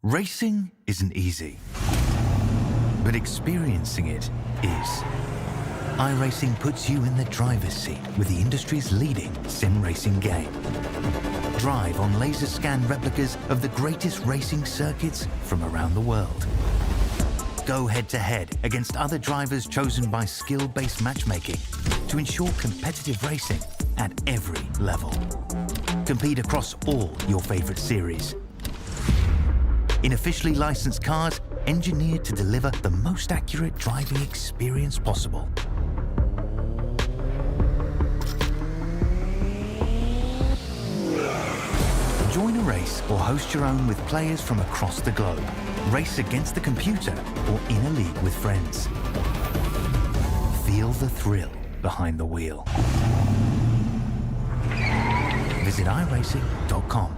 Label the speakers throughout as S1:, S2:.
S1: Racing isn't easy, but experiencing it is. iRacing puts you in the driver's seat with the industry's leading sim racing game. Drive on laser scan replicas of the greatest racing circuits from around the world. Go head-to-head against other drivers chosen by skill-based matchmaking to ensure competitive racing at every level. Compete across all your favorite series. In officially licensed cars, engineered to deliver the most accurate driving experience possible. Join a race or host your own with players from across the globe. Race against the computer or in a league with friends. Feel the thrill behind the wheel. Visit iRacing.com.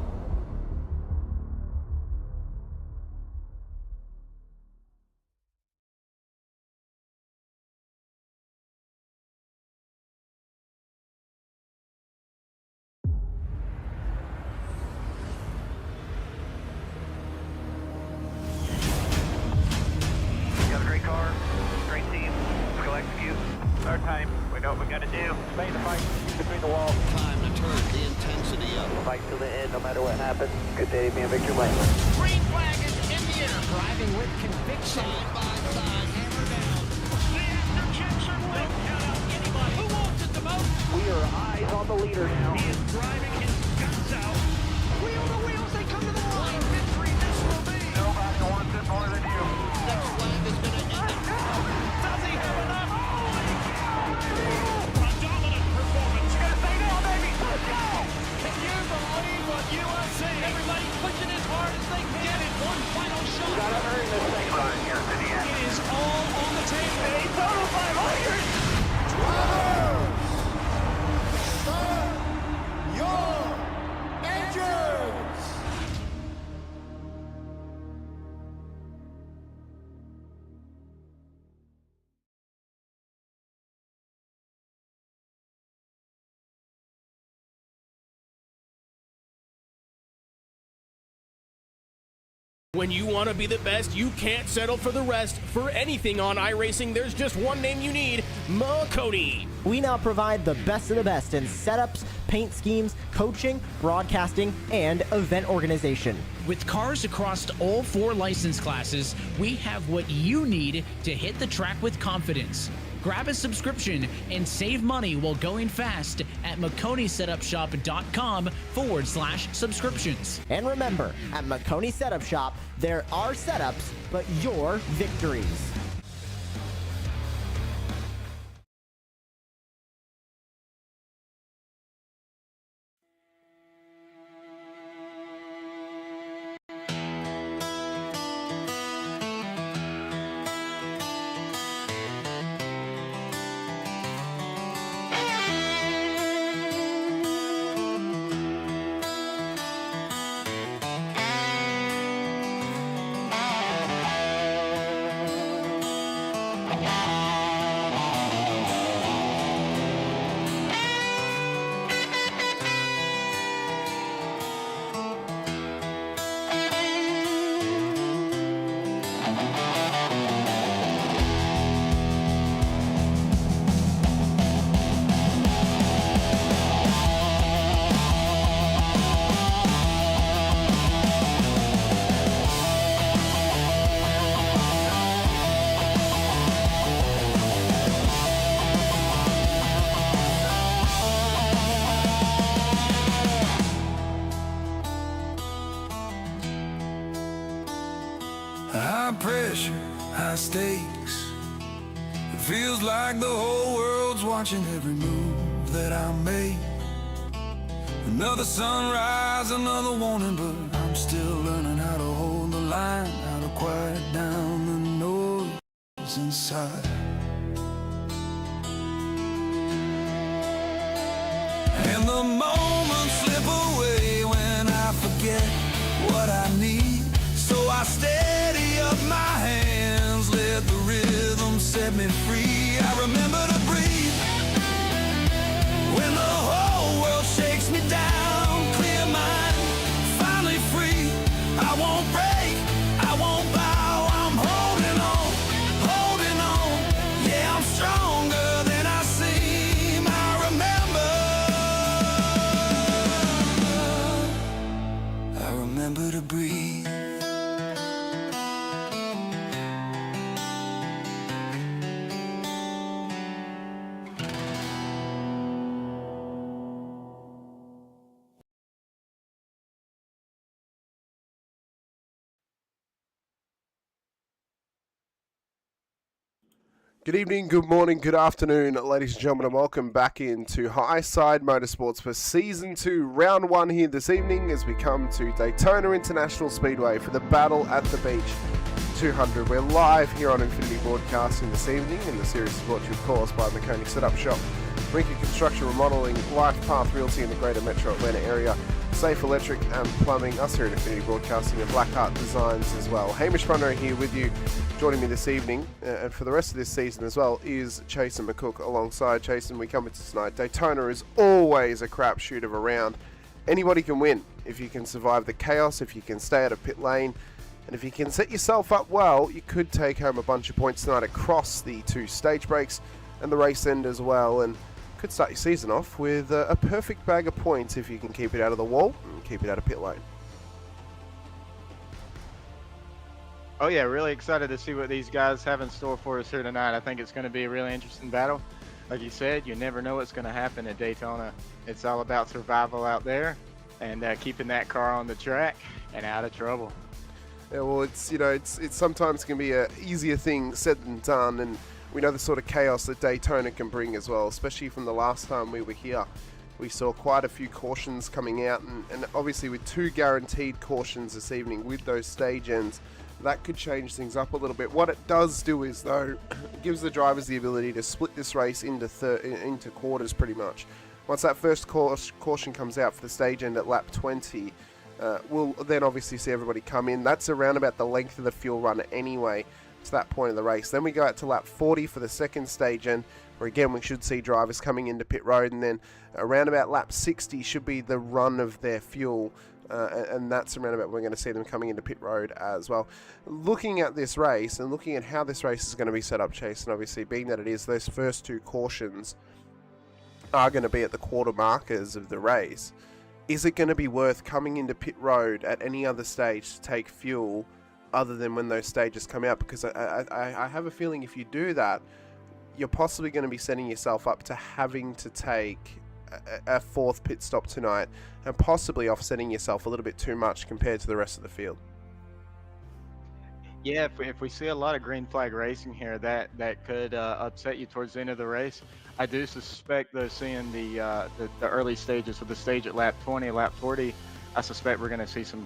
S2: When you want to be the best, you can't settle for the rest. For anything on iRacing, there's just one name you need, Maconi.
S3: We now provide the best of the best in setups, paint schemes, coaching, broadcasting, and event organization.
S4: With cars across all 4 license classes, we have what you need to hit the track with confidence. Grab a subscription and save money while going fast at MaconiSetupShop.com/subscriptions.
S3: And remember, at Maconi Setup Shop, there are setups, but your victories.
S5: High pressure, high stakes. It feels like the whole world's watching every move that I make. Another sunrise, another warning, but I'm still learning how to hold the line, how to quiet down the noise inside. And the moments slip away when I forget what I need. So I steady up my hands, let the rhythm set me free. I remember to breathe when the whole world shakes me down. Clear mind, finally free. I won't break,
S6: Good evening, good morning, good afternoon, ladies and gentlemen, and welcome back into High Side Motorsports for Season 2, Round 1 here this evening as we come to Daytona International Speedway for the Battle at the Beach 200. We're live here on Infinity Broadcasting this evening, and the series is brought to you, of course, by Maconi Setup Shop, Rinker Construction, Remodelling, Life Path Realty in the Greater Metro Atlanta area, Safe Electric and Plumbing, us here at Infinity Broadcasting, and Blackheart Designs as well. Hamish Munro here with you. Joining me this evening, and for the rest of this season as well, is Chasen McCook alongside Chasen. We come into tonight. Daytona is always a crapshoot of a round. Anybody can win if you can survive the chaos, if you can stay out of pit lane, and if you can set yourself up well, you could take home a bunch of points tonight across the 2 stage breaks and the race end as well, and could start your season off with a perfect bag of points if you can keep it out of the wall and keep it out of pit lane.
S7: Oh yeah, really excited to see what these guys have in store for us here tonight. I think it's going to be a really interesting battle. Like you said, you never know what's going to happen at Daytona. It's all about survival out there and keeping that car on the track and out of trouble.
S6: Yeah, well, it's sometimes can be a easier thing said than done, and we know the sort of chaos that Daytona can bring as well, especially from the last time we were here. We saw quite a few cautions coming out, and obviously with 2 guaranteed cautions this evening with those stage ends, that could change things up a little bit. What it does do is, though, it gives the drivers the ability to split this race into quarters pretty much. Once that first caution comes out for the stage end at lap 20, we'll then obviously see everybody come in. That's around about the length of the fuel run anyway to that point of the race. Then we go out to lap 40 for the second stage end, where again we should see drivers coming into pit road, and then around about lap 60 should be the run of their fuel. And that's around about we're going to see them coming into pit road as well. Looking at this race and looking at how this race is going to be set up, Chase, and obviously being that it is those first 2 cautions are going to be at the quarter markers of the race, is it going to be worth coming into pit road at any other stage to take fuel other than when those stages come out? Because I have a feeling if you do that, you're possibly going to be setting yourself up to having to take a 4th pit stop tonight, and possibly offsetting yourself a little bit too much compared to the rest of the field.
S7: Yeah, if we see a lot of green flag racing here, that could upset you towards the end of the race. I do suspect, though, seeing the early stages, with the stage at lap 20, lap 40, I suspect we're going to see some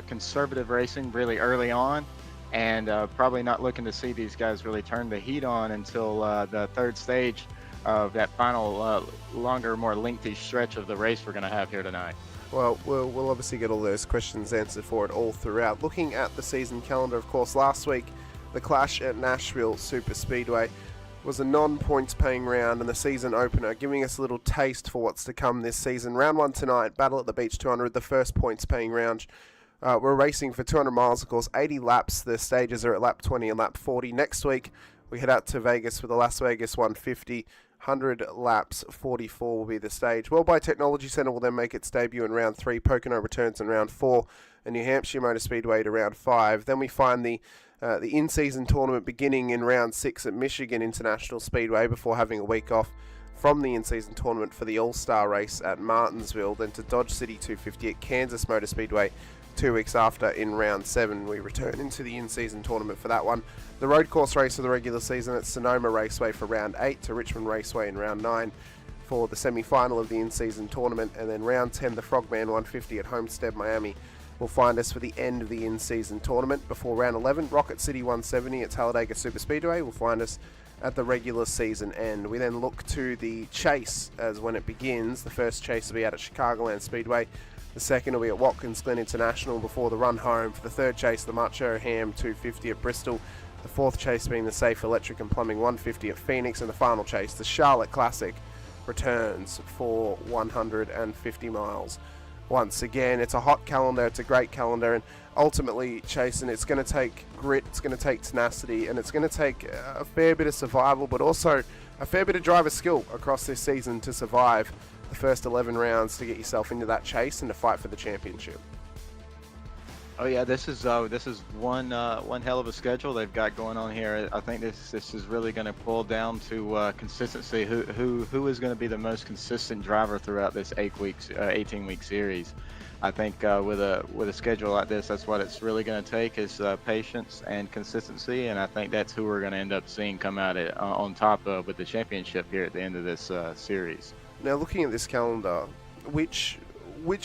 S7: conservative racing really early on, and probably not looking to see these guys really turn the heat on until the 3rd stage of that final longer, more lengthy stretch of the race we're going to have here tonight.
S6: Well, we'll obviously get all those questions answered for it all throughout. Looking at the season calendar, of course, last week the clash at Nashville Super Speedway was a non-points paying round and the season opener, giving us a little taste for what's to come this season. Round 1 tonight, Battle at the Beach 200, the first points paying round. We're racing for 200 miles, of course, 80 laps. The stages are at lap 20 and lap 40. Next week, we head out to Vegas for the Las Vegas 150. 100 laps, 44 will be the stage. Worldwide Technology Center will then make its debut in round 3. Pocono returns in round 4, and New Hampshire Motor Speedway to round 5. Then we find the in-season tournament beginning in round 6 at Michigan International Speedway before having a week off from the in-season tournament for the All-Star race at Martinsville. Then to Dodge City 250 at Kansas Motor Speedway 2 weeks after in round 7. We return into the in-season tournament for that one. The road course race of the regular season at Sonoma Raceway for round 8, to Richmond Raceway in round 9 for the semi-final of the in-season tournament, and then round 10 the Frogman 150 at Homestead Miami will find us for the end of the in-season tournament. Before round 11, Rocket City 170 at Talladega Super Speedway will find us at the regular season end. We then look to the chase as when it begins. The first chase will be out at Chicagoland Speedway. The second will be at Watkins Glen International before the run home. For the third chase, the Macho Ham 250 at Bristol. The fourth chase being the Safe Electric and Plumbing 150 at Phoenix. And the final chase, the Charlotte Classic, returns for 150 miles. Once again, it's a hot calendar, it's a great calendar, and ultimately, Chasen, it's going to take grit, it's going to take tenacity, and it's going to take a fair bit of survival, but also a fair bit of driver skill across this season to survive the first 11 rounds to get yourself into that chase and to fight for the championship.
S7: Oh yeah, this is one hell of a schedule they've got going on here. I think this is really going to boil down to consistency. Who is going to be the most consistent driver throughout this 18-week series? I think with a schedule like this, that's what it's really going to take is patience and consistency, and I think that's who we're going to end up seeing come out on top with the championship here at the end of this series.
S6: Now, looking at this calendar, which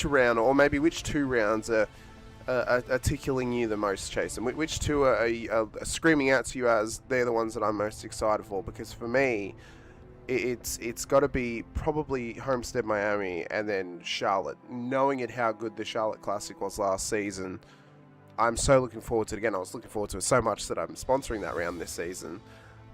S6: round, or maybe which 2 rounds are tickling you the most, Chasen? Which 2 are screaming out to you as they're the ones that I'm most excited for? Because for me, it's got to be probably Homestead Miami and then Charlotte. Knowing how good the Charlotte Classic was last season, I'm so looking forward to it again. I was looking forward to it so much that I'm sponsoring that round this season.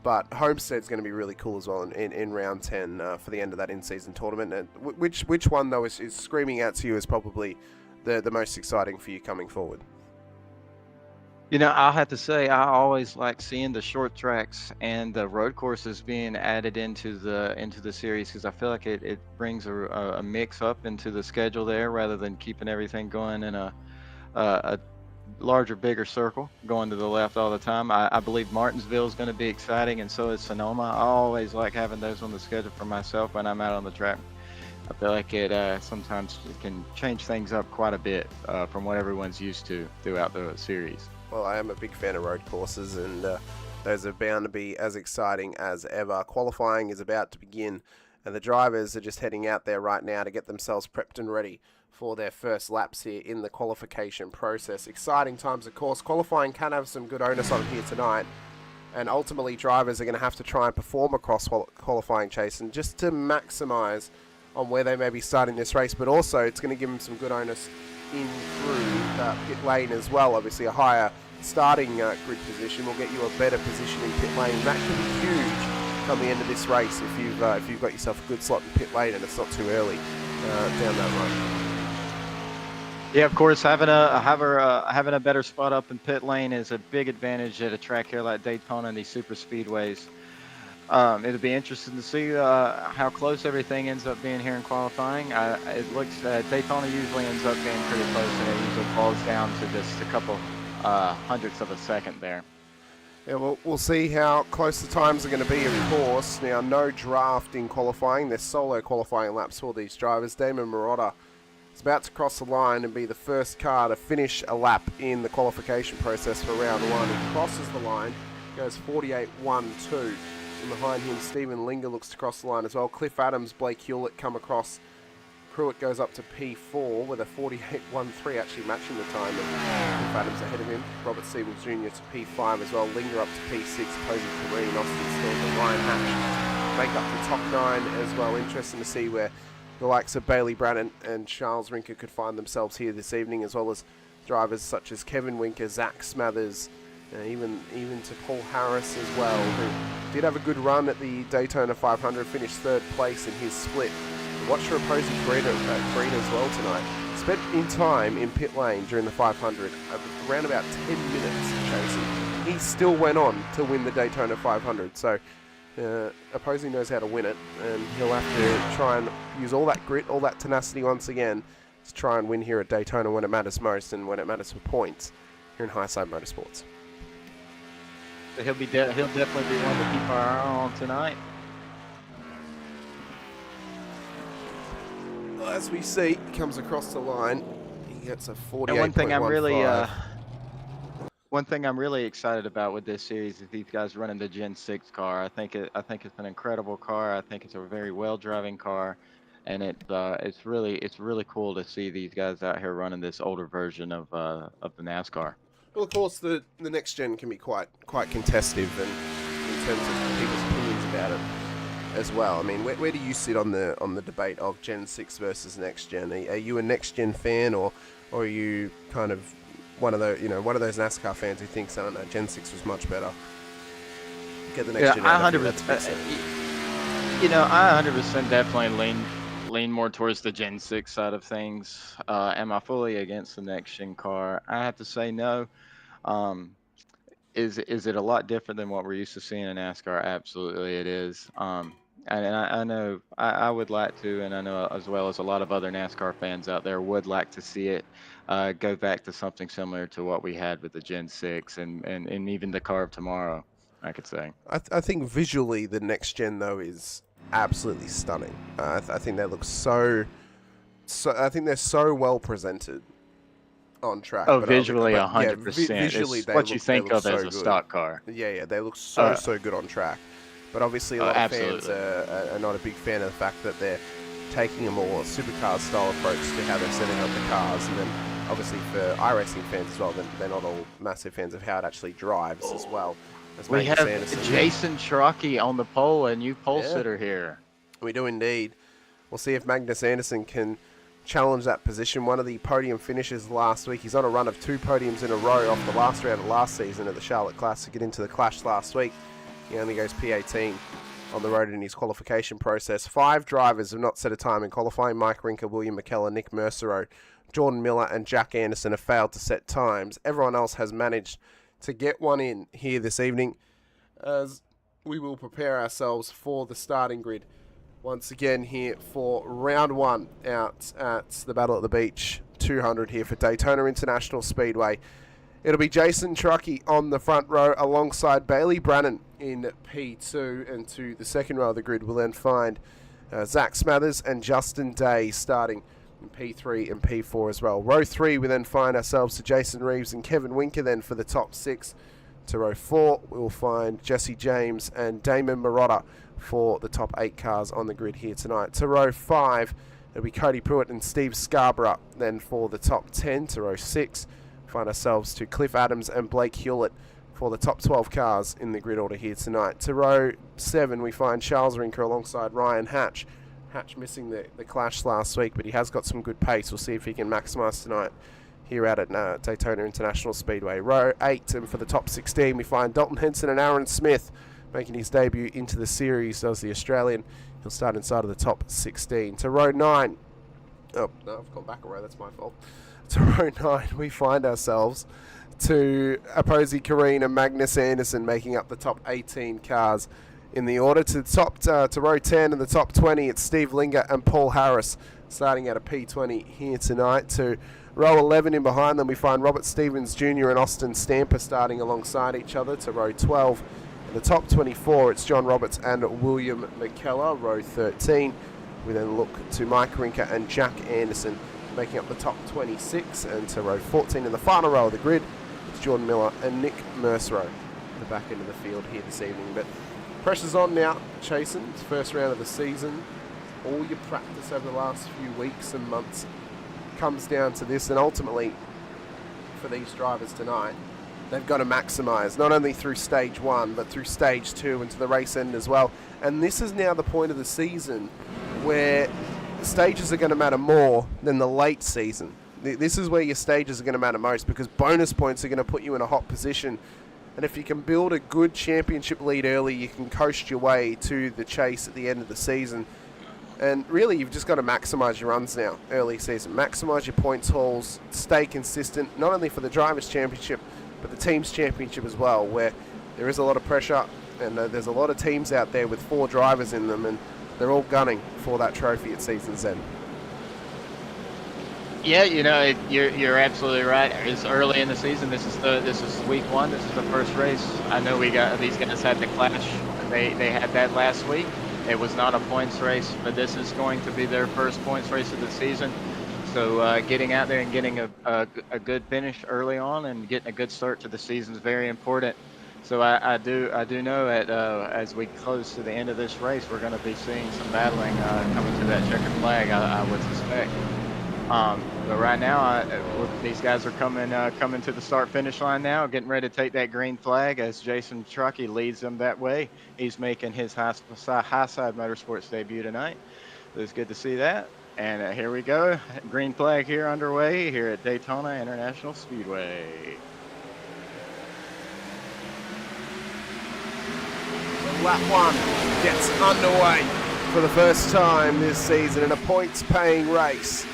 S6: But Homestead's going to be really cool as well in round 10 for the end of that in-season tournament. And which one, though, is screaming out to you as probably the most exciting for you coming forward?
S7: You know, I'll have to say I always like seeing the short tracks and the road courses being added into the series because I feel like it brings a mix up into the schedule there rather than keeping everything going in a larger, bigger circle going to the left all the time. I believe Martinsville is going to be exciting, and so is Sonoma. I always like having those on the schedule for myself when I'm out on the track. I feel like it sometimes can change things up quite a bit from what everyone's used to throughout the series.
S6: Well, I am a big fan of road courses, and those are bound to be as exciting as ever. Qualifying is about to begin, and the drivers are just heading out there right now to get themselves prepped and ready for their first laps here in the qualification process. Exciting times, of course. Qualifying can have some good onus on it here tonight, and ultimately drivers are going to have to try and perform across qualifying, Chasen, just to maximise on where they may be starting this race, but also it's going to give them some good onus in through pit lane as well. Obviously a higher starting grid position will get you a better position in pit lane. That can be huge come the end of this race if you've got yourself a good slot in pit lane and it's not too early down that run.
S7: Yeah, of course, having a better spot up in pit lane is a big advantage at a track here like Daytona and these super speedways. It'll be interesting to see how close everything ends up being here in qualifying. It looks Daytona usually ends up being pretty close, and it usually falls down to just a couple hundredths of a second there.
S6: Yeah, well, we'll see how close the times are going to be, of course. Now, no draft in qualifying. There's solo qualifying laps for these drivers. Damon Marotta is about to cross the line and be the first car to finish a lap in the qualification process for round 1. He crosses the line, goes 48.12. And behind him, Stephen Linger looks to cross the line as well. Cliff Adams, Blake Hewlett come across. Pruitt goes up to P4 with a 48.13, actually matching the time of Cliff Adams ahead of him. Robert Stevens Jr. to P5 as well. Linger up to P6, opposing Kareem. Austin Stewart and Ryan Hatch make up the top 9 as well. Interesting to see where the likes of Bailey Brannon and Charles Rinker could find themselves here this evening, as well as drivers such as Kevin Winker, Zach Smathers, even to Paul Harris as well, who did have a good run at the Daytona 500, finished 3rd place in his split. Watch for opposing Green as well tonight. Spent in time in pit lane during the 500, around about 10 minutes chasing. He still went on to win the Daytona 500, so opposing knows how to win it, and he'll have to try and use all that grit, all that tenacity once again to try and win here at Daytona when it matters most and when it matters for points here in High Side Motorsports.
S7: He'll definitely be one to keep our eye on tonight.
S6: As we see, he comes across the line. He gets a 48.15.
S7: And one thing I'm really excited about with this series is these guys running the Gen 6 car. I think it's an incredible car. I think it's a very well driving car, and it's really cool to see these guys out here running this older version of the NASCAR.
S6: Well, of course, the next gen can be quite contestive, and in terms of people's opinions about it as well. I mean, where do you sit on the debate of Gen 6 versus next gen? Are you a next gen fan, or are you kind of one of those NASCAR fans who thinks, oh no, Gen 6 was much better? Get the next gen.
S7: I 100%. I 100% definitely lean more towards the Gen 6 side of things. Am I fully against the next gen car? I have to say no. Is it a lot different than what we're used to seeing in NASCAR? Absolutely it is. And I know I would like to, and I know as well as a lot of other NASCAR fans out there would like to see it go back to something similar to what we had with the Gen 6 and even the car of tomorrow, I could say.
S6: I think visually the next gen though is absolutely stunning. I think they look so. I think they're so well presented on track.
S7: Oh,
S6: but
S7: visually,
S6: yeah,
S7: 100%.
S6: visually,
S7: It's what you think of as a
S6: good.
S7: stock car.
S6: Yeah, they look so good on track. But obviously, a lot of fans are not a big fan of the fact that they're taking a more supercar style approach to how they're setting up the cars. And then, obviously, for iRacing fans as well, they're not all massive fans of how it actually drives as well. As
S7: We have
S6: Anderson.
S7: Jason Cherokee on the pole, a new pole sitter here.
S6: We do indeed. We'll see if Magnus Anderson can challenge that position. One of the podium finishes last week. He's on a run of 2 podiums in a row off the last round of last season at the Charlotte Classic. Get into the Clash last week. He only goes P18 on the road in his qualification process. 5 drivers have not set a time in qualifying. Mike Rinker, William McKellar, Nick Mercero, Jordan Miller and Jack Anderson have failed to set times. Everyone else has managed to get one in here this evening as we will prepare ourselves for the starting grid once again here for round 1 out at the Battle at the Beach 200 here for Daytona International Speedway. It'll be Jason Truckee on the front row alongside Bailey Brannon in P2, and to the second row of the grid we'll then find Zach Smathers and Justin Day starting in P3 and P4 as well. Row 3 we then find ourselves to Jason Reeves and Kevin Winker then for the top 6. To row 4 we'll find Jesse James and Damon Marotta for the top 8 cars on the grid here tonight. To row 5 it'll be Cody Pruitt and Steve Scarborough then for the top 10. To row 6 find ourselves to Cliff Adams and Blake Hewlett for the top 12 cars in the grid order here tonight. To row 7 we find Charles Rinker alongside Ryan Hatch. Hatch missing the clash last week, but he has got some good pace. We'll see if he can maximise tonight here out at Daytona International Speedway. Row 8 and for the top 16 we find Dalton Henson and Aaron Smith making his debut into the series as the Australian. He'll start inside of the top 16. To row 9, oh no, I've gone back a row, that's my fault. To row 9 we find ourselves to Aposi Kareen and Magnus Anderson making up the top 18 cars in the order. To row 10 and the top 20 it's Steve Linger and Paul Harris starting at a P20 here tonight. To row 11 in behind them we find Robert Stevens Jr. and Austin Stamper starting alongside each other. To row 12 and the top 24 it's John Roberts and William McKellar. Row 13 we then look to Mike Rinker and Jack Anderson making up the top 26, and to row 14 in the final row of the grid it's Jordan Miller and Nick Mercero the back end of the field here this evening. But pressure's on now, Chasen. It's first round of the season. All your practice over the last few weeks and months comes down to this, and ultimately for these drivers tonight they've got to maximise not only through stage 1 but through stage 2 and to the race end as well. And this is now the point of the season where stages are going to matter more than the late season. This is where your stages are going to matter most, because bonus points are going to put you in a hot position, and if you can build a good championship lead early you can coast your way to the chase at the end of the season. And really you've just got to maximise your runs now early season, maximise your points hauls, stay consistent not only for the Drivers' Championship but the Teams' Championship as well, where there is a lot of pressure and there's a lot of teams out there with 4 drivers in them, and they're all gunning for that trophy at season's end.
S7: Yeah, you know, you're absolutely right. It's early in the season. This is week 1. This is the first race. I know these guys had the clash. They had that last week. It was not a points race, but this is going to be their first points race of the season. So getting out there and getting a good finish early on and getting a good start to the season is very important. So I do know that as we close to the end of this race, we're going to be seeing some battling coming to that checkered flag, I would suspect. But right now, these guys are coming to the start-finish line now, getting ready to take that green flag as Jason Truckee leads them that way. He's making his High Side Motorsports debut tonight. So it's good to see that. And here we go. Green flag here underway here at Daytona International Speedway.
S6: Lap 1 gets underway for the first time this season in a points-paying race.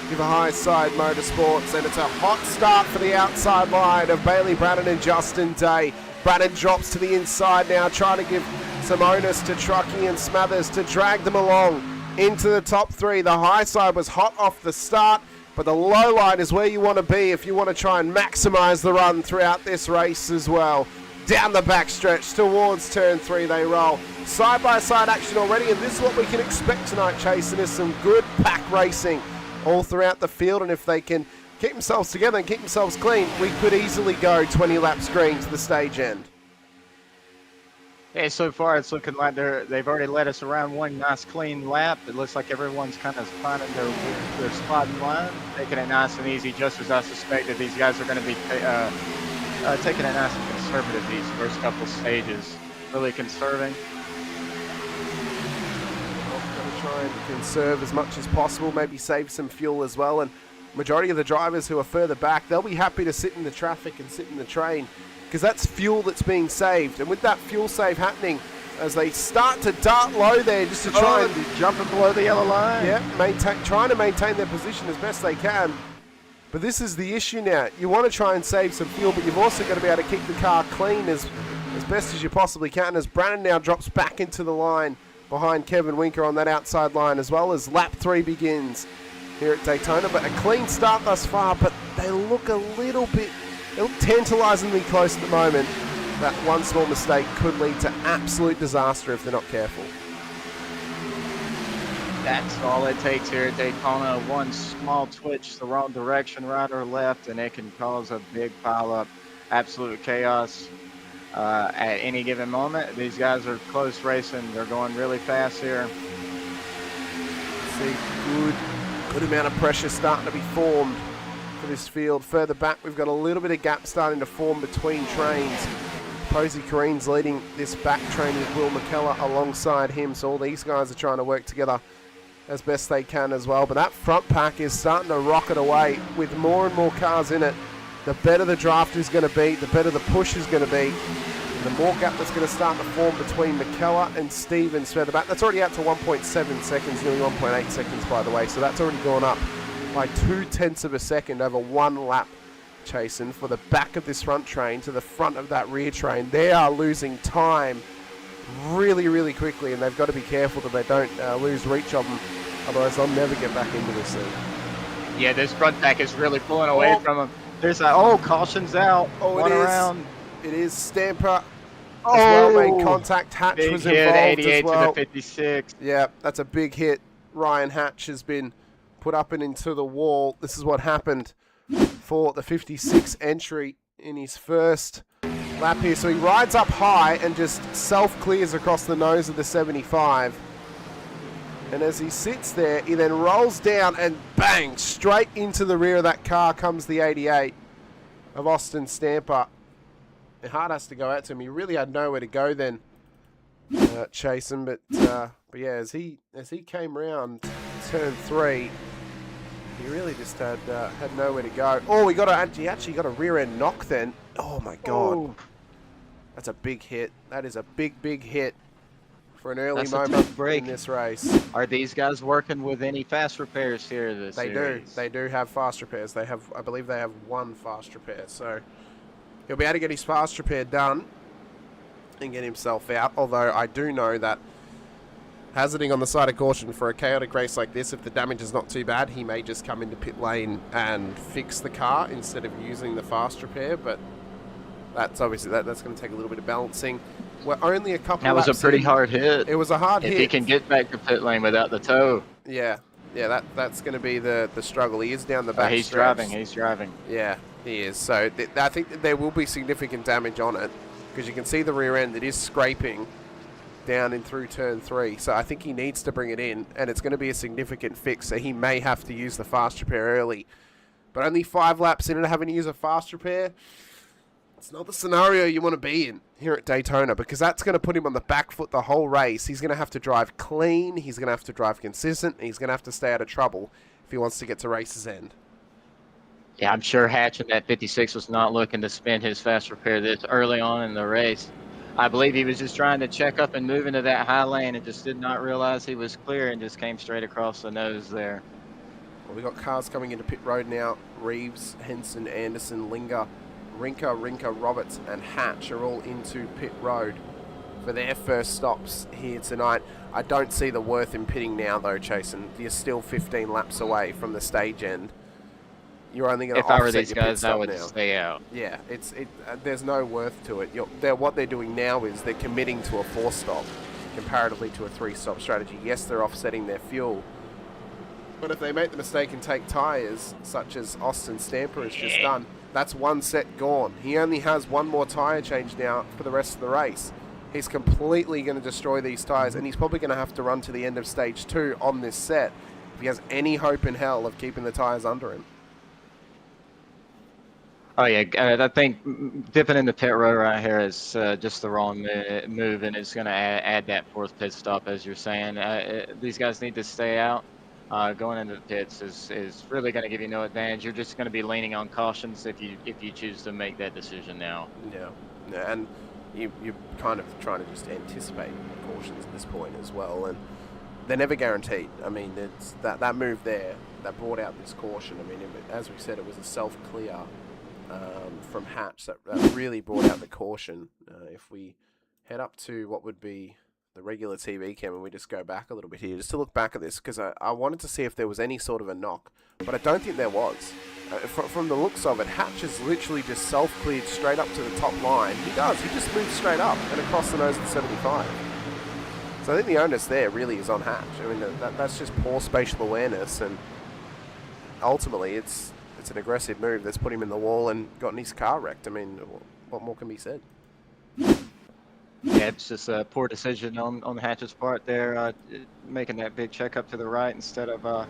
S6: Give a High Side Motorsports, and it's a hot start for the outside line of Bailey Brannon and Justin Day. Brannon drops to the inside now, trying to give some onus to Truckee and Smathers to drag them along into the top 3. The high side was hot off the start, but the low line is where you want to be if you want to try and maximize the run throughout this race as well. Down the backstretch towards turn 3 they roll. Side-by-side action already, and this is what we can expect tonight, Chasen, is some good pack racing all throughout the field, and if they can keep themselves together and keep themselves clean, we could easily go 20 laps green to the stage end.
S7: Yeah, so far it's looking like they've already led us around one nice clean lap. It looks like everyone's kind of finding their spot in line, taking it nice and easy, just as I suspected. These guys are going to be taking it nice and conservative these first couple stages. Really conserving.
S6: Going to try and conserve as much as possible, maybe save some fuel as well. And majority of the drivers who are further back, they'll be happy to sit in the traffic and sit in the train, because that's fuel that's being saved. And with that fuel save happening, as they start to dart low there just to try and
S7: jumping below the yellow line.
S6: Yeah, trying to maintain their position as best they can. But this is the issue now. You want to try and save some fuel, but you've also got to be able to keep the car clean as best as you possibly can, as Brandon now drops back into the line behind Kevin Rinker on that outside line, as well as lap 3 begins here at Daytona. But a clean start thus far, but they look a little bit tantalisingly close at the moment. That one small mistake could lead to absolute disaster if they're not careful.
S7: That's all it takes here at Daytona. One small twitch the wrong direction, right or left, and it can cause a big pileup. Absolute chaos at any given moment. These guys are close racing. They're going really fast here.
S6: See, good amount of pressure starting to be formed for this field. Further back, we've got a little bit of gap starting to form between trains. Posey Kareen's leading this back train with Will McKellar alongside him, so all these guys are trying to work together as best they can as well. But that front pack is starting to rocket away with more and more cars in it. The better the draft is going to be, the better the push is going to be, and the more gap that's going to start to form between McKellar and Stevens further back. That's already out to 1.7 seconds, nearly 1.8 seconds by the way, so that's already gone up by 0.2 of a second over one lap, Chasen, for the back of this front train to the front of that rear train. They are losing time really, really quickly, and they've got to be careful that they don't lose reach of them, otherwise they'll never get back into this thing.
S7: Yeah, this front pack is really pulling away from them. There's caution's out. One around.
S6: It is Stamper as well, made contact. Hatch
S7: big
S6: was
S7: hit,
S6: involved
S7: 88
S6: as well.
S7: to the 56.
S6: Yeah, that's a big hit. Ryan Hatch has been put up and into the wall. This is what happened for the 56 entry in his first lap here. So he rides up high and just self-clears across the nose of the 75. And as he sits there, he then rolls down and bang, straight into the rear of that car comes the 88 of Austin Stamper. It hard has to go out to him. He really had nowhere to go then, Chasen. But yeah, as he came round turn 3, he really just had nowhere to go. Oh, he actually got a rear end knock then. Oh my God, that's a big hit. That is a big hit for an early moment in this race.
S7: Are these guys working with any fast repairs here this series?
S6: They do have fast repairs. They have, I believe they have one fast repair. So he'll be able to get his fast repair done and get himself out. Although I do know that hazarding on the side of caution for a chaotic race like this, if the damage is not too bad, he may just come into pit lane and fix the car instead of using the fast repair. But that's obviously that's going to take a little bit of balancing. We're only a couple.
S7: That was a pretty hard hit.
S6: It was a hard hit.
S7: If he can get back to pit lane without the toe.
S6: Yeah, that's going to be the struggle. He is down the back.
S7: He's driving.
S6: Yeah, he is. So I think that there will be significant damage on it, because you can see the rear end. It is scraping down in through turn 3. So I think he needs to bring it in, and it's going to be a significant fix. So he may have to use the fast repair early. But only 5 laps in and having to use a fast repair, it's not the scenario you want to be in here at Daytona, because that's going to put him on the back foot the whole race. He's going to have to drive clean. He's going to have to drive consistent. He's going to have to stay out of trouble if he wants to get to race's end.
S7: Yeah, I'm sure Hatch in that 56 was not looking to spend his fast repair this early on in the race. I believe he was just trying to check up and move into that high lane and just did not realize he was clear and just came straight across the nose there.
S6: Well, we've got cars coming into pit road now. Reeves, Henson, Anderson, Rinker, Roberts and Hatch are all into pit road for their first stops here tonight. I don't see the worth in pitting now, though, Chasen. You're still 15 laps away from the stage end. You're only going to offset
S7: If I were these
S6: your pit
S7: guys, I
S6: stop
S7: would
S6: now.
S7: stay out.
S6: Yeah, there's no worth to it. What they're doing now is they're committing to a 4-stop comparatively to a 3-stop strategy. Yes, they're offsetting their fuel, but if they make the mistake and take tyres, such as Austin Stamper has just done, that's one set gone. He only has one more tyre change now for the rest of the race. He's completely going to destroy these tyres, and he's probably going to have to run to the end of stage 2 on this set if he has any hope in hell of keeping the tyres under him.
S7: Oh yeah, I think dipping in the pit road right here is just the wrong move, and it's going to add that 4th pit stop, as you're saying. These guys need to stay out. Going into the pits is really going to give you no advantage. You're just going to be leaning on cautions if you choose to make that decision now.
S6: Yeah, and you're kind of trying to just anticipate cautions at this point as well, and they're never guaranteed. I mean, it's that move there that brought out this caution. I mean, as we said, it was a self-clear from Hatch that really brought out the caution. If we head up to what would be the regular TV cam and we just go back a little bit here, just to look back at this, because I wanted to see if there was any sort of a knock, but I don't think there was. From the looks of it, Hatch is literally just self-cleared straight up to the top line. He just moves straight up and across the nose of the 75. So I think the onus there really is on Hatch. I mean, that's just poor spatial awareness, and ultimately it's an aggressive move that's put him in the wall and gotten his car wrecked. I mean, what more can be said?
S7: Yeah, it's just a poor decision on Hatch's part there, making that big check up to the right instead of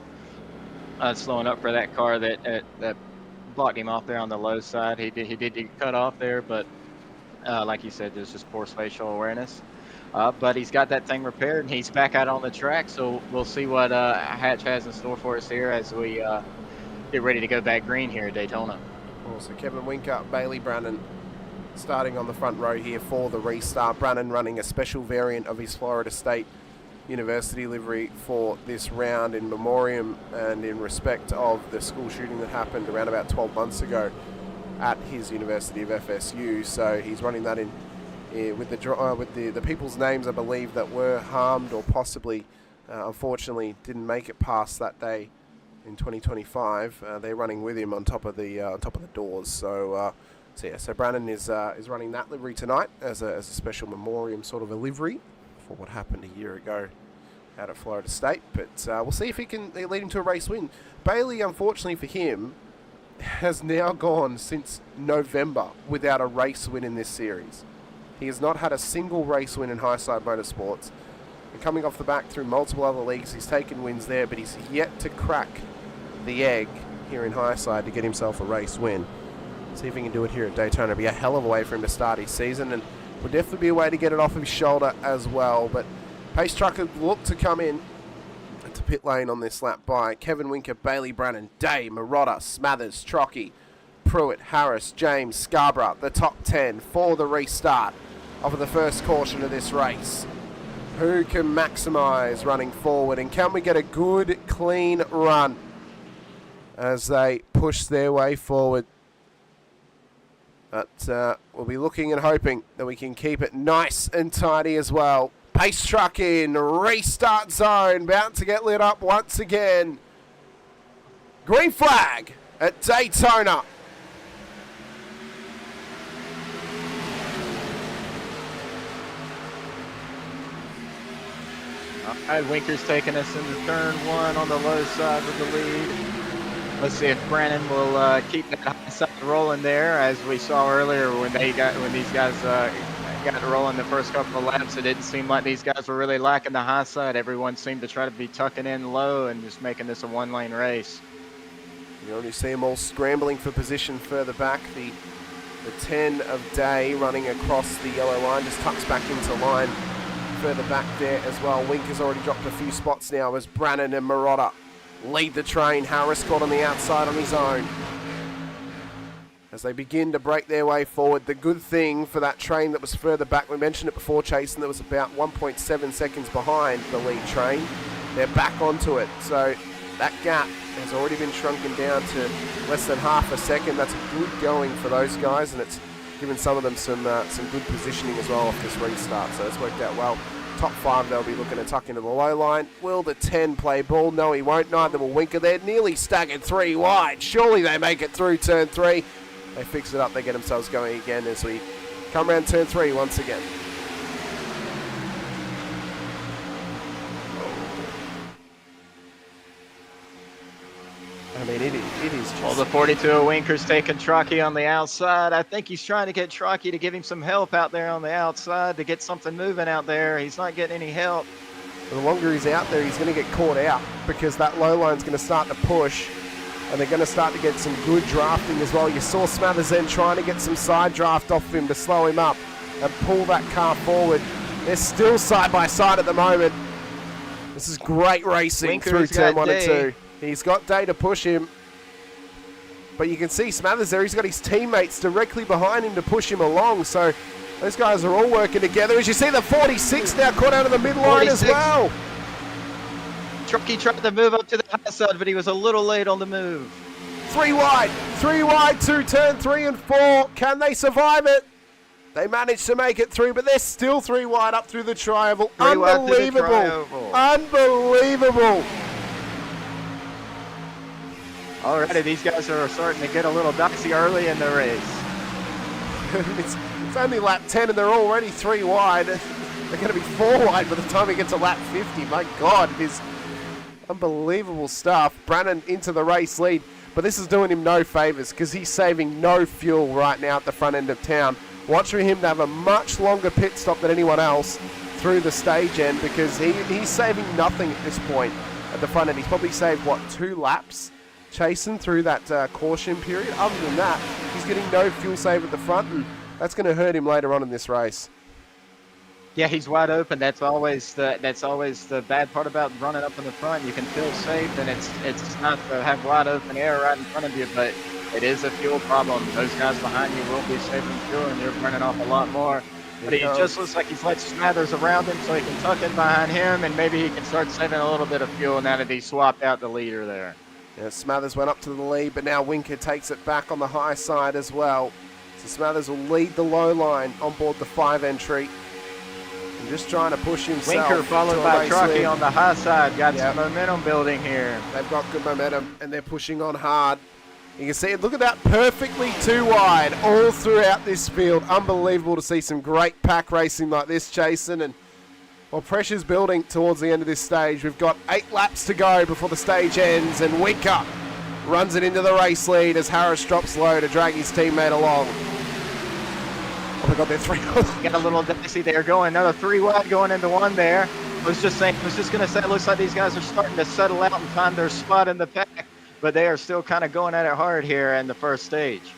S7: slowing up for that car that blocked him off there on the low side. He did get cut off there, but like you said, there's just poor spatial awareness. But he's got that thing repaired, and he's back out on the track, so we'll see what Hatch has in store for us here as we get ready to go back green here at Daytona.
S6: Also, Kevin Rinker, Bailey Brannon starting on the front row here for the restart. Brannon running a special variant of his Florida State University livery for this round in memoriam and in respect of the school shooting that happened around about 12 months ago at his University of FSU. So he's running that in with the people's names, I believe, that were harmed or possibly, unfortunately, didn't make it past that day in 2025. They're running with him on top of the doors. So Brannon is running that livery tonight as a special memoriam sort of a livery for what happened a year ago out at Florida State. But we'll see if he can lead him to a race win. Bailey, unfortunately for him, has now gone since November without a race win in this series. He has not had a single race win in High Side Motorsports. And coming off the back through multiple other leagues, he's taken wins there, but he's yet to crack the egg here in High Side to get himself a race win. See if he can do it here at Daytona. It'll be a hell of a way for him to start his season, and would definitely be a way to get it off his shoulder as well. But pace trucker look to come in to pit lane on this lap by Kevin Rinker, Bailey Brannon, Day, Marotta, Smathers, Trocky, Pruitt, Harris, James, Scarborough, the top 10 for the restart of the first caution of this race. Who can maximise running forward, and can we get a good, clean run as they push their way forward? But we'll be looking and hoping that we can keep it nice and tidy as well. Pace truck in, restart zone, about to get lit up once again. Green flag at Daytona.
S7: Winker's taking us into turn 1 on the low side with the lead. Let's see if Brannon will keep that high side rolling there, as we saw earlier when these guys got rolling the first couple of laps. It didn't seem like these guys were really lacking the high side. Everyone seemed to try to be tucking in low and just making this a one-lane race.
S6: You already see them all scrambling for position further back. The 10 of Day running across the yellow line, just tucks back into line further back there as well. Winker's already dropped a few spots now as Brannon and Marotta lead the train. Harris caught on the outside on his own as they begin to break their way forward. The good thing for that train that was further back, we mentioned it before, Chasen, that was about 1.7 seconds behind the lead train. They're back onto it, so that gap has already been shrunken down to less than half a second. That's good going for those guys, and it's giving some of them some good positioning as well off this restart, so it's worked out well. Top 5, they'll be looking to tuck into the low line. Will the 10 play ball? No, he won't. Neither will Rinker. They're nearly staggered 3 wide. Surely they make it through turn 3. They fix it up. They get themselves going again as we come around turn 3 once again. I mean, it is just...
S7: Well, the 42 of Rinker's taking Truckee on the outside. I think he's trying to get Truckee to give him some help out there on the outside to get something moving out there. He's not getting any help.
S6: The longer he's out there, he's going to get caught out because that low line's going to start to push and they're going to start to get some good drafting as well. You saw Smathers then trying to get some side draft off of him to slow him up and pull that car forward. They're still side by side at the moment. This is great racing through turn 1 and 2. He's got Day to push him. But you can see Smathers there. He's got his teammates directly behind him to push him along. So those guys are all working together. As you see, the 46 now caught out of the midline as well.
S7: Truckee tried to move up to the high side, but he was a little late on the move.
S6: 3 wide to turn 3 and 4. Can they survive it? They managed to make it through, but they're still 3 wide up through the triangle. Unbelievable. Unbelievable.
S7: Already, these guys are starting to get a little dicey early in the race.
S6: It's only lap 10 and they're already 3 wide. They're going to be 4 wide by the time we get to lap 50. My God, it is unbelievable stuff. Brannon into the race lead, but this is doing him no favours because he's saving no fuel right now at the front end of town. Watch for him to have a much longer pit stop than anyone else through the stage end because he's saving nothing at this point at the front end. He's probably saved, what, 2 laps? Chasing through that caution period. Other than that, he's getting no fuel save at the front, and that's going to hurt him later on in this race.
S7: Yeah, he's wide open. That's always the bad part about running up in the front. You can feel safe, and it's not to have wide open air right in front of you, but it is a fuel problem. Those guys behind you will be saving fuel, and you're burning off a lot more. But he just looks like he's let Smathers around him so he can tuck in behind him, and maybe he can start saving a little bit of fuel now that he swapped out the leader there.
S6: Yeah, Smathers went up to the lead, but now Rinker takes it back on the high side as well. So Smathers will lead the low line on board the 5 entry. And just trying to push himself.
S7: Rinker followed by Truckee on the high side. Got some momentum building here.
S6: They've got good momentum, and they're pushing on hard. You can see it. Look at that, perfectly 2 wide all throughout this field. Unbelievable to see some great pack racing like this, Chasen. And well, pressure's building towards the end of this stage. We've got 8 laps to go before the stage ends, and Rinker runs it into the race lead as Harris drops low to drag his teammate along. Oh my God, they're 3 wide.
S7: Got a little dicey there going. Another 3 wide going into 1 there. I was just going to say, it looks like these guys are starting to settle out and find their spot in the pack, but they are still kind of going at it hard here in the first stage.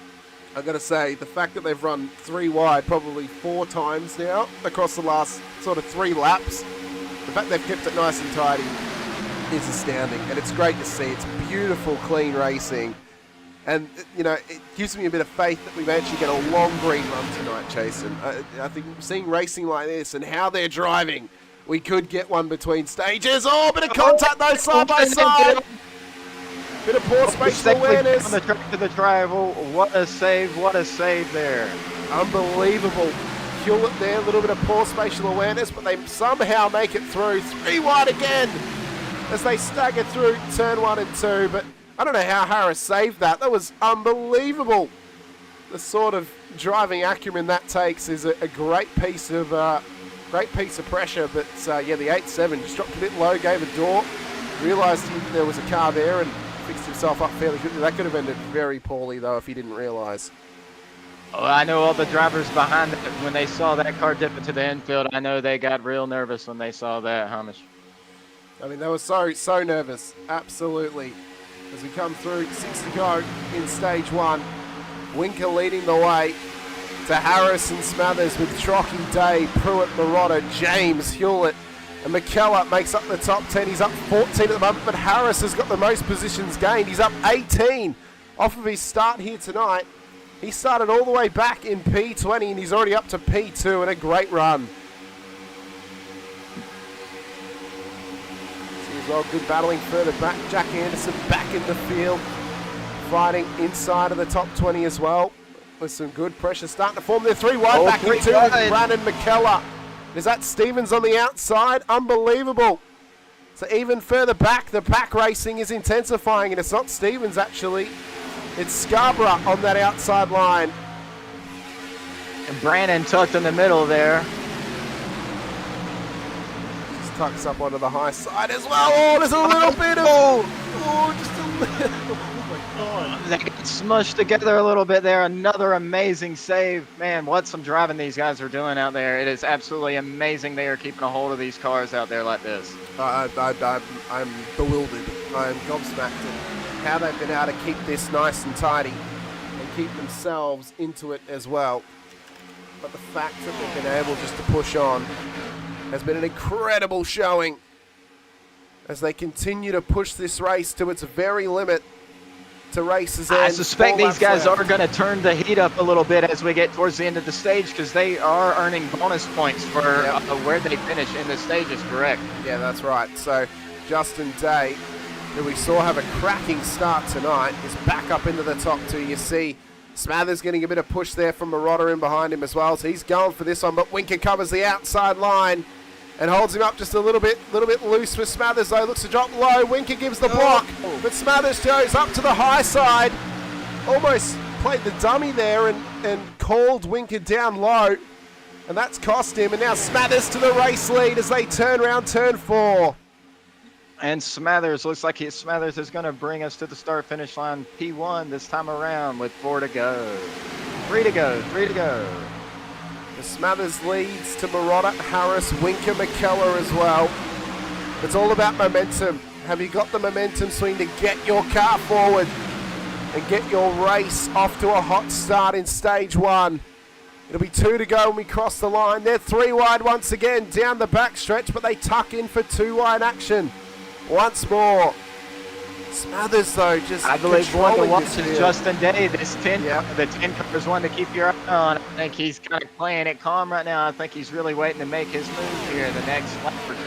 S6: I've got to say, the fact that they've run 3 wide probably 4 times now across the last sort of 3 laps, the fact they've kept it nice and tidy is astounding. And it's great to see. It's beautiful, clean racing. And, you know, it gives me a bit of faith that we may actually get a long green run tonight, Chasen. I think seeing racing like this and how they're driving, we could get one between stages. Oh, bit of contact though, side by side. Bit of poor spatial awareness.
S7: On the track to the triangle. What a save there.
S6: Unbelievable. Hewlett there, a little bit of poor spatial awareness, but they somehow make it through. 3 wide again as they stagger through turn 1 and 2, but I don't know how Harris saved that. That was unbelievable. The sort of driving acumen that takes is a great piece of pressure, but yeah, the 8.7 just dropped a bit low, gave a door, realised there was a car there and fixed himself up fairly quickly. That could have ended very poorly though if he didn't realise.
S7: Oh, I know all the drivers behind it, when they saw that car dip into the infield, I know they got real nervous when they saw that, Hamish.
S6: I mean, they were so nervous, absolutely. As we come through, 6 to go in stage 1. Rinker leading the way to Harris and Smathers with Truckee, Day, Pruitt, Marotta, James, Hewlett, and McKellar makes up the top 10. He's up 14 at the moment, but Harris has got the most positions gained. He's up 18 off of his start here tonight. He started all the way back in P20 and he's already up to P2 and a great run. See as well, good battling further back. Jack Anderson back in the field, fighting inside of the top 20 as well. with some good pressure starting to form there. 3 wide back into with Brandon McKellar. Is that Stevens on the outside? Unbelievable. So even further back, the back racing is intensifying, and it's not Stevens actually. It's Scarborough on that outside line.
S7: And Brandon tucked in the middle there.
S6: Just tucks up onto the high side as well. Oh, there's a little bit of... Oh, just a little...
S7: They get smushed together a little bit there. Another amazing save. Man, what some driving these guys are doing out there. It is absolutely amazing they are keeping a hold of these cars out there like this.
S6: I'm bewildered. I'm gobsmacked at how they've been able to keep this nice and tidy and keep themselves into it as well. But the fact that they've been able just to push on has been an incredible showing as they continue to push this race to its very limit. To races
S7: I suspect these guys are going to turn the heat up a little bit as we get towards the end of the stage because they are earning bonus points for where they finish in the stages, correct?
S6: Yeah, that's right. So Justin Day, who we saw have a cracking start tonight, is back up into the top 2. You see Smathers getting a bit of push there from Marotta in behind him as well. So he's going for this one, but Rinker covers the outside line and holds him up just a little bit loose for Smathers though. Looks to drop low. Rinker gives the block, but Smathers goes up to the high side. Almost played the dummy there and called Rinker down low. And that's cost him. And now Smathers to the race lead as they turn around turn 4.
S7: And Smathers, looks like Smathers is going to bring us to the start-finish line P1 this time around with 4 to go. 3 to go, 3 to go.
S6: The Smathers leads to Marotta, Harris, Rinker, McKellar as well. It's all about momentum. Have you got the momentum swing to get your car forward and get your race off to a hot start in stage 1? It'll be 2 to go when we cross the line. They're 3 wide once again down the back stretch, but they tuck in for 2 wide action once more. Smathers though, just
S7: I believe one to watch is
S6: field.
S7: Justin Day. This 10, the 10 car is one to keep your eye on. I think he's kind of playing it calm right now. I think he's really waiting to make his move here in the next lap or 2.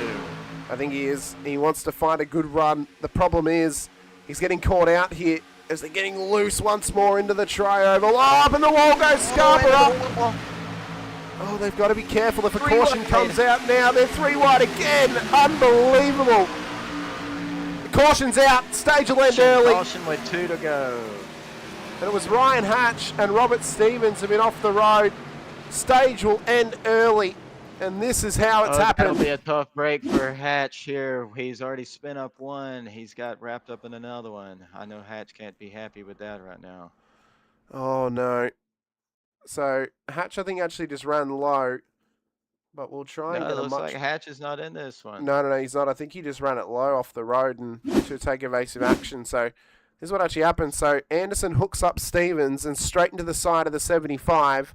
S6: I think he is. He wants to find a good run. The problem is he's getting caught out here as they're getting loose once more into the tri-oval. Oh, up in the wall goes Scarborough. Oh, they've got to be careful if a caution comes out now. They're 3 wide again. Unbelievable. Caution's out. Stage will end early.
S7: Caution with 2 to go.
S6: And it was Ryan Hatch and Robert Stevens have been off the road. Stage will end early. And this is how it's happened.
S7: That'll be a tough break for Hatch here. He's already spin up one. He's got wrapped up in another one. I know Hatch can't be happy with that right now.
S6: Oh, no. So Hatch, I think, actually just ran low. But we'll try and get a
S7: looks like Hatch is not in this one.
S6: No, he's not. I think he just ran it low off the road and to take evasive action. So this is what actually happened. So Anderson hooks up Stevens and straight into the side of the 75.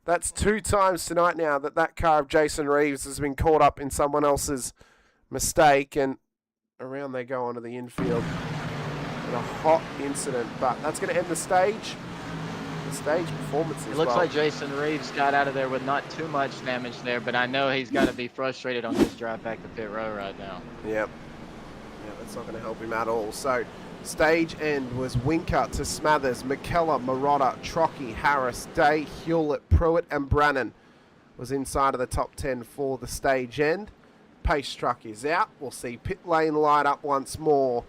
S6: That's 2 times tonight now that car of Jason Reeves has been caught up in someone else's mistake. And around they go onto the infield. In a hot incident. But that's going to end the stage. Stage performance as well.
S7: It looks like Jason Reeves got out of there with not too much damage there, but I know he's got to be frustrated on his drive back to pit row right now.
S6: Yep. Yeah, that's not going to help him at all. So, stage end was Rinker to Smathers, McKellar, Marotta, Trockey, Harris, Day, Hewlett, Pruitt, and Brannan was inside of the top 10 for the stage end. Pace truck is out. We'll see pit lane light up once more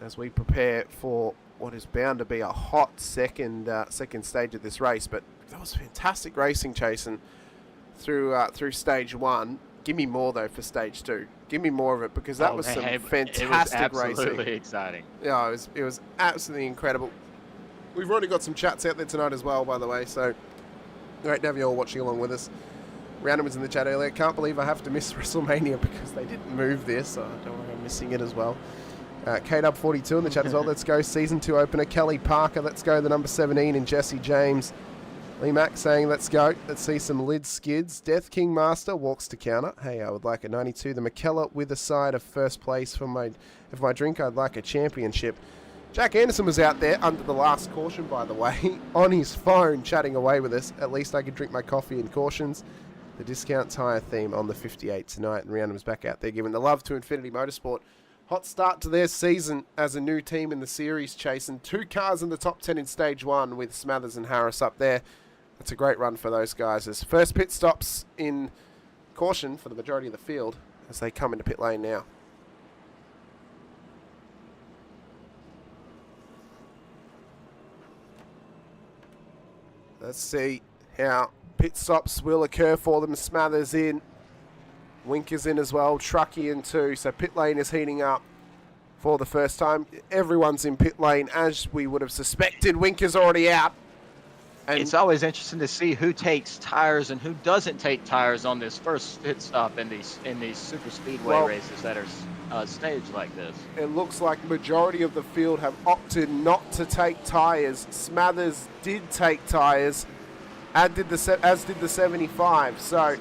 S6: as we prepare for what is bound to be a hot second stage of this race. But that was fantastic racing, Chasen, through stage 1. Give me more though for stage 2. Give me more of it because that was some fantastic racing.
S7: Absolutely exciting.
S6: Yeah, it was absolutely incredible. We've already got some chats out there tonight as well, by the way. So great to have you all watching along with us. Random was in the chat earlier. Can't believe I have to miss WrestleMania because they didn't move this. I don't worry, I'm missing it as well. KW42 in the chat as well. Let's go. Season 2 opener. Kelly Parker. Let's go. The number 17 and Jesse James. Lee Mack saying, let's go. Let's see some lid skids. Death King Master walks to counter. Hey, I would like a 92. The McKellar with a side of first place for my drink. I'd like a championship. Jack Anderson was out there under the last caution, by the way, on his phone chatting away with us. At least I could drink my coffee in cautions. The discount tyre theme on the 58 tonight. And Rhiannon was back out there giving the love to Infinity Motorsport. Hot start to their season as a new team in the series, chasing 2 cars in the top 10 in stage 1 with Smathers and Harris up there. That's a great run for those guys. As first pit stops in caution for the majority of the field as they come into pit lane now. Let's see how pit stops will occur for them. Smathers in. Rinker's in as well. Truckee in too. So pit lane is heating up for the first time. Everyone's in pit lane as we would have suspected. Rinker's already out. And
S7: it's always interesting to see who takes tires and who doesn't take tires on this first pit stop in these super speedway races that are staged like this.
S6: It looks like majority of the field have opted not to take tires. Smathers did take tires, as did the 75. So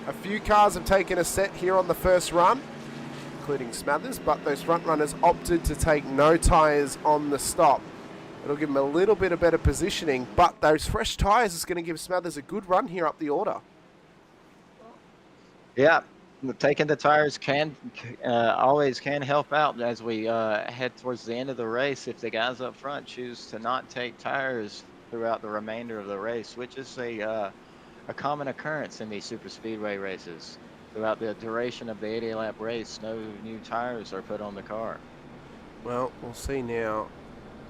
S6: a few cars have taken a set here on the first run, including Smathers, but those front runners opted to take no tyres on the stop. It'll give them a little bit of better positioning, but those fresh tyres is going to give Smathers a good run here up the order.
S7: Yeah, taking the tires always can help out as we head towards the end of the race if the guys up front choose to not take tires throughout the remainder of the race, which is a common occurrence in these super speedway races. Throughout the duration of the 80-lap race, no new tires are put on the car.
S6: Well, we'll see now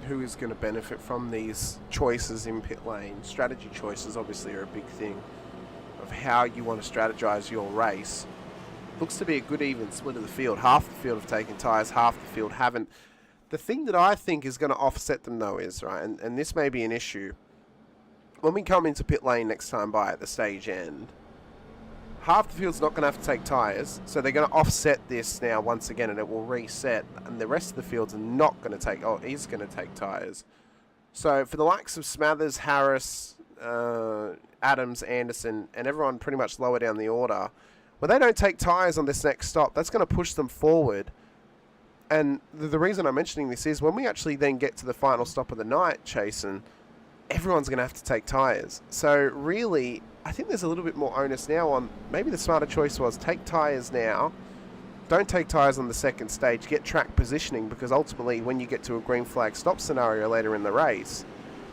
S6: who is going to benefit from these choices in pit lane. Strategy choices obviously are a big thing of how you want to strategize your race. Looks to be a good even split of the field. Half the field have taken tires, half the field haven't. The thing that I think is going to offset them though is, right, and this may be an issue, when we come into pit lane next time by at the stage end, half the field's not going to have to take tyres, so they're going to offset this now once again, and it will reset, and the rest of the field's not going to take, is going to take tyres. So for the likes of Smathers, Harris, Adams, Anderson, and everyone pretty much lower down the order, when they don't take tyres on this next stop, that's going to push them forward. And the reason I'm mentioning this is when we actually then get to the final stop of the night, Chasen, everyone's going to have to take tyres. So really, I think there's a little bit more onus now on, maybe the smarter choice was take tyres now, don't take tyres on the second stage, get track positioning, because ultimately when you get to a green flag stop scenario later in the race,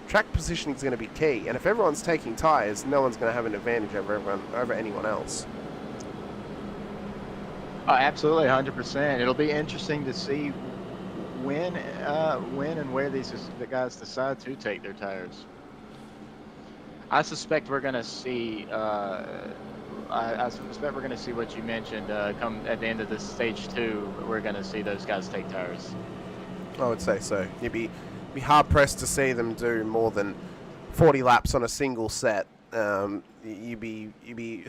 S6: track positioning is going to be key. And if everyone's taking tyres, no one's going to have an advantage over anyone else.
S7: Oh, absolutely, 100%. It'll be interesting to see when and where the guys decide to take their tires. I suspect we're going to see. I suspect we're going to see what you mentioned. Come at the end of this stage 2, we're going to see those guys take tires.
S6: I would say so. You'd be hard pressed to see them do more than 40 laps on a single set. You'd be.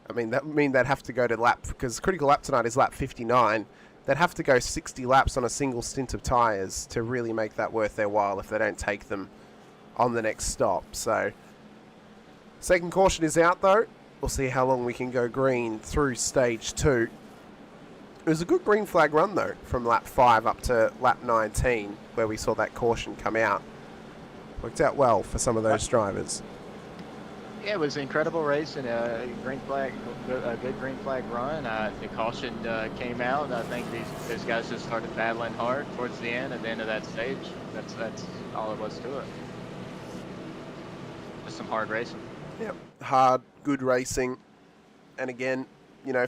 S6: I mean, they'd have to go to lap, because critical lap tonight is lap 59. They'd have to go 60 laps on a single stint of tyres to really make that worth their while if they don't take them on the next stop. So, second caution is out though. We'll see how long we can go green through stage 2. It was a good green flag run though, from lap 5 up to lap 19, where we saw that caution come out. Worked out well for some of those drivers.
S7: Yeah, it was an incredible race and a good green flag run. The caution came out. I think these guys just started battling hard towards the end. At the end of that stage, that's all it was to it. Just some hard racing.
S6: Yep, hard, good racing. And again,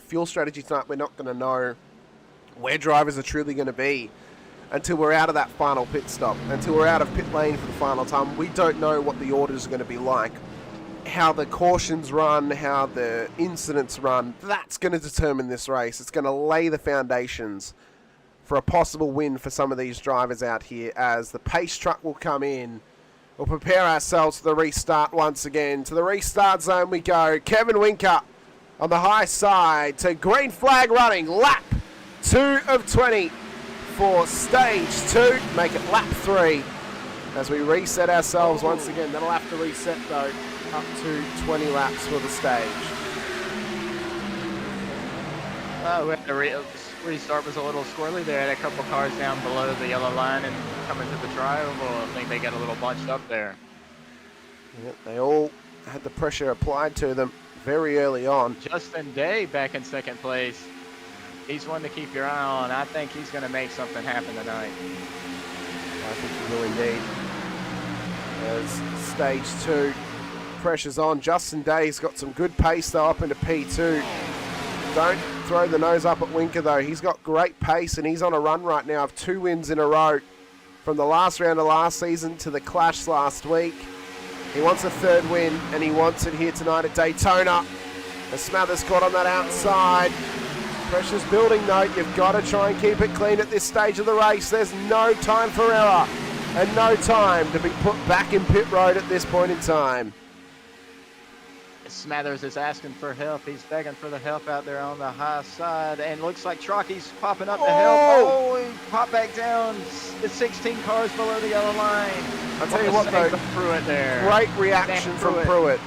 S6: fuel strategy tonight, we're not going to know where drivers are truly going to be until we're out of that final pit stop, until we're out of pit lane for the final time. We don't know what the orders are going to be like. How the cautions run, how the incidents run, that's going to determine this race. It's going to lay the foundations for a possible win for some of these drivers out here as the pace truck will come in. We'll prepare ourselves for the restart once again. To the restart zone we go. Kevin Rinker on the high side to green flag running. Lap 2 of 20 for stage 2. Make it lap 3 as we reset ourselves once again. That'll have to reset though. Up to 20 laps for the stage.
S7: Restart was a little squirrely. They had a couple cars down below the yellow line and coming to the tri-oval. I think they got a little bunched up there.
S6: Yep, they all had the pressure applied to them very early on.
S7: Justin Day back in second place. He's one to keep your eye on. I think he's going to make something happen tonight.
S6: I think he will indeed. As stage 2 pressure's on. Justin Day's got some good pace though up into P2. Don't throw the nose up at Rinker though. He's got great pace and he's on a run right now of 2 wins in a row. From the last round of last season to the clash last week. He wants a 3rd win and he wants it here tonight at Daytona. As Smathers caught on that outside. Pressure's building though. You've got to try and keep it clean at this stage of the race. There's no time for error and no time to be put back in pit road at this point in time.
S7: Smathers is asking for help. He's begging for the help out there on the high side. And looks like Trocky's popping up to help. Oh, he popped back down. It's 16 cars below the yellow line.
S6: I'll tell you what though,
S7: Pruitt there.
S6: Great reaction from Pruitt.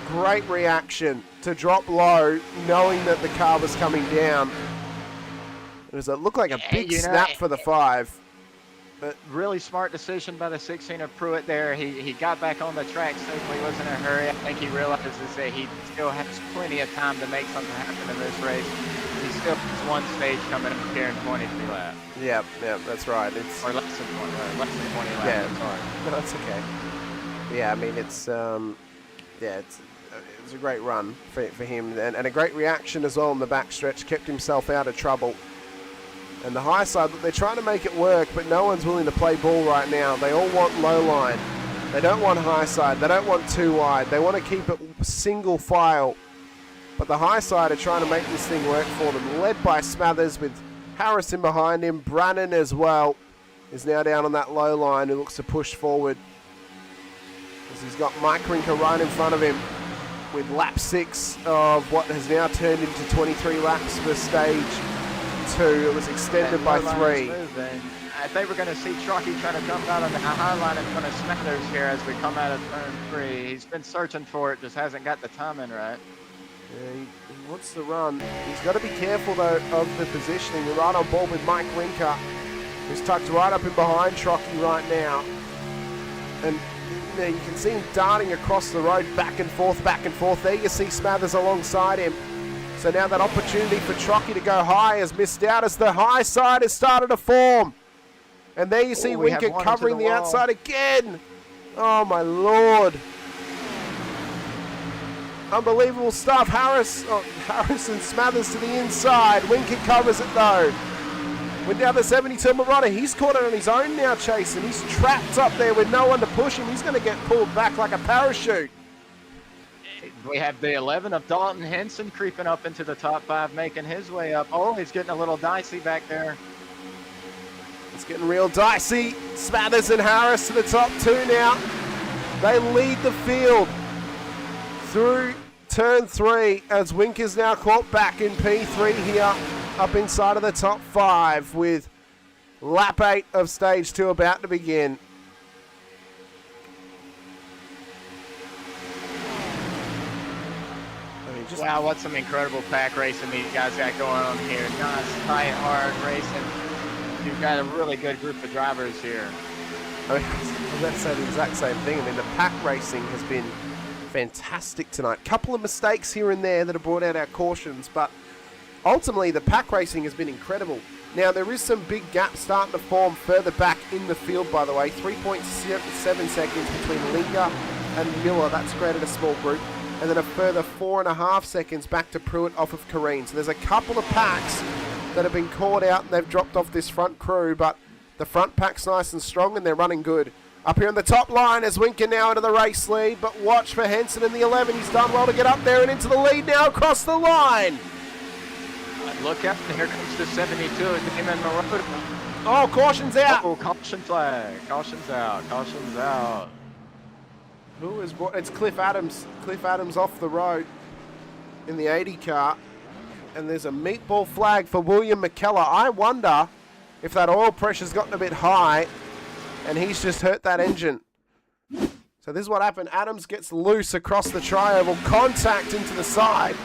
S6: Great reaction to drop low knowing that the car was coming down. It looked like a big snap for the 5. But
S7: really smart decision by the 16 of Pruitt there. He got back on the track safely. He wasn't in a hurry. I think he realizes that he still has plenty of time to make something happen in this race. He still has one stage coming up here in 23 laps.
S6: Yeah, that's right.
S7: Or less than 20 laps.
S6: Yeah,
S7: I'm sorry.
S6: No, that's okay. Yeah, I mean it was a great run for him and a great reaction as well in the backstretch. Kept himself out of trouble. And the high side, they're trying to make it work, but no one's willing to play ball right now. They all want low line. They don't want high side. They don't want too wide. They want to keep it single file. But the high side are trying to make this thing work for them. Led by Smathers with Harrison behind him. Brannon as well is now down on that low line who looks to push forward. As he's got Mike Rinker right in front of him with lap 6 of what has now turned into 23 laps for stage 2. It was extended by 3.
S7: I think we're going to see Truckee trying to jump out on the high line in front of Smathers here as we come out of turn 3. He's been searching for it, just hasn't got the timing right.
S6: Yeah, he wants to run. He's got to be careful though of the positioning. We're right on board with Mike Rinker, who's tucked right up in behind Truckee right now. And you can see him darting across the road back and forth, back and forth. There you see Smathers alongside him. So now that opportunity for Truckee to go high has missed out as the high side has started to form. And there you see Rinker covering the outside again. Oh my Lord. Unbelievable stuff. Harris and Smathers to the inside. Rinker covers it though. Went down the 72 Murata. He's caught it on his own now, Chasen. He's trapped up there with no one to push him. He's going to get pulled back like a parachute.
S7: We have the 11 of Dalton Henson creeping up into the top 5, making his way up. Oh, he's getting a little dicey back there.
S6: It's getting real dicey. Smathers and Harris to the top 2 now. They lead the field through turn 3 as Rinker's now caught back in P3 here up inside of the top 5 with lap 8 of stage 2 about to begin.
S7: Wow, what some incredible pack racing these guys got going on here. Nice, tight, hard racing. You've got a really good group of drivers here.
S6: I mean, I was about to say the exact same thing. I mean, the pack racing has been fantastic tonight. Couple of mistakes here and there that have brought out our cautions, but ultimately the pack racing has been incredible. Now, there is some big gaps starting to form further back in the field, by the way. 3.7 seconds between Linga and Miller. That's created a small group. And then a further 4.5 seconds back to Pruitt off of Kareen. So there's a couple of packs that have been caught out and they've dropped off this front crew, but the front pack's nice and strong and they're running good. Up here on the top line is Rinker now into the race lead, but watch for Henson in the 11. He's done well to get up there and into the lead now across the line.
S7: Look out, here comes the 72 of Damon Marotta.
S6: Oh, caution's out.
S7: Oh, caution flag. Caution's out. Caution's out.
S6: Who is what? It's Cliff Adams. Cliff Adams off the road in the 80 car. And there's a meatball flag for William McKellar. I wonder if that oil pressure's gotten a bit high and he's just hurt that engine. So this is what happened. Adams gets loose across the tri-oval. Contact into the side.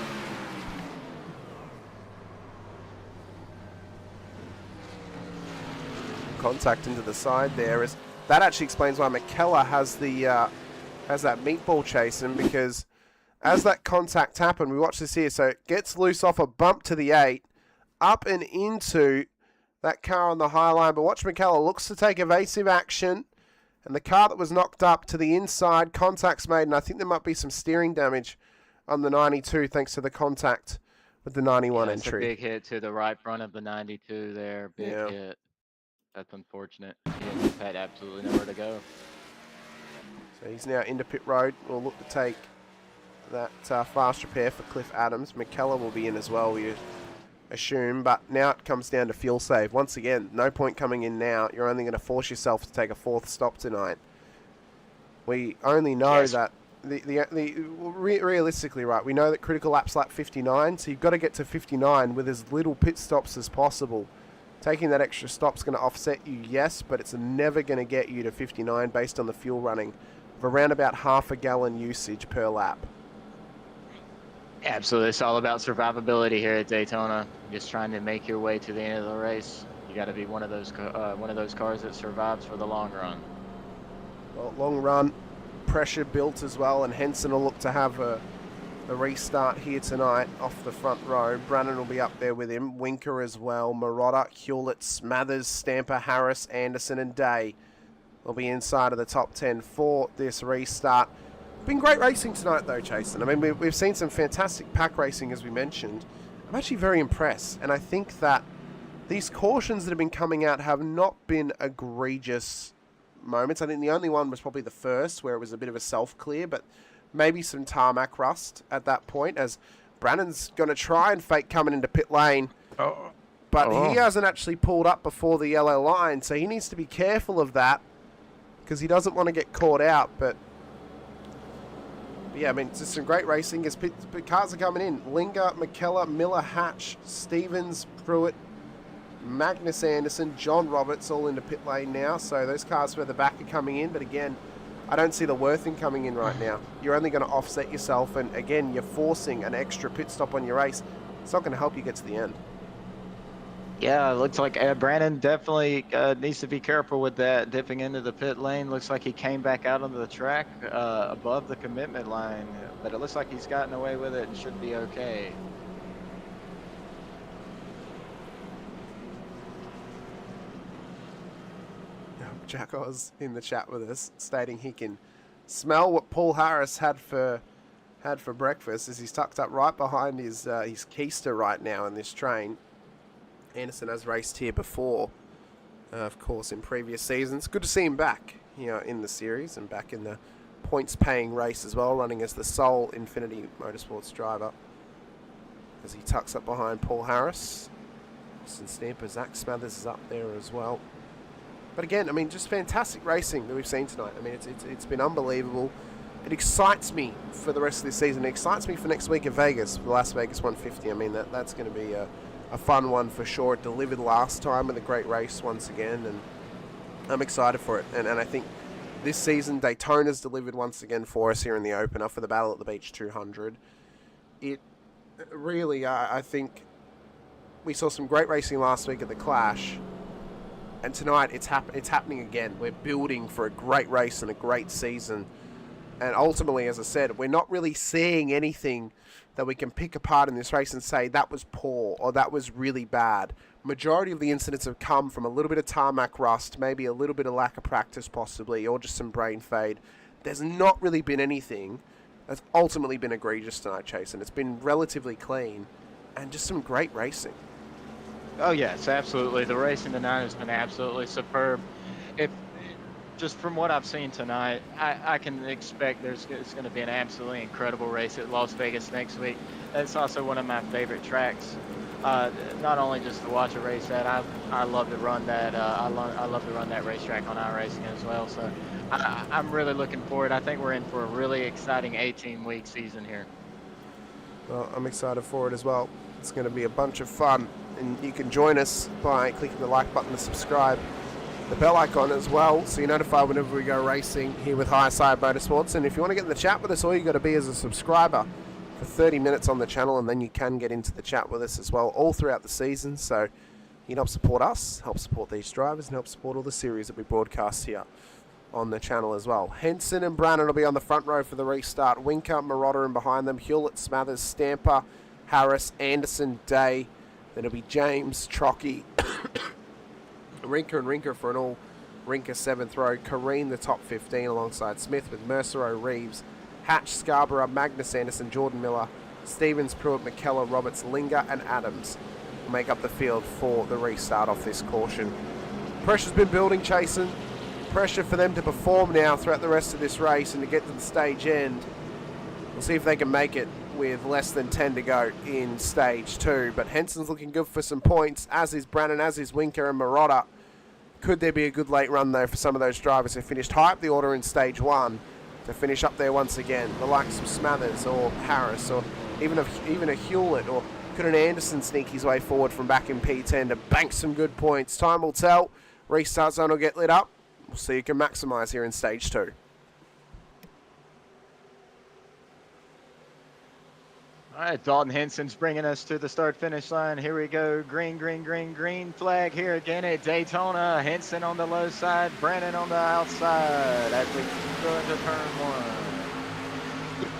S6: Contact into the side there. That actually explains why McKellar has the... has that meatball chasing, because as that contact happened, we watch this here, so it gets loose off a bump to the 8, up and into that car on the high line. But watch McKellar looks to take evasive action. And the car that was knocked up to the inside, contact's made, and I think there might be some steering damage on the 92 thanks to the contact with the 91
S7: It's a
S6: entry.
S7: big hit to the right front of the 92 there. Big hit. That's unfortunate. He had absolutely nowhere to go.
S6: So he's now into pit road. We'll look to take that fast repair for Cliff Adams. McKellar will be in as well, we assume, but now it comes down to fuel save. Once again, no point coming in now. You're only going to force yourself to take a 4th stop tonight. We only know that realistically, right, we know that critical lap's lap 59, so you've got to get to 59 with as little pit stops as possible. Taking that extra stop's going to offset you, yes, but it's never going to get you to 59 based on the fuel running of around about half a gallon usage per lap.
S7: Absolutely. It's all about survivability here at Daytona. Just trying to make your way to the end of the race. You got to be one of those cars that survives for the long run.
S6: Well, long run, pressure built as well, and Henson will look to have a restart here tonight off the front row. Brannon will be up there with him. Rinker as well. Marotta, Hewlett, Smathers, Stamper, Harris, Anderson, and Day will be inside of the top 10 for this restart. Been great racing tonight though, Chasen. I mean, we've seen some fantastic pack racing as we mentioned. I'm actually very impressed, and I think that these cautions that have been coming out have not been egregious moments. I think the only one was probably the first where it was a bit of a self-clear, but maybe some tarmac rust at that point, as Brannon's going to try and fake coming into pit lane, but he hasn't actually pulled up before the yellow line, so he needs to be careful of that because he doesn't want to get caught out. But yeah, I mean, it's just some great racing as cars are coming in. Linger, McKellar, Miller, Hatch, Stevens, Pruitt, Magnus Anderson, John Roberts all into pit lane now. So those cars further back are coming in. But again, I don't see the Worthing coming in right now. You're only going to offset yourself. And again, you're forcing an extra pit stop on your race. It's not going to help you get to the end.
S7: Yeah, it looks like Brandon definitely needs to be careful with that dipping into the pit lane. Looks like he came back out onto the track above the commitment line, but it looks like he's gotten away with it and should be okay.
S6: Jack Oz in the chat with us, stating he can smell what Paul Harris had for breakfast, as he's tucked up right behind his keister right now in this train. Anderson has raced here before, of course, in previous seasons. Good to see him back, in the series and back in the points-paying race as well, running as the sole Infinity Motorsports driver. As he tucks up behind Paul Harris, Austin Stamper, Zach Smathers is up there as well. But again, I mean, just fantastic racing that we've seen tonight. I mean, it's been unbelievable. It excites me for the rest of this season. It excites me for next week in Vegas, the Las Vegas 150. I mean, that's going to be a fun one for sure. It delivered last time with a great race once again, and I'm excited for it. And I think this season Daytona's delivered once again for us here in the opener for the Battle at the Beach 200. It really, I think we saw some great racing last week at the Clash, and tonight it's happening again. We're building for a great race and a great season, and ultimately, as I said, we're not really seeing anything that we can pick apart in this race and say that was poor or that was really bad. Majority of the incidents have come from a little bit of tarmac rust, maybe a little bit of lack of practice possibly, or just some brain fade. There's not really been anything that's ultimately been egregious tonight, Chasen. It's been relatively clean and just some great racing.
S7: Oh yes, absolutely. The racing tonight has been absolutely superb. Just from what I've seen tonight, I can expect it's going to be an absolutely incredible race at Las Vegas next week. It's also one of my favorite tracks. Not only just to watch a race at, I love to run that. I love to run that racetrack on iRacing as well. So I'm really looking forward. I think we're in for a really exciting 18-week season here.
S6: Well, I'm excited for it as well. It's going to be a bunch of fun, and you can join us by clicking the like button to subscribe. The bell icon as well, so you're notified whenever we go racing here with High Side Motorsports. And if you want to get in the chat with us, all you got to be is a subscriber for 30 minutes on the channel, and then you can get into the chat with us as well all throughout the season. So you can help support us, help support these drivers, and help support all the series that we broadcast here on the channel as well. Henson and Brannon will be on the front row for the restart. Rinker, Marotta, and behind them, Hewlett, Smathers, Stamper, Harris, Anderson, Day, Then it'll be James, Trocky, Rinker for an all Rinker 7th row. Kareem, the top 15, alongside Smith with Mercero, Reeves, Hatch, Scarborough, Magnus Anderson, Jordan Miller, Stevens, Pruitt, McKellar, Roberts, Linger, and Adams will make up the field for the restart off this caution. Pressure's been building, Chasen. Pressure for them to perform now throughout the rest of this race and to get to the stage end. We'll see if they can make it with less than 10 to go in stage 2. But Henson's looking good for some points, as is Brannon, as is Winker and Marotta. Could there be a good late run, though, for some of those drivers who finished high up the order in stage 1 to finish up there once again? The likes of Smathers or Harris or even a Hewlett, or could an Anderson sneak his way forward from back in P10 to bank some good points? Time will tell. Restart zone will get lit up. We'll see who can maximise here in stage 2.
S7: All right, Dalton Henson's bringing us to the start-finish line. Here we go. Green, green, green, green flag here again at Daytona. Henson on the low side, Brandon on the outside as we go into turn 1.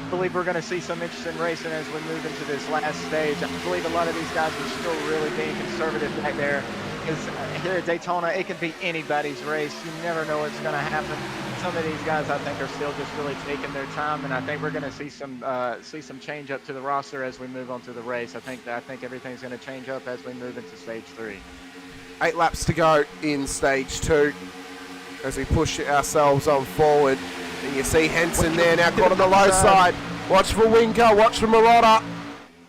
S7: I believe we're going to see some interesting racing as we move into this last stage. I believe a lot of these guys are still really being conservative back there. Because here at Daytona, it can be anybody's race. You never know what's going to happen. Some of these guys, I think, are still just really taking their time, and I think we're going to see some change up to the roster as we move on to the race. I think everything's going to change up as we move into stage 3.
S6: 8 laps to go in stage 2 as we push ourselves on forward. And you see Henson there now caught on the low side. Watch for Winker, watch for Marotta.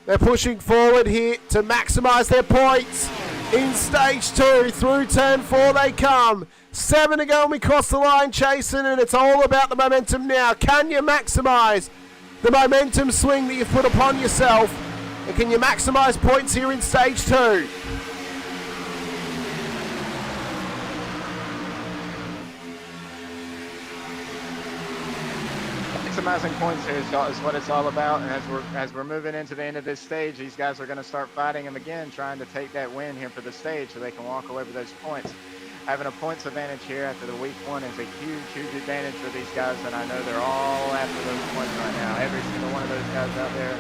S6: They're pushing forward here to maximise their points. In stage 2, through turn 4 they come. 7 to go and we cross the line, Chasen, and it's all about the momentum now. Can you maximise the momentum swing that you've put upon yourself? And can you maximise points here in stage 2?
S7: Maximizing points here is what it's all about, and as we're moving into the end of this stage, these guys are going to start fighting them again, trying to take that win here for the stage so they can walk away with those points. Having a points advantage here after the week 1 is a huge, huge advantage for these guys, and I know they're all after those points right now. Every single one of those guys out there,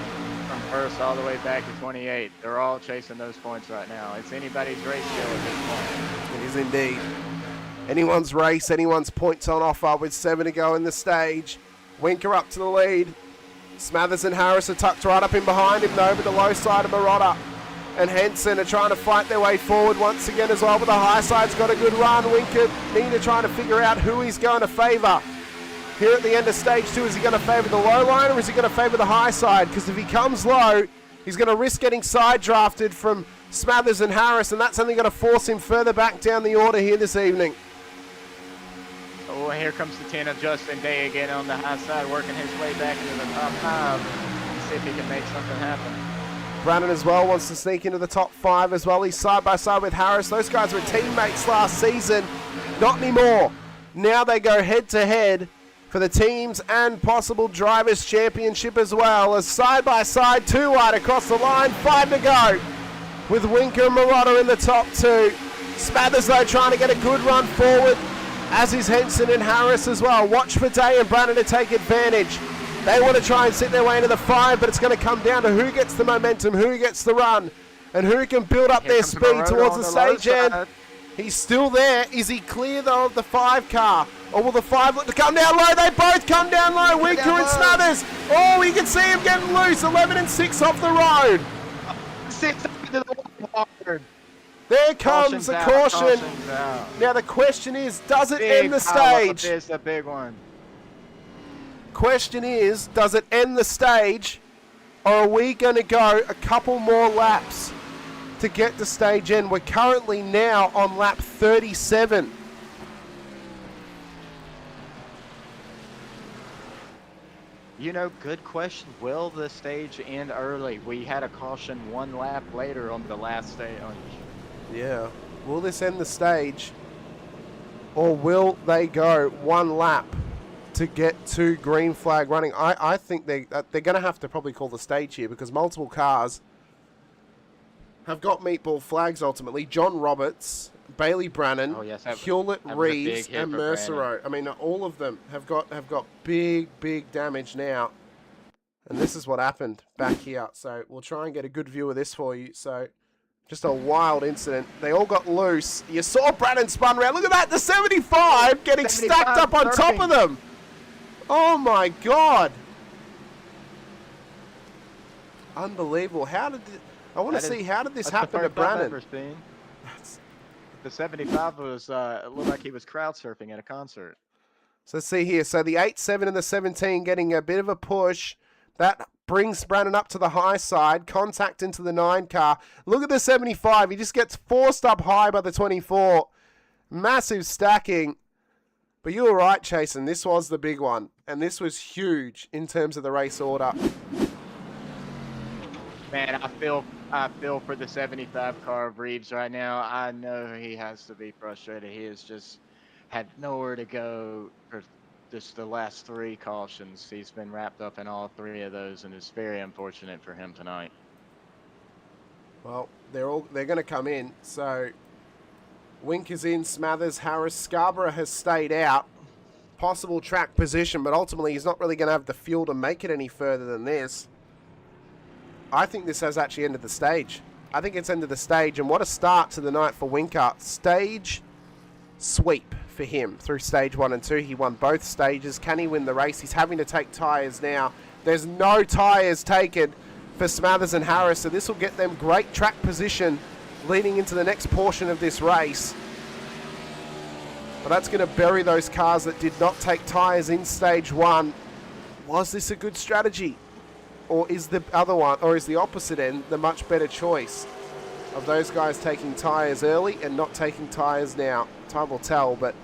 S7: from first all the way back to 28, they're all chasing those points right now. It's anybody's race still at this point.
S6: It is indeed. Anyone's race, anyone's points on offer with 7 to go in the stage. Winker up to the lead. Smathers and Harris are tucked right up in behind him though, but the low side of Marotta and Henson are trying to fight their way forward once again as well, but the high side's got a good run. Winker needed trying to figure out who he's going to favour. Here at the end of stage 2, is he going to favour the low line or is he going to favour the high side? Because if he comes low, he's going to risk getting side drafted from Smathers and Harris, and that's only going to force him further back down the order here this evening.
S7: Oh, here comes the 10 of Justin Day again on the high side, working his way back into the top 5. Let's see if he can make something happen.
S6: Brandon as well wants to sneak into the top 5 as well. He's side by side with Harris. Those guys were teammates last season. Not anymore. Now they go head to head for the teams and possible drivers championship as well. As side by side, 2 wide across the line, 5 to go. With Winker and Marotta in the top 2. Smathers though trying to get a good run forward, as is Henson and Harris as well. Watch for Day and Brandon to take advantage. They want to try and sit their way into the 5, but it's going to come down to who gets the momentum, who gets the run, and who can build up their speed towards the stage end. He's still there. Is he clear though of the 5 car? Or will the 5 look to come down low? They both come down low. Winker and Smathers. Oh, you can see him getting loose. 11 and 6 off the road.
S7: 6 to the water.
S6: There comes a caution. Now the question is, does it end the stage?
S7: It's a big one.
S6: Question is, does it end the stage, or are we going to go a couple more laps to get to stage end? We're currently now on lap 37.
S7: You know, good question. Will the stage end early? We had a caution 1 lap later on the last stage.
S6: Yeah. Will this end the stage, or will they go 1 lap to get to green flag running? I think they're going to have to probably call the stage here, because multiple cars have got meatball flags ultimately. John Roberts, Bailey Brannon, Hewlett, Reeves, and Mercero. I mean, all of them have got big damage now. And this is what happened back here. So we'll try and get a good view of this for you. So Just a wild incident. They all got loose. You saw Brandon spun around. Look at that, the 75 getting stacked up on top of them. Oh my God. Unbelievable. I want to see, how did this happen to Brandon?
S7: The 75 was, it looked like he was crowd surfing at a concert.
S6: So let's see here. So the 8-7 and the 17 getting a bit of a push. That brings Brandon up to the high side. Contact into the 9 car. Look at the 75. He just gets forced up high by the 24. Massive stacking. But you were right, Chasen. This was the big one. And this was huge in terms of the race order.
S7: Man, I feel for the 75 car of Reeves right now. I know he has to be frustrated. He has just had nowhere to go for just the last 3 cautions. He's been wrapped up in all 3 of those, and it's very unfortunate for him tonight.
S6: Well, they're going to come in. So Winker's in, Smathers, Harris, Scarborough has stayed out. Possible track position, but ultimately he's not really going to have the fuel to make it any further than this. I think this has actually ended the stage. I think it's ended the stage, and what a start to the night for Winker. Stage sweep for him through stage 1 and 2. He won both stages. Can he win the race? He's having to take tyres now. There's no tyres taken for Smathers and Harris, so this will get them great track position leading into the next portion of this race. But that's going to bury those cars that did not take tyres in stage 1. Was this a good strategy? Or is the other one, or is the opposite end the much better choice of those guys taking tyres early and not taking tyres now? Time will tell, but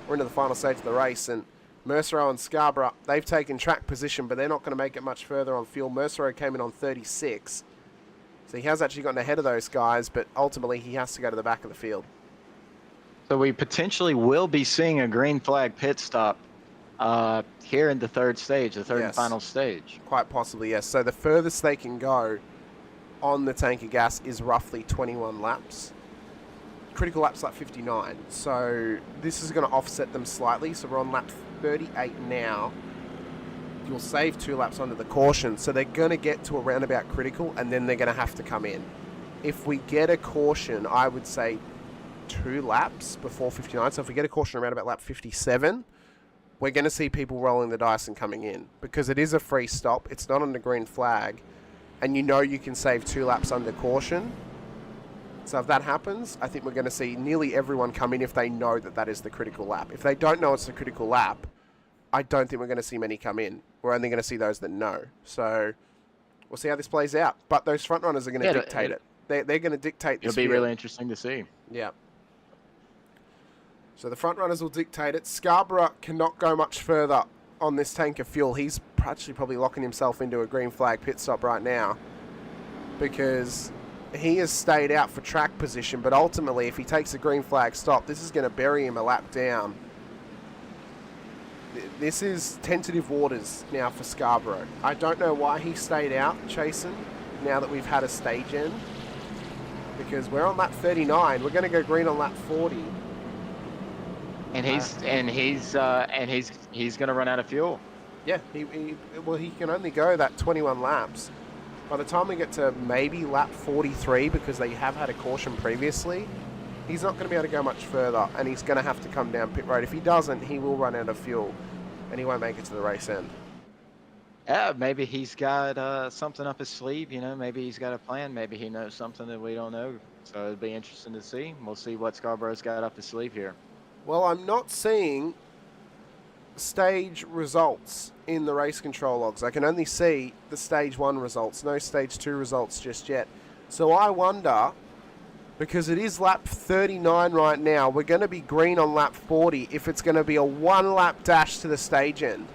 S6: we're into the final stage of the race, and Mercereau and Scarborough, they've taken track position, but they're not going to make it much further on fuel. Mercereau came in on 36, so he has actually gotten ahead of those guys, but ultimately he has to go to the back of the field.
S7: So we potentially will be seeing a green flag pit stop here in the third stage, the third and final stage.
S6: Quite possibly, yes. So the furthest they can go on the tank of gas is roughly 21 laps. Critical laps like 59. So this is going to offset them slightly. So we're on lap 38 now. You'll save 2 laps under the caution. So they're going to get to around about critical, and then they're going to have to come in. If we get a caution, I would say 2 laps before 59. So if we get a caution around about lap 57, we're going to see people rolling the dice and coming in, because it is a free stop. It's not on the green flag, and you know you can save 2 laps under caution. So if that happens, I think we're going to see nearly everyone come in if they know that that is the critical lap. If they don't know it's the critical lap, I don't think we're going to see many come in. We're only going to see those that know. So we'll see how this plays out. But those front runners are going to dictate it. They're going to dictate this.
S7: It'll be really interesting to see.
S6: Yeah. So the front runners will dictate it. Scarborough cannot go much further on this tank of fuel. He's actually probably locking himself into a green flag pit stop right now, because he has stayed out for track position, but ultimately if he takes a green flag stop, this is going to bury him a lap down. This is tentative waters now for Scarborough. I don't know why he stayed out, Chasen, now that we've had a stage end, because we're on lap 39. We're going to go green on lap 40.
S7: And he's going to run out of fuel.
S6: Yeah, he can only go that 21 laps. By the time we get to maybe lap 43, because they have had a caution previously, he's not going to be able to go much further, and he's going to have to come down pit road. If he doesn't, he will run out of fuel, and he won't make it to the race end.
S7: Yeah, maybe he's got something up his sleeve. You know, maybe he's got a plan. Maybe he knows something that we don't know. So it'll be interesting to see. We'll see what Scarborough's got up his sleeve here.
S6: Well, I'm not seeing stage results in the race control logs. I can only see the stage 1 results, no stage 2 results just yet. So I wonder, because it is lap 39 right now, we're going to be green on lap 40 if it's going to be a 1-lap dash to the stage end.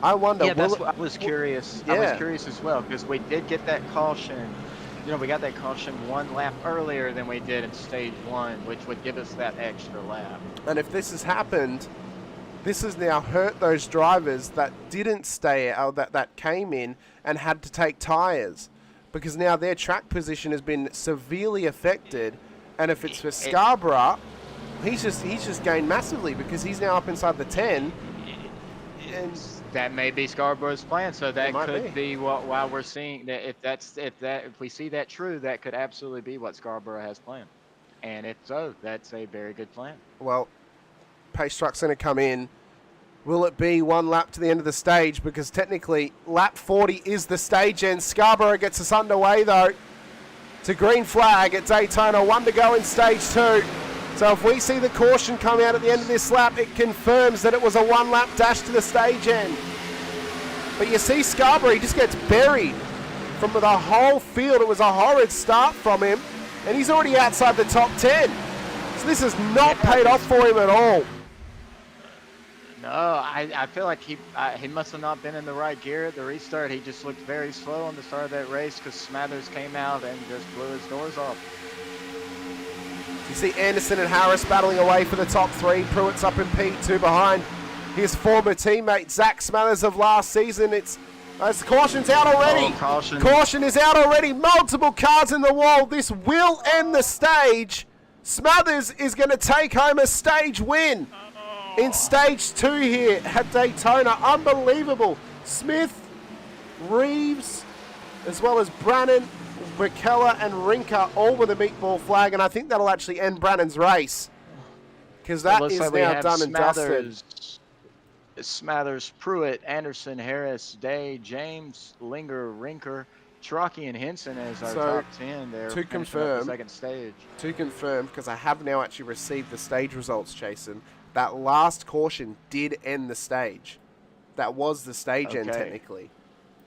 S6: I wonder.
S7: Yeah, that's what I was curious. Yeah. I was curious as well, because we did get that caution. You know, we got that caution 1 lap earlier than we did in stage 1, which would give us that extra lap.
S6: And if this has happened, this has now hurt those drivers that didn't stay out, that came in and had to take tyres, because now their track position has been severely affected. And if it's for Scarborough, he's just gained massively, because he's now up inside the 10. And
S7: That may be Scarborough's plan. So that
S6: might
S7: could be what, why we're seeing that. If we see that true, that could absolutely be what Scarborough has planned. And if so, that's a very good plan.
S6: Well, pace truck's going to come in. Will it be one lap to the end of the stage? Because technically, lap 40 is the stage end. Scarborough gets us underway, though, to green flag at Daytona. 1 to go in stage 2. So if we see the caution come out at the end of this lap, it confirms that it was a 1-lap dash to the stage end. But you see Scarborough, he just gets buried from the whole field. It was a horrid start from him, and he's already outside the top 10. So this has not paid off for him at all.
S7: No, I feel like he must have not been in the right gear at the restart. He just looked very slow on the start of that race because Smathers came out and just blew his doors off.
S6: You see Anderson and Harris battling away for the top 3. Pruitt's up in P2 behind his former teammate Zach Smathers of last season. It's caution's out already. Caution is out already. Multiple cars in the wall. This will end the stage. Smathers is going to take home a stage win in stage 2 here at Daytona. Unbelievable. Smith, Reeves, as well as Brannon, McKellar and Rinker all with a meatball flag, and I think that'll actually end Brannon's race because that is
S7: like
S6: now done and dusted.
S7: Smathers, Pruitt, Anderson, Harris, Day, James, Linger, Rinker, Truckee, and Henson as our top 10 there.
S6: To confirm,
S7: the second stage.
S6: To confirm, because I have now actually received the stage results, Chasen, that last caution did end the stage. That was the stage end technically.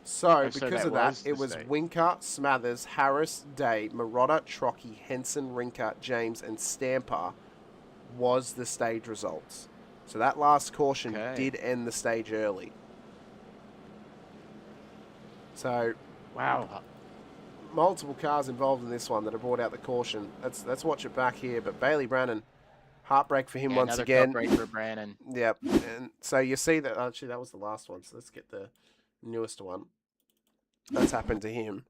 S6: So, because of that, it was Winker, Smathers, Harris, Day, Marotta, Truckee, Henson, Rinker, James, and Stamper was the stage results. So that last caution did end the stage early. So,
S7: wow,
S6: multiple cars involved in this one that have brought out the caution. Let's watch it back here. But Bailey Brannon, heartbreak for him once again.
S7: Another cup break for Brannon.
S6: Yep. And so you see that actually that was the last one. So let's get the newest one. That's happened to him.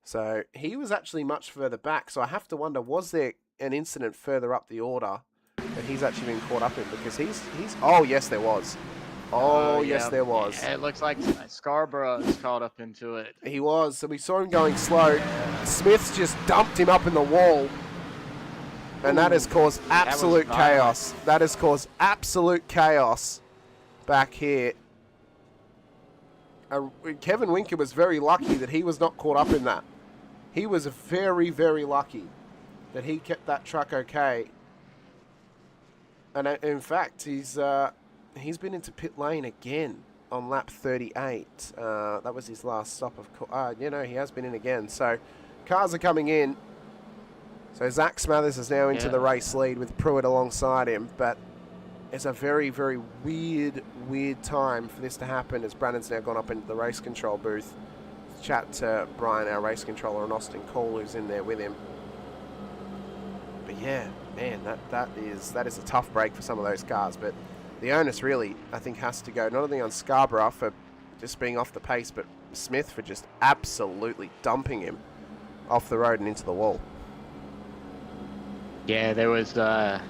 S6: So he was actually much further back. So I have to wonder, was there an incident further up the order that he's actually been caught up in? Because he's oh yes there was. Oh yes there was.
S7: Yeah, it looks like Scarborough is caught up into it.
S6: He was. So we saw him going slow. Smith's just dumped him up in the wall. And that has caused absolute chaos. That has caused absolute chaos back here. Kevin Winker was very lucky that he was not caught up in that. He was very, very lucky that he kept that truck okay. And in fact, he's been into pit lane again on lap 38. That was his last stop of... he has been in again. So cars are coming in. So Zach Smathers is now into the race lead with Pruitt alongside him. But it's a very, very weird time for this to happen as Brannon's now gone up into the race control booth to chat to Brian, our race controller, and Austin Cole, who's in there with him. But yeah, man, that is a tough break for some of those cars. But the onus really, I think, has to go not only on Scarborough for just being off the pace, but Smith for just absolutely dumping him off the road and into the wall.
S7: Yeah, there was no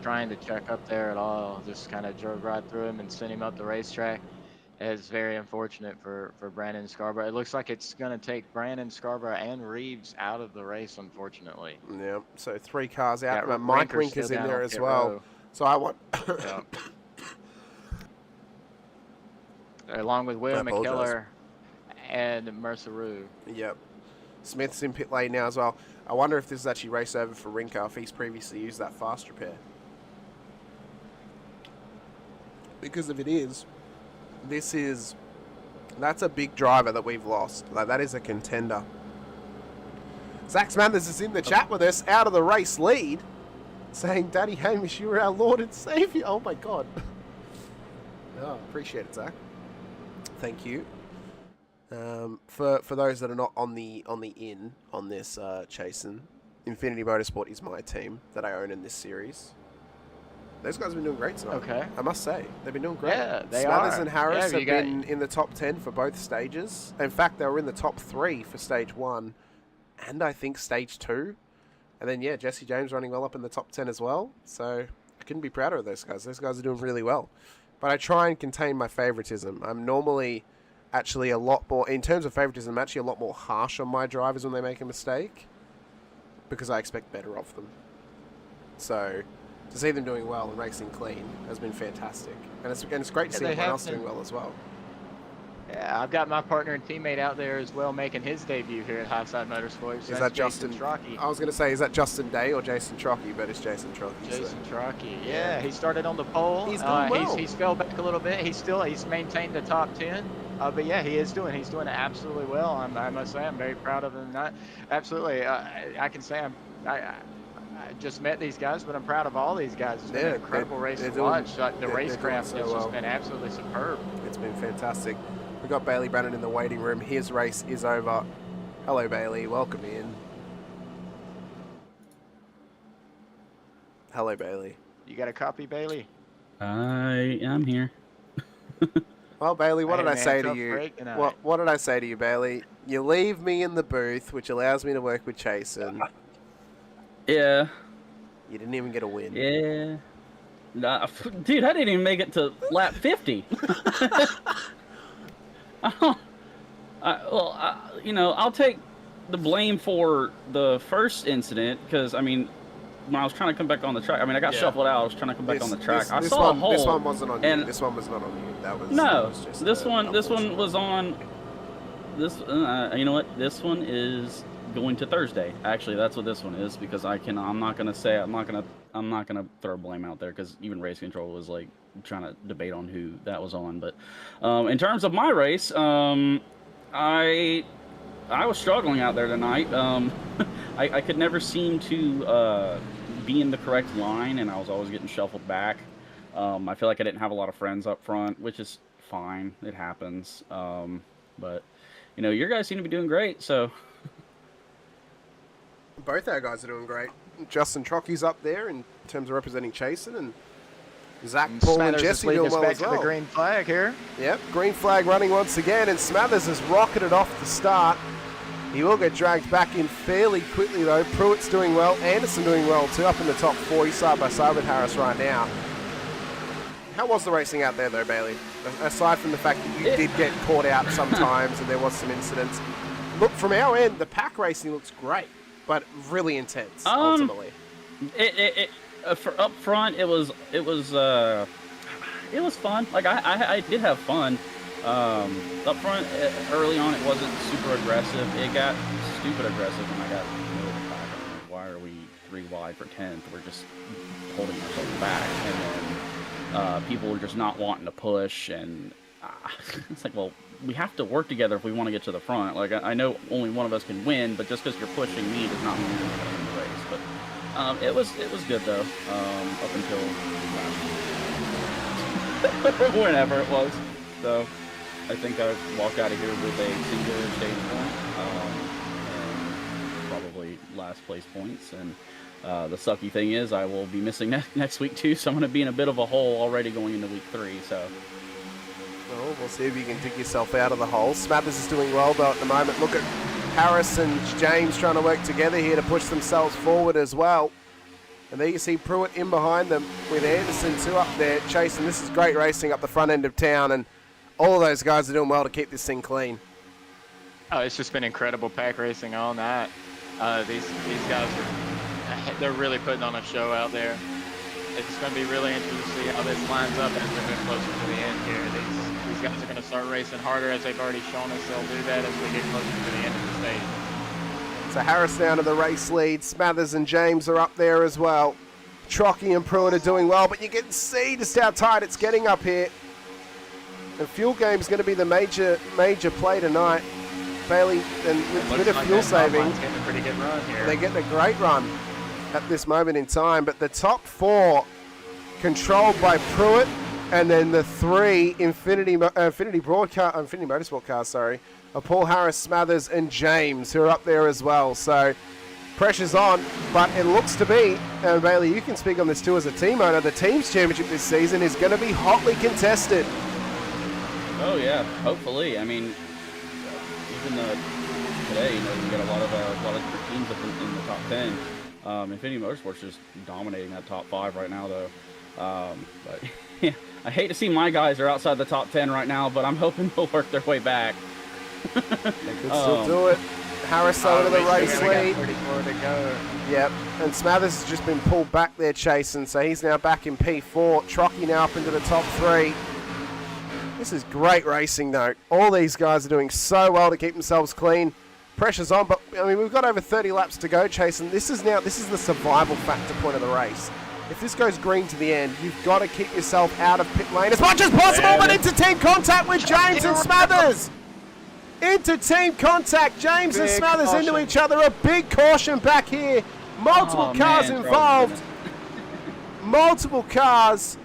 S7: trying to check up there at all. Just kind of drove right through him and sent him up the racetrack. It's very unfortunate for Brandon Scarborough. It looks like it's going to take Brandon Scarborough and Reeves out of the race, unfortunately.
S6: Yeah, so 3 cars out. Mike Rinker's in there as well.
S7: Row.
S6: So I want...
S7: Along with Will McKellar and Merceau.
S6: Yep. Smith's in pit lane now as well. I wonder if this is actually race over for Rinker, if he's previously used that fast repair. Because if it is, that's a big driver that we've lost. Like, that is a contender. Zach Smathers is in the chat with us, out of the race lead, saying, Daddy Hamish, you are our Lord and Savior. Oh my God. Oh, appreciate it, Zach. Thank you. For those that are not on the in on this Chasen, Infinity Motorsport is my team that I own in this series. Those guys have been doing great tonight.
S7: Okay.
S6: I must say, they've been doing great.
S7: Yeah, they
S6: Smathers
S7: are.
S6: and Harris have been in the top 10 for both stages. In fact, they were in the top 3 for stage 1 and I think stage 2. And then, Jesse James running well up in the top 10 as well. So, couldn't be prouder of those guys. Those guys are doing really well. But I try and contain my favoritism. I'm normally actually a lot more, in terms of favoritism, I'm actually a lot more harsh on my drivers when they make a mistake because I expect better of them. So to see them doing well and racing clean has been fantastic. And it's great to see everyone else doing well as well.
S7: Yeah, I've got my partner and teammate out there as well making his debut here at High Side Motorsports.
S6: Is that Justin?
S7: Trocky.
S6: I was going to say, is that Justin Day or Jason Trocky? But it's Jason Trocky.
S7: Jason Trocky, yeah. He started on the pole.
S6: He's doing well.
S7: He's fell back a little bit. He's maintained the top 10. But yeah, he's doing absolutely well. I must say, I'm very proud of him. Absolutely, I can say I just met these guys, but I'm proud of all these guys. It's been an incredible race to watch. The racecraft has just been absolutely superb.
S6: It's been fantastic. We've got Bailey Brannon in the waiting room. His race is over. Hello, Bailey. Welcome in. Hello, Bailey.
S7: You got a copy, Bailey?
S8: I am here.
S6: Well, Bailey, what did I say to you? What did I say to you, Bailey? You leave me in the booth, which allows me to work with Chasen.
S8: Yeah.
S6: You didn't even get a win.
S8: Yeah. Nah, dude, I didn't even make it to lap 50. I'll take the blame for the first incident because, I mean, when I was trying to come back on the track, I mean, I got shuffled out. I was trying to come back on the track. I saw a hole.
S6: This one wasn't on you. This one was not on you. That was
S8: this one was on. This you know what? This one is going to Thursday. Actually, that's what this one is because I'm not gonna throw blame out there because even race control was like trying to debate on who that was on. But in terms of my race, I was struggling out there tonight. I could never seem to be in the correct line, and I was always getting shuffled back. I feel like I didn't have a lot of friends up front, which is fine. It happens. But your guys seem to be doing great. So
S6: both our guys are doing great. Justin Trocky's up there in terms of representing Chasen, and Zach, Paul, and Jesse doing well as well.
S7: The green flag here.
S6: Yep, green flag running once again, and Smathers has rocketed off the start. He will get dragged back in fairly quickly, though. Pruitt's doing well. Anderson doing well, too, up in the top 4. He's side by side with Harris right now. How was the racing out there, though, Bailey? Aside from the fact that you did get caught out sometimes and there was some incidents. Look, from our end, the pack racing looks great, but really intense, ultimately.
S8: For up front, it was fun. Like, I did have fun. Up front, early on, it wasn't super aggressive. It got stupid aggressive when I got middle of the pack. I mean, why are we 3 wide for 10th? We're just holding ourselves back. And then people were just not wanting to push. And it's like, well, we have to work together if we want to get to the front. Like, I know only one of us can win, but just because you're pushing me does not mean you're going to win the race. But it was good, though, up until whenever it was. So I think I walked out of here with a singular stage point, and probably last place points. And the sucky thing is I will be missing next week too, so I'm going to be in a bit of a hole already going into week 3. So
S6: well, we'll see if you can dig yourself out of the hole. Smathers is doing well though at the moment. Look at Harris and James trying to work together here to push themselves forward as well. And there you see Pruitt in behind them with Anderson too up there chasing. This is great racing up the front end of town, and all of those guys are doing well to keep this thing clean.
S7: Oh, it's just been incredible pack racing all night. These guys they're really putting on a show out there. It's going to be really interesting to see how this lines up as we move closer to the end here. These guys are going to start racing harder, as they've already shown us they'll do that as we get closer to the end of the stage.
S6: So Harris down to the race lead. Smathers and James are up there as well. Trocky and Pruitt are doing well, but you can see just how tight it's getting up here. The fuel game is going to be the major play tonight. Bailey, and with a bit of fuel saving,
S7: getting a pretty good run here.
S6: They're getting a great run at this moment in time. But the top 4 controlled by Pruitt, and then the 3 Infinity Motorsport cars, are Paul Harris, Smathers, and James, who are up there as well. So pressure's on, but it looks to be, and Bailey, you can speak on this too as a team owner, the team's championship this season is going to be hotly contested.
S8: Oh yeah, hopefully. I mean, even today, you get a lot of teams up in the top 10. Infinity Motorsports just dominating that top 5 right now, though. But yeah, I hate to see my guys are outside the top 10 right now, but I'm hoping they'll work their way back.
S6: They could still do it. Harris over the race lead.
S7: 34 to go.
S6: Yep, and Smathers has just been pulled back there chasing, so he's now back in P4. Trocky now up into the top 3. This is great racing though. All these guys are doing so well to keep themselves clean. Pressure's on, but I mean we've got over 30 laps to go chasing. This is the survival factor point of the race. If this goes green to the end, you've got to keep yourself out of pit lane as much as possible, but into team contact with James and Smathers. Into team contact, James and Smathers caution into each other. A big caution back here. Multiple cars involved. Multiple cars.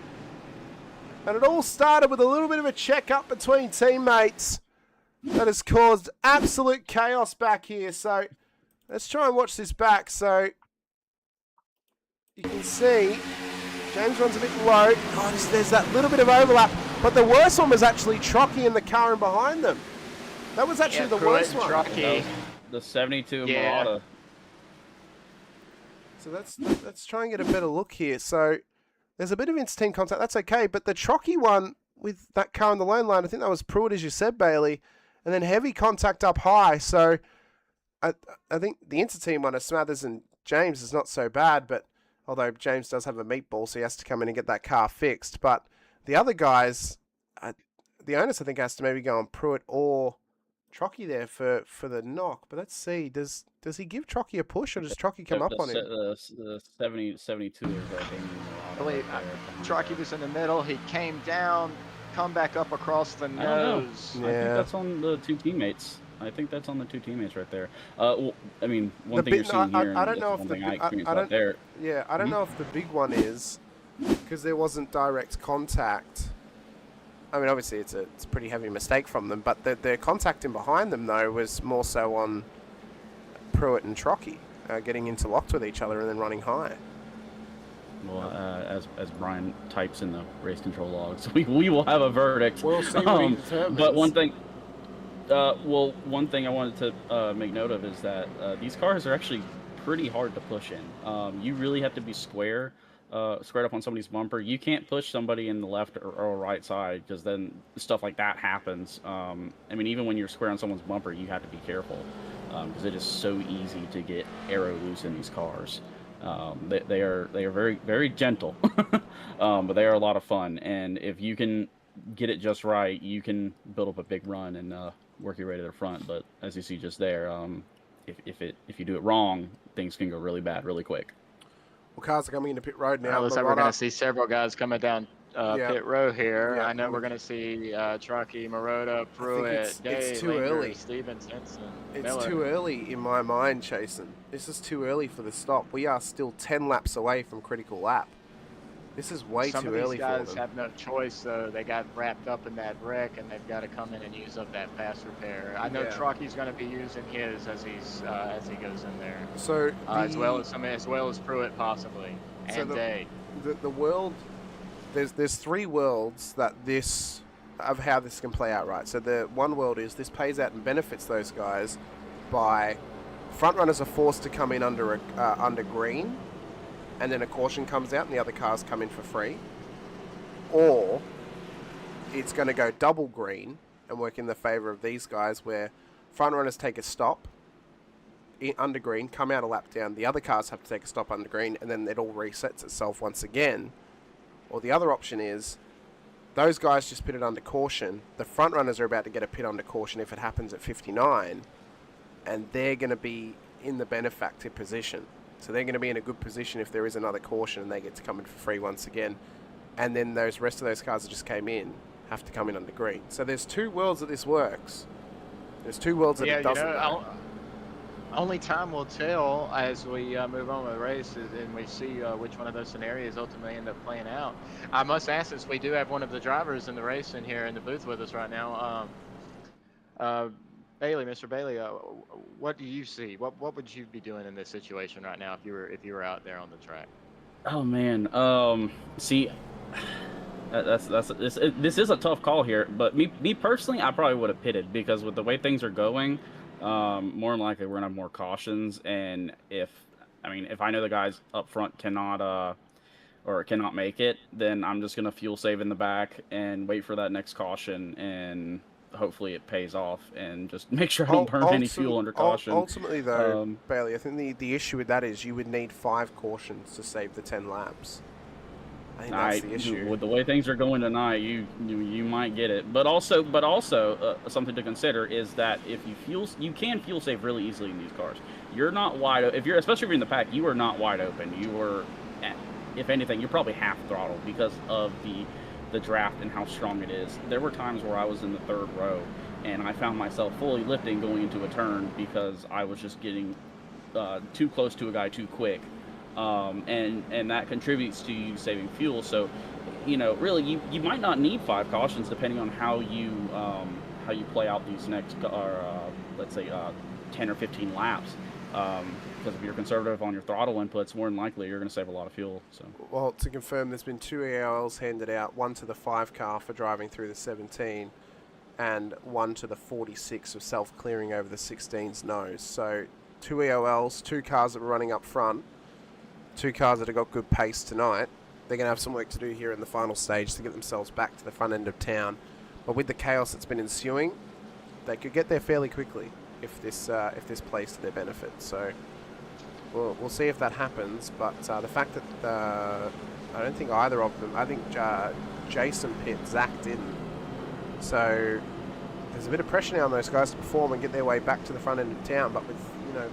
S6: And it all started with a little bit of a check-up between teammates that has caused absolute chaos back here. So let's try and watch this back. So you can see James runs a bit low. God, there's that little bit of overlap. But the worst one was actually Trocky in the car and behind them. That was actually the worst one.
S7: Trocky.
S8: The 72 Murata.
S6: So let's try and get a better look here. So there's a bit of inter-team contact. That's okay. But the Trocky one with that car on the lone line, I think that was Pruitt, as you said, Bailey. And then heavy contact up high. So I think the inter-team one of Smathers and James is not so bad. But although James does have a meatball, so he has to come in and get that car fixed. But the other guys, the onus I think has to maybe go on Pruitt or Trocky there for the knock. But let's see, does he give Trocky a push or does Trocky come up on him?
S8: The 72 is
S7: I believe Trocky was in the middle. He came down, come back up across the nose.
S8: I think that's on the two teammates. I think that's on the two teamates right there. Well, I mean, one thing you're seeing here,
S6: I don't know if I don't know if the big one is because there wasn't direct contact. I mean, obviously it's a pretty heavy mistake from them, but the contact in behind them though was more so on Pruitt and Trocky getting interlocked with each other and then running high.
S8: Well, as Brian types in the race control logs, we will have a verdict.
S6: We'll see what he determines.
S8: But one thing. One thing I wanted to make note of is that these cars are actually pretty hard to push in. You really have to be squared up on somebody's bumper. You can't push somebody in the left or right side because then stuff like that happens. I mean, even when you're square on someone's bumper, you have to be careful because it is so easy to get aero loose in these cars. They are very, very gentle, but they are a lot of fun. And if you can get it just right, you can build up a big run and work your way to the front. But as you see just there, if you do it wrong, things can go really bad really quick.
S6: Well, cars are coming into pit road now.
S7: Looks like we're going to see several guys coming down pit row here.
S6: Yeah.
S7: I know we're going to see Trocky, Murata, Pruitt, Dave,
S6: it's too
S7: Rinker,
S6: early.
S7: Stevens, Henson,
S6: It's
S7: Miller.
S6: too early in my mind, Chasen. This is too early for the stop. We are still 10 laps away from critical lap. This is way
S7: Some
S6: too
S7: of these
S6: early for
S7: guys
S6: them.
S7: have no choice, though. They got wrapped up in that wreck, and they've got to come in and use up that fast repair. I know Trocky's going to be using his as he goes in there.
S6: So
S7: as well as Pruitt possibly, and Day.
S6: The world, there's three worlds that of how this can play out, right? So the one world is this pays out and benefits those guys by front runners are forced to come in under green, and then a caution comes out and the other cars come in for free. Or it's going to go double green and work in the favor of these guys where front runners take a stop under green, come out a lap down, the other cars have to take a stop under green, and then it all resets itself once again. Or the other option is those guys just pitted under caution. The front runners are about to get a pit under caution if it happens at 59, and they're going to be in the benefactor position. So they're going to be in a good position if there is another caution and they get to come in for free once again. And then those rest of those cars that just came in have to come in under green. So there's two worlds that this works. There's two worlds that it doesn't.
S7: Only time will tell as we move on with the race and we see which one of those scenarios ultimately end up playing out. I must ask this, we do have one of the drivers in the race in here in the booth with us right now. Bailey, Mr. Bailey, what do you see? What would you be doing in this situation right now if you were out there on the track?
S8: Oh man, see, this is a tough call here. But me personally, I probably would have pitted because with the way things are going, more than likely we're gonna have more cautions. And if I know the guys up front cannot, or cannot make it, then I'm just gonna fuel save in the back and wait for that next caution, and hopefully it pays off, and just make sure I don't burn any fuel under caution.
S6: Ultimately, though, Bailey, I think the issue with that is you would need 5 cautions to save the 10 laps. I think that's the issue.
S8: With the way things are going tonight, you might get it. But also, something to consider is that if you can fuel save really easily in these cars. You're not wide open. Especially if you're in the pack, you are not wide open. You are, if anything, you're probably half throttle because of the draft and how strong it is. There were times where I was in the 3rd row and I found myself fully lifting going into a turn because I was just getting too close to a guy too quick. And that contributes to you saving fuel. So, really, you might not need 5 cautions depending on how you play out these next, let's say, 10 or 15 laps. Because if you're conservative on your throttle inputs, more than likely you're going to save a lot of fuel. So,
S6: well, to confirm, there's been 2 EOLs handed out, one to the 5 car for driving through the 17, and one to the 46 of self-clearing over the 16's nose. So 2 EOLs, 2 cars that were running up front. 2 cars that have got good pace tonight. They're going to have some work to do here in the final stage to get themselves back to the front end of town. But with the chaos that's been ensuing, they could get there fairly quickly if this plays to their benefit. So we'll see if that happens. But the fact that I don't think either of them. I think Jason pit, Zach didn't. So there's a bit of pressure now on those guys to perform and get their way back to the front end of town. But with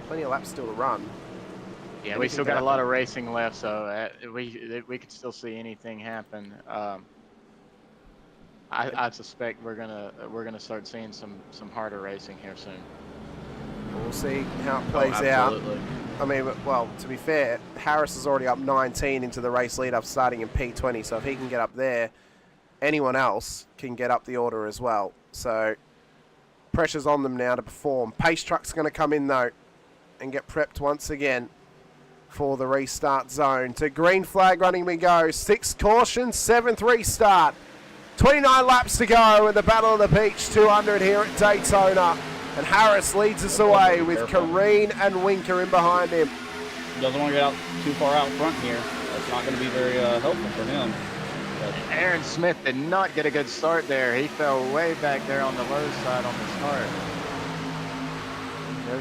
S6: plenty of laps still to run.
S7: Yeah, we still got a lot of racing left, so we could still see anything happen. I suspect we're gonna start seeing some harder racing here soon.
S6: We'll see how it plays out. I mean, well, to be fair, Harris is already up 19 into the race lead up, starting in P20. So if he can get up there, anyone else can get up the order as well. So pressure's on them now to perform. Pace truck's going to come in though, and get prepped once again for the restart zone. To green flag running we go. 6 cautions, 7th restart. 29 laps to go in the Battle of the Beach 200 here at Daytona. And Harris leads us away with Kareen and Rinker in behind him.
S8: He doesn't want to get out too far out front here. That's not going to be very helpful for him.
S7: Aaron Smith did not get a good start there. He fell way back there on the low side on the start.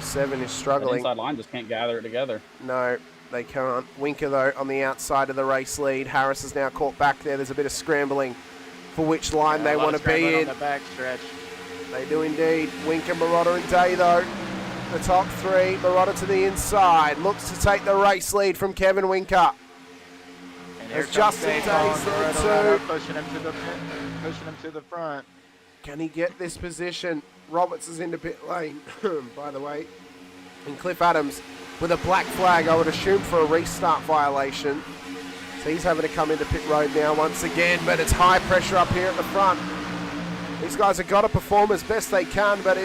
S6: 07 is struggling.
S8: That inside line just can't gather it together.
S6: No, they can't. Rinker, though, on the outside of the race lead. Harris is now caught back there. There's a bit of scrambling for which line they want to be in.
S7: On the back stretch.
S6: They do indeed. Winker, Marotta and Day, though. The top 3. Marotta to the inside. Looks to take the race lead from Kevin Winker.
S7: And here
S6: Justin Day's there too.
S7: Pushing him to the front.
S6: Can he get this position? Roberts is into pit lane, by the way. And Cliff Adams with a black flag, I would assume, for a restart violation. So he's having to come into pit road now once again, but it's high pressure up here at the front. These guys have got to perform as best they can, but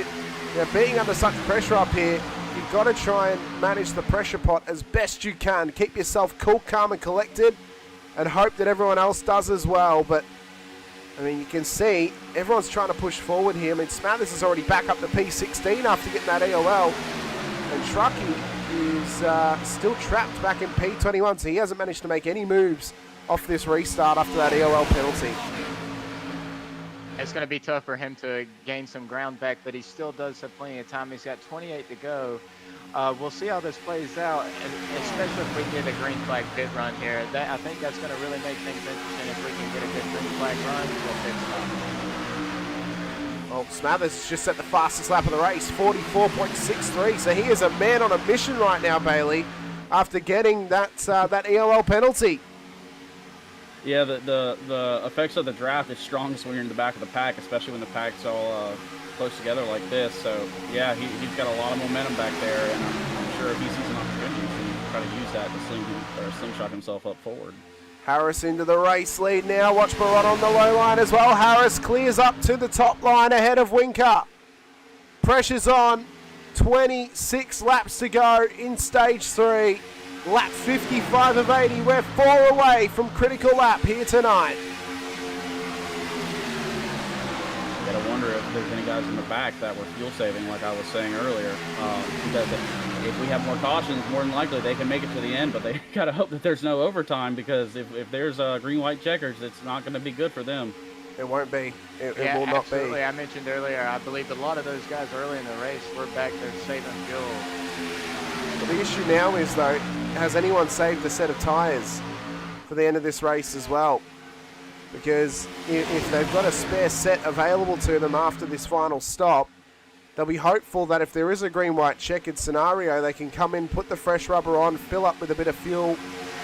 S6: being under such pressure up here, you've got to try and manage the pressure pot as best you can. Keep yourself cool, calm and collected and hope that everyone else does as well. But I mean, you can see everyone's trying to push forward here. I mean, Smathers is already back up to P16 after getting that EOL. And Truckee is still trapped back in P21, so he hasn't managed to make any moves off this restart after that EOL penalty.
S7: It's going to be tough for him to gain some ground back, but he still does have plenty of time. He's got 28 to go. We'll see how this plays out, especially if we get a green flag pit run here. I think that's going to really make things interesting if we can get a good green flag run.
S6: Well, Smathers just set the fastest lap of the race, 44.63. So he is a man on a mission right now, Bailey, after getting that EOL penalty.
S8: Yeah, the effects of the draft is strongest when you're in the back of the pack, especially when the pack's all close together like this. So, yeah, he's got a lot of momentum back there, and I'm sure if he sees an opportunity, he can try to use that to slingshot himself up forward.
S6: Harris into the race lead now. Watch Barot on the low line as well. Harris clears up to the top line ahead of Winker. Pressure's on. 26 laps to go in stage 3. Lap 55 of 80. We're 4 away from critical lap here tonight.
S8: Gotta wonder if if there's any guys in the back that were fuel saving, like I was saying earlier. Because if we have more cautions, more than likely they can make it to the end, but they got to hope that there's no overtime, because if there's green-white checkers, it's not going to be good for them.
S6: It won't be. It
S7: Yeah,
S6: will not
S7: absolutely.
S6: be.
S7: I mentioned earlier, I believe a lot of those guys early in the race were back there saving fuel.
S6: Well, the issue now is, though, has anyone saved a set of tyres for the end of this race as well? Because if they've got a spare set available to them after this final stop, they'll be hopeful that if there is a green-white checkered scenario, they can come in, put the fresh rubber on, fill up with a bit of fuel,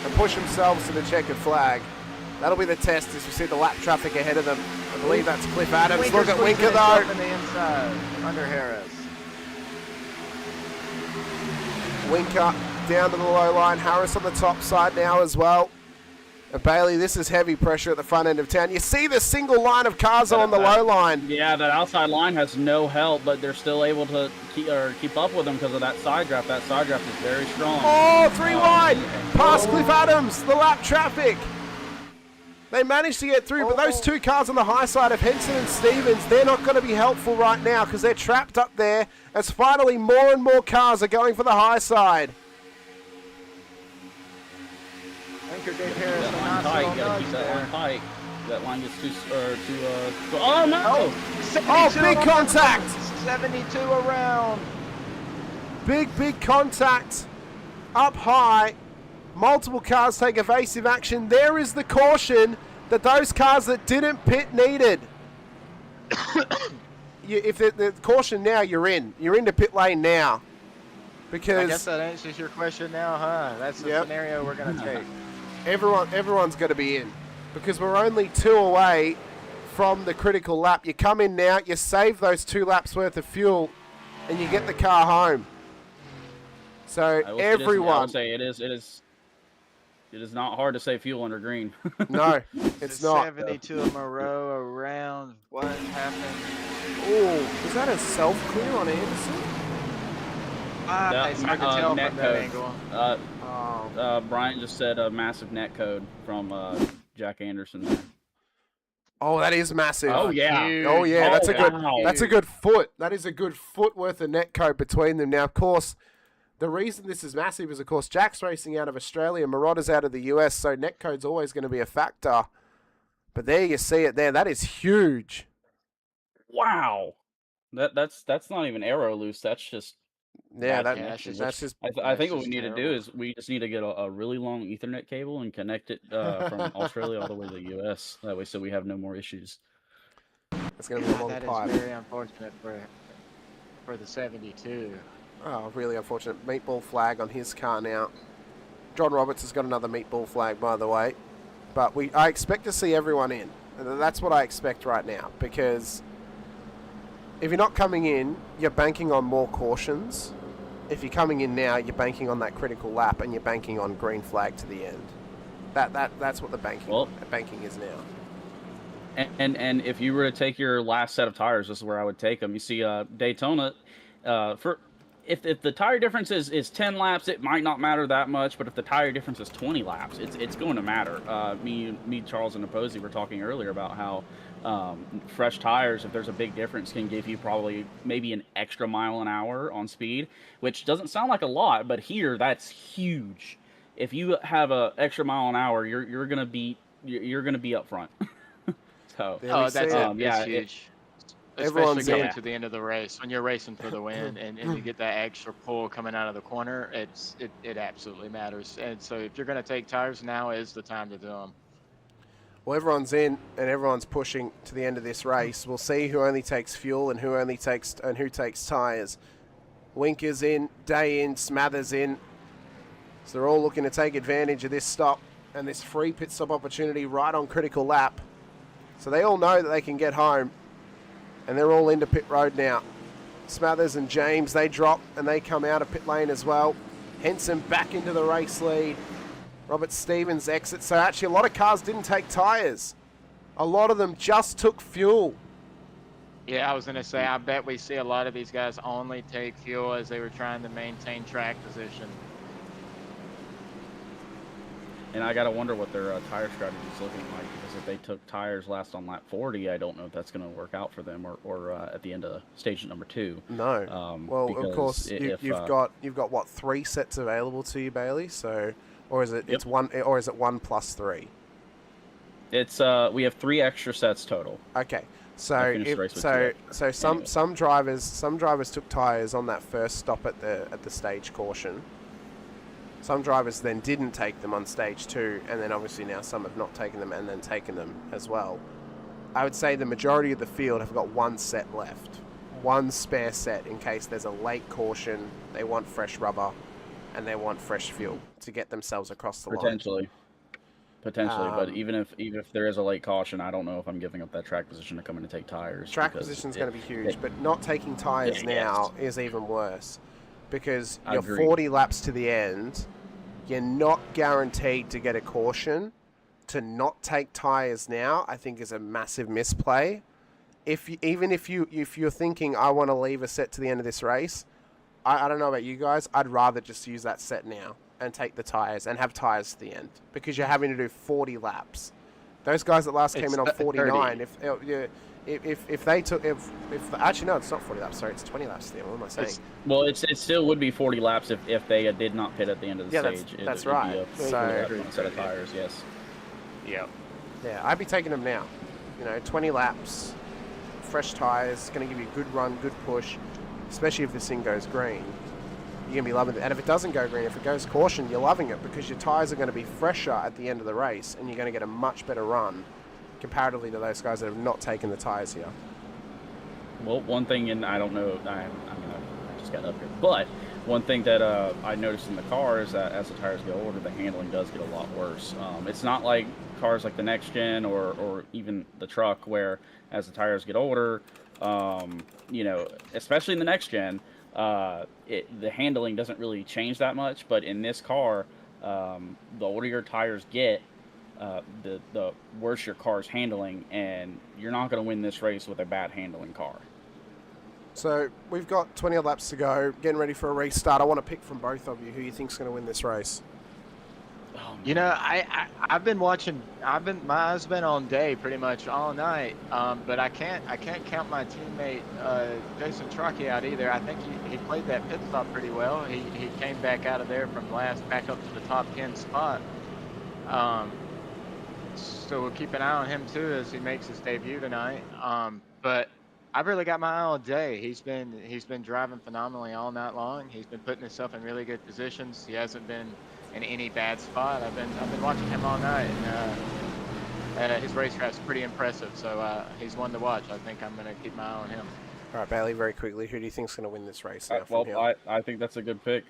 S6: and push themselves to the checkered flag. That'll be the test as we see the lap traffic ahead of them. I believe that's Cliff Adams. Look at Rinker, though.
S7: On the inside, under Harris.
S6: Rinker down to the low line. Harris on the top side now as well. And Bailey, this is heavy pressure at the front end of town. You see the single line of cars on the low line.
S8: Yeah, that outside line has no help, but they're still able to keep up with them because of that side draft. That side draft is very strong.
S6: Oh, 3 wide. Past Cliff Adams, the lap traffic. They managed to get through, but those 2 cars on the high side of Henson and Stevens, they're not going to be helpful right now because they're trapped up there as finally more and more cars are going for the high side.
S7: Rinker gave Harris a
S8: That line
S7: nice
S8: tight.
S7: little
S8: Gotta
S7: nudge
S8: keep that
S7: there.
S8: line tight. That line gets too. Oh no!
S6: Oh, big contact.
S7: 72 around.
S6: Big contact up high. Multiple cars take evasive action. There is the caution that those cars that didn't pit needed. If the caution now, you're in. You're into pit lane now. Because
S7: I guess that answers your question now, huh? That's the scenario we're going to take.
S6: everyone's got to be in. Because we're only 2 away from the critical lap. You come in now, you save those 2 laps worth of fuel, and you get the car home. So everyone...
S8: I would say it is not hard to save fuel under green.
S6: No, it's not.
S7: 72 in a row around. What happened?
S6: Oh, was that a self-clear on Anderson?
S7: It's hard to tell from that angle.
S8: Brian just said a massive net code from Jack Anderson there.
S6: Oh, that is massive.
S8: Oh yeah.
S6: Oh yeah, that's
S8: wow.
S6: That's a good foot. That is a good foot worth of net code between them. Now, of course, the reason this is massive is, of course, Jack's racing out of Australia, Marauder's out of the US, so netcode's always going to be a factor. But there you see it there. That is huge.
S8: Wow. That's not even aero loose. That's just...
S6: Yeah, that's just...
S8: I think what we need to do is we just need to get a really long Ethernet cable and connect it from Australia all the way to the US. That way so we have no more issues.
S6: It's going to be a long
S7: That
S6: pipe.
S7: is very unfortunate for the 72.
S6: Oh, really unfortunate. Meatball flag on his car now. John Roberts has got another meatball flag, by the way. But I expect to see everyone in. That's what I expect right now. Because if you're not coming in, you're banking on more cautions. If you're coming in now, you're banking on that critical lap, and you're banking on green flag to the end. That's what the banking is now.
S8: And if you were to take your last set of tires, this is where I would take them. You see Daytona, if the tire difference is 10 laps, it might not matter that much. But if the tire difference is 20 laps, it's going to matter. Me, Charles, and Opposey were talking earlier about how fresh tires, if there's a big difference, can give you probably maybe an extra mile an hour on speed, which doesn't sound like a lot, but here that's huge. If you have a extra mile an hour, you're gonna be up front. So
S7: that's huge. Especially coming
S6: in.
S7: to the end of the race, when you're racing for the win and you get that extra pull coming out of the corner, it absolutely matters. And so if you're going to take tires, now is the time to do them.
S6: Well, everyone's in and everyone's pushing to the end of this race. We'll see who only takes fuel and who takes tires. Winker's in, Day in, Smathers in. So they're all looking to take advantage of this stop and this free pit stop opportunity right on critical lap. So they all know that they can get home. And they're all into pit road now. Smathers and James, they drop and they come out of pit lane as well. Henson back into the race lead. Robert Stevens exits. So actually a lot of cars didn't take tyres. A lot of them just took fuel.
S7: Yeah, I was going to say, I bet we see a lot of these guys only take fuel as they were trying to maintain track position.
S8: And I gotta wonder what their tire strategy is looking like, because if they took tires last on lap 40, I don't know if that's going to work out for them, or at the end of stage number 2.
S6: No. Well, of course, you've got what, 3 sets available to you, Bailey? So, or is it
S8: Yep.
S6: it's 1, or is it 1 plus 3?
S8: It's we have 3 extra sets total.
S6: Okay. So
S8: finished the race with
S6: some drivers took tires on that first stop at the stage caution. Some drivers then didn't take them on stage 2, and then obviously now some have not taken them and then taken them as well. I would say the majority of the field have got 1 set left, 1 spare set in case there's a late caution, they want fresh rubber, and they want fresh fuel to get themselves across the line.
S8: Potentially, but even if there is a late caution, I don't know if I'm giving up that track position to come in and take tires.
S6: Track position is going to be huge, but not taking tires now is even worse, because you're 40 laps to the end. You're not guaranteed to get a caution. To not take tires now, I think, is a massive misplay. If you're thinking, I want to leave a set to the end of this race, I don't know about you guys, I'd rather just use that set now and take the tires and have tires to the end, because you're having to do 40 laps. Those guys that last came in on 49, if they took actually no, it's not 40 laps. Sorry, it's 20 laps. There, what am I saying?
S8: It still would be 40 laps if they did not pit at the end of the stage.
S6: That's right.
S8: So set of tires, yes.
S6: Yeah, I'd be taking them now. 20 laps, fresh tires, going to give you a good run, good push, especially if this thing goes green. You're going to be loving it. And if it doesn't go green, if it goes caution, you're loving it, because your tires are going to be fresher at the end of the race, and you're going to get a much better run comparatively to those guys that have not taken the tires here.
S8: Well, one thing, and I don't know, I just got up here, but one thing that I noticed in the car is that as the tires get older, the handling does get a lot worse. It's not like cars like the next gen or even the truck, where as the tires get older, especially in the next gen, the handling doesn't really change that much. But in this car, the older your tires get, the worse your car's handling, and you're not going to win this race with a bad handling car.
S6: So we've got 20 laps to go, getting ready for a restart. I want to pick from both of you who you think's going to win this race.
S7: I've been watching. My eyes been on Day pretty much all night. But I can't count my teammate Jason Truckee out either. I think he played that pit stop pretty well. He came back out of there from last back up to the top 10 spot. So we'll keep an eye on him too as he makes his debut tonight. But I've really got my eye on Day. He's been driving phenomenally all night long. He's been putting himself in really good positions. He hasn't been in any bad spot. I've been watching him all night, and his racetrack's pretty impressive. So he's one to watch. I think I'm going to keep my eye on him.
S6: All right, Bailey, very quickly, who do you think's going to win this race now from here?
S8: I think that's a good pick.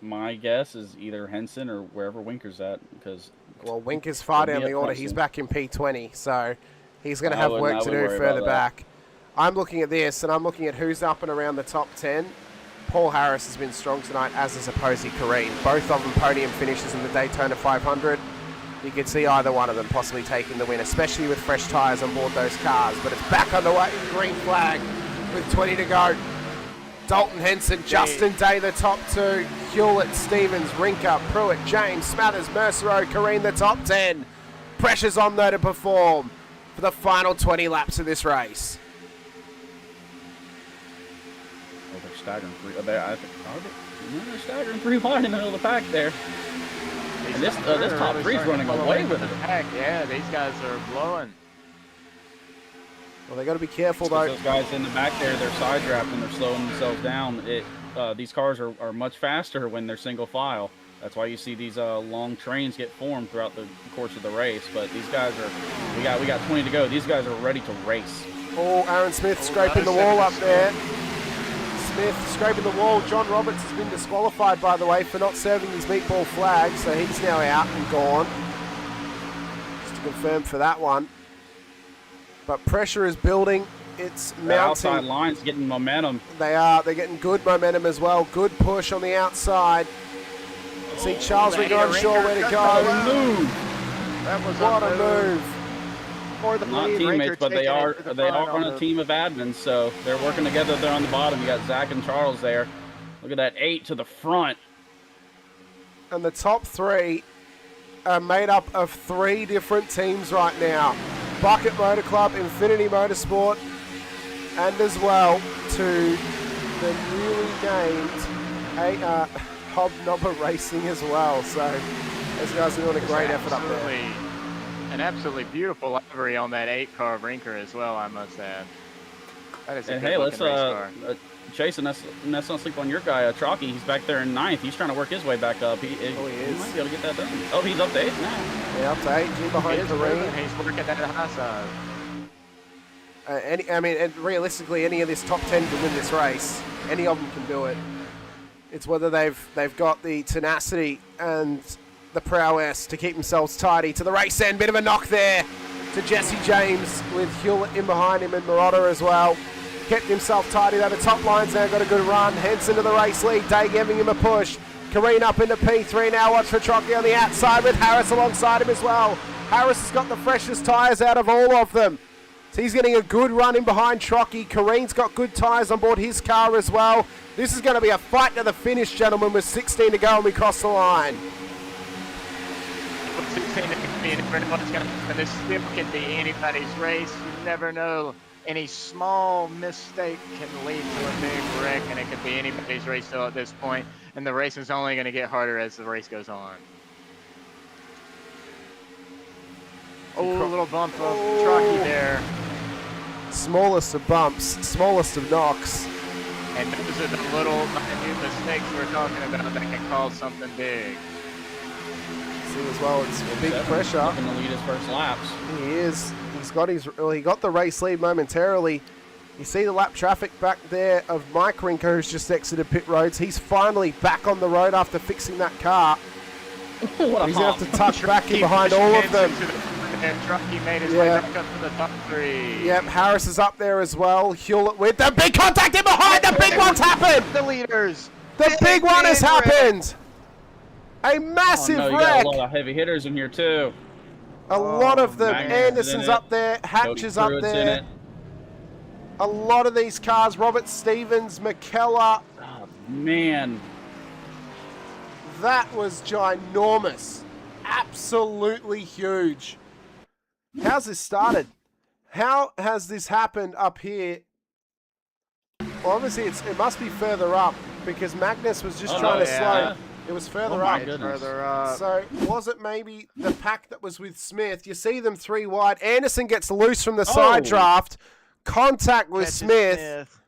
S8: My guess is either Henson or wherever Winker's at, because
S6: Winker's far down the order. He's back in P20, so he's going to have work to do further back. I'm looking at this, and I'm looking at who's up and around the top 10. Paul Harris has been strong tonight, as is Posey Kareen. Both of them podium finishes in the Daytona 500. You could see either one of them possibly taking the win, especially with fresh tyres on board those cars. But it's back on the way. Green flag with 20 to go. Dalton Henson, Justin Day, the top 2. Hewlett, Stevens, Rinker, Pruitt, James, Smathers, Mercero, Kareen, the top 10. Pressure's on, though, to perform for the final 20 laps of this race.
S8: They're staggering they're staggering 3 wide in the middle of the pack there. And this top 3's running away with it.
S7: Yeah, these guys are blowing.
S6: Well, they got to be careful, though.
S8: Those guys in the back there, they're side drafting, they're slowing themselves down. These cars are much faster when they're single file. That's why you see these long trains get formed throughout the course of the race. But these guys are, we got 20 to go. These guys are ready to race.
S6: Oh, Aaron Smith scraping the wall up there. Smith scraping the wall. John Roberts has been disqualified, by the way, for not serving his meatball flag, so he's now out and gone. Just to confirm for that one. But pressure is building. It's mounting.
S8: The outside line's getting momentum.
S6: They are. They're getting good momentum as well. Good push on the outside. See Charles Rinker unsure where to go. What a move.
S8: Not teammates, but they are on a team of admins, so they're working together there on the bottom. You got Zach and Charles there. Look at that 8 to the front.
S6: And the top 3 are made up of 3 different teams right now. Bucket Motor Club, Infinity Motorsport, and as well to the newly named Hobnobber Racing as well. So those guys are doing a great effort up there.
S7: An absolutely beautiful livery on that 8-car Rinker as well, I must add. That is a good looking race car.
S8: Jason, let's not sleep on your guy, Chalky. He's back there in 9th. He's trying to work his way back up. He is. He might be able to get that done. Oh, he's up to 8th now.
S6: Yeah, up to 8. G behind Kareem.
S7: He's working at the high side.
S6: And realistically, any of this top 10 can win this race. Any of them can do it. It's whether they've got the tenacity and the prowess to keep themselves tidy to the race end. Bit of a knock there to Jesse James with Hewlett in behind him and Marotta as well. Kept himself tidy though. The top line's now got a good run. Heads into the race lead. Day giving him a push. Kareen up into P3 now. Watch for Trocky on the outside with Harris alongside him as well. Harris has got the freshest tyres out of all of them. So he's getting a good run in behind Trocky. Kareen's got good tyres on board his car as well. This is going to be a fight to the finish, gentlemen, with 16 to go and we cross the line.
S7: With 16 to go, you never know what's going to happen. This still can be anybody's race. You never know. Any small mistake can lead to a big wreck, and it could be anybody's race still at this point. And the race is only going to get harder as the race goes on. Oh, a little bump of Truckee there.
S6: Smallest of bumps, smallest of knocks.
S7: And those are the little minute mistakes we're talking about that can cause something big.
S6: See as well, it's a big pressure.
S8: Looking to lead his first laps.
S6: He is. He got the race lead momentarily. You see the lap traffic back there of Mike Rinker, who's just exited pit roads. He's finally back on the road after fixing that car. He's going to have to tuck back in behind all of them.
S7: Truckee made his way back up to the top 3.
S6: Yep, Harris is up there as well. Hewlett with the big contact in behind. The big one's happened.
S7: The leaders.
S6: The big one has happened. A massive
S8: you
S6: wreck.
S8: got a lot of heavy hitters in here too.
S6: A lot of them.
S8: Magnus
S6: Anderson's up there. Hatch is up there. A lot of these cars. Robert Stevens, McKellar.
S8: Oh, man.
S6: That was ginormous. Absolutely huge. How's this started? How has this happened up here? Well, obviously it must be further up because Magnus was just trying to slow. It was further up.
S7: Further up.
S6: So was it maybe the pack that was with Smith? You see them 3 wide. Anderson gets loose from the side draft. Contact with Smith.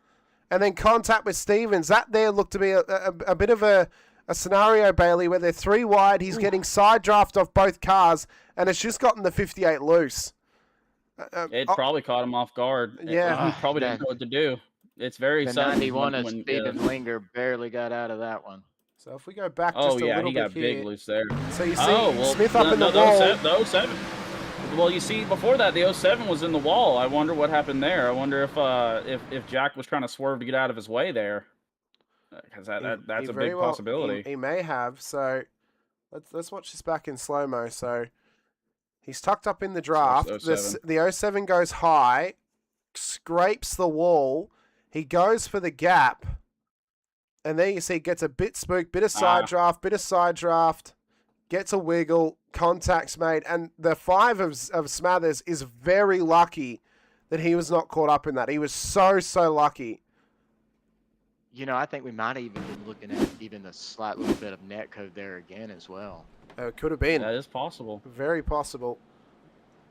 S6: And then contact with Stevens. That there looked to be a bit of a scenario, Bailey, where they're 3 wide. He's getting side draft off both cars, and it's just gotten the 58 loose.
S8: It probably caught him off guard.
S6: Yeah.
S8: He probably didn't know what to do. It's very
S7: the
S8: sudden.
S7: 91 of Stephen Linger barely got out of that one.
S6: So if we go back just a little bit
S8: he got
S6: here,
S8: big loose there.
S6: So you see Smith up in the
S8: wall.
S6: wall.
S8: The 07. Well, you see, before that, the 07 was in the wall. I wonder what happened there. I wonder if Jack was trying to swerve to get out of his way there. Because that's a big possibility.
S6: He may have. So let's watch this back in slow-mo. So he's tucked up in the draft. The 07 goes high, scrapes the wall. He goes for the gap. And there you see gets a bit spooked, bit of side draft, gets a wiggle, contact's made. And the 5 of Smathers is very lucky that he was not caught up in that. He was so lucky.
S7: You know, I think we might even be looking at even a slight little bit of net code there again as well.
S6: It could have been.
S8: That is possible.
S6: Very possible.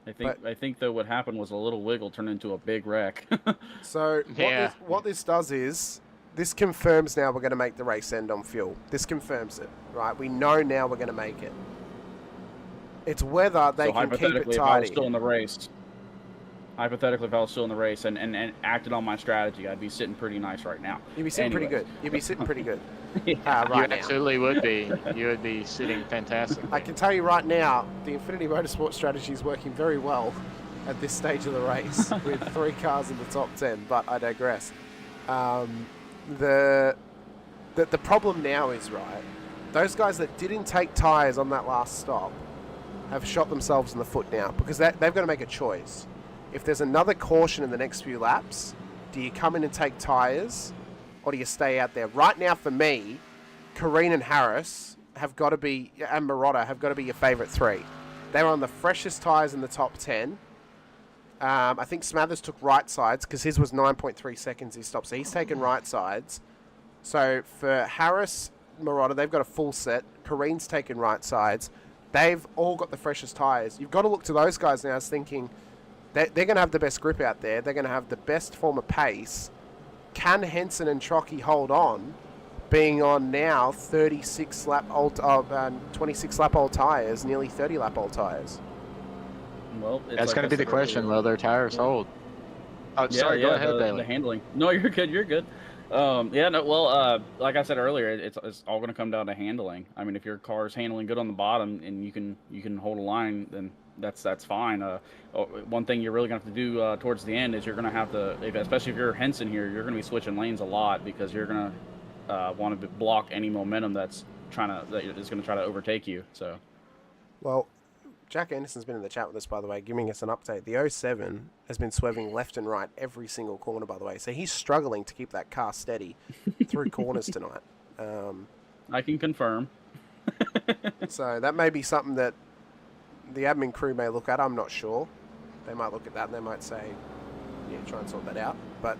S8: I think that what happened was a little wiggle turned into a big wreck.
S6: So what this does is this confirms now we're going to make the race end on fuel. This confirms it, right? We know now we're going to make it. It's whether they can keep it tidy.
S8: If I was still in the race, hypothetically, if I was still in the race and acted on my strategy, I'd be sitting pretty nice right now.
S6: You'd be sitting pretty good. You'd be sitting pretty good.
S7: You absolutely would be. You would be sitting fantastic.
S6: I can tell you right now, the Infinity Motorsports strategy is working very well at this stage of the race with 3 cars in the top 10, but I digress. The problem now is, right, those guys that didn't take tyres on that last stop have shot themselves in the foot now because they've got to make a choice. If there's another caution in the next few laps, do you come in and take tyres or do you stay out there? Right now for me, Kareen and Harris have got to be, and Marotta have got to be your favourite three. They were on the freshest tyres in the top 10. I think Smathers took right sides because his was 9.3 seconds he stopped. So he's taken right sides. So for Harris, Marotta, they've got a full set. Kareen's taken right sides. They've all got the freshest tyres. You've got to look to those guys now as thinking they're going to have the best grip out there. They're going to have the best form of pace. Can Henson and Trocky hold on, being on now 26 lap old tyres, nearly 30 lap old tyres?
S8: Well,
S7: That's going to be the question, will their tires hold? Oh, sorry, go ahead, Bailey.
S8: The handling. No, you're good, you're good. Like I said earlier, it's all going to come down to handling. I mean, if your car's handling good on the bottom and you can hold a line, then that's fine. One thing you're really going to have to do towards the end is you're going to have to, especially if you're Henson here, you're going to be switching lanes a lot because you're going to want to block any momentum that is going to try to overtake you. So,
S6: well, Jack Anderson's been in the chat with us, by the way, giving us an update. The 07 has been swerving left and right every single corner, by the way. So he's struggling to keep that car steady through corners tonight.
S8: I can confirm.
S6: So that may be something that the admin crew may look at. I'm not sure. They might look at that and they might say, yeah, try and sort that out. But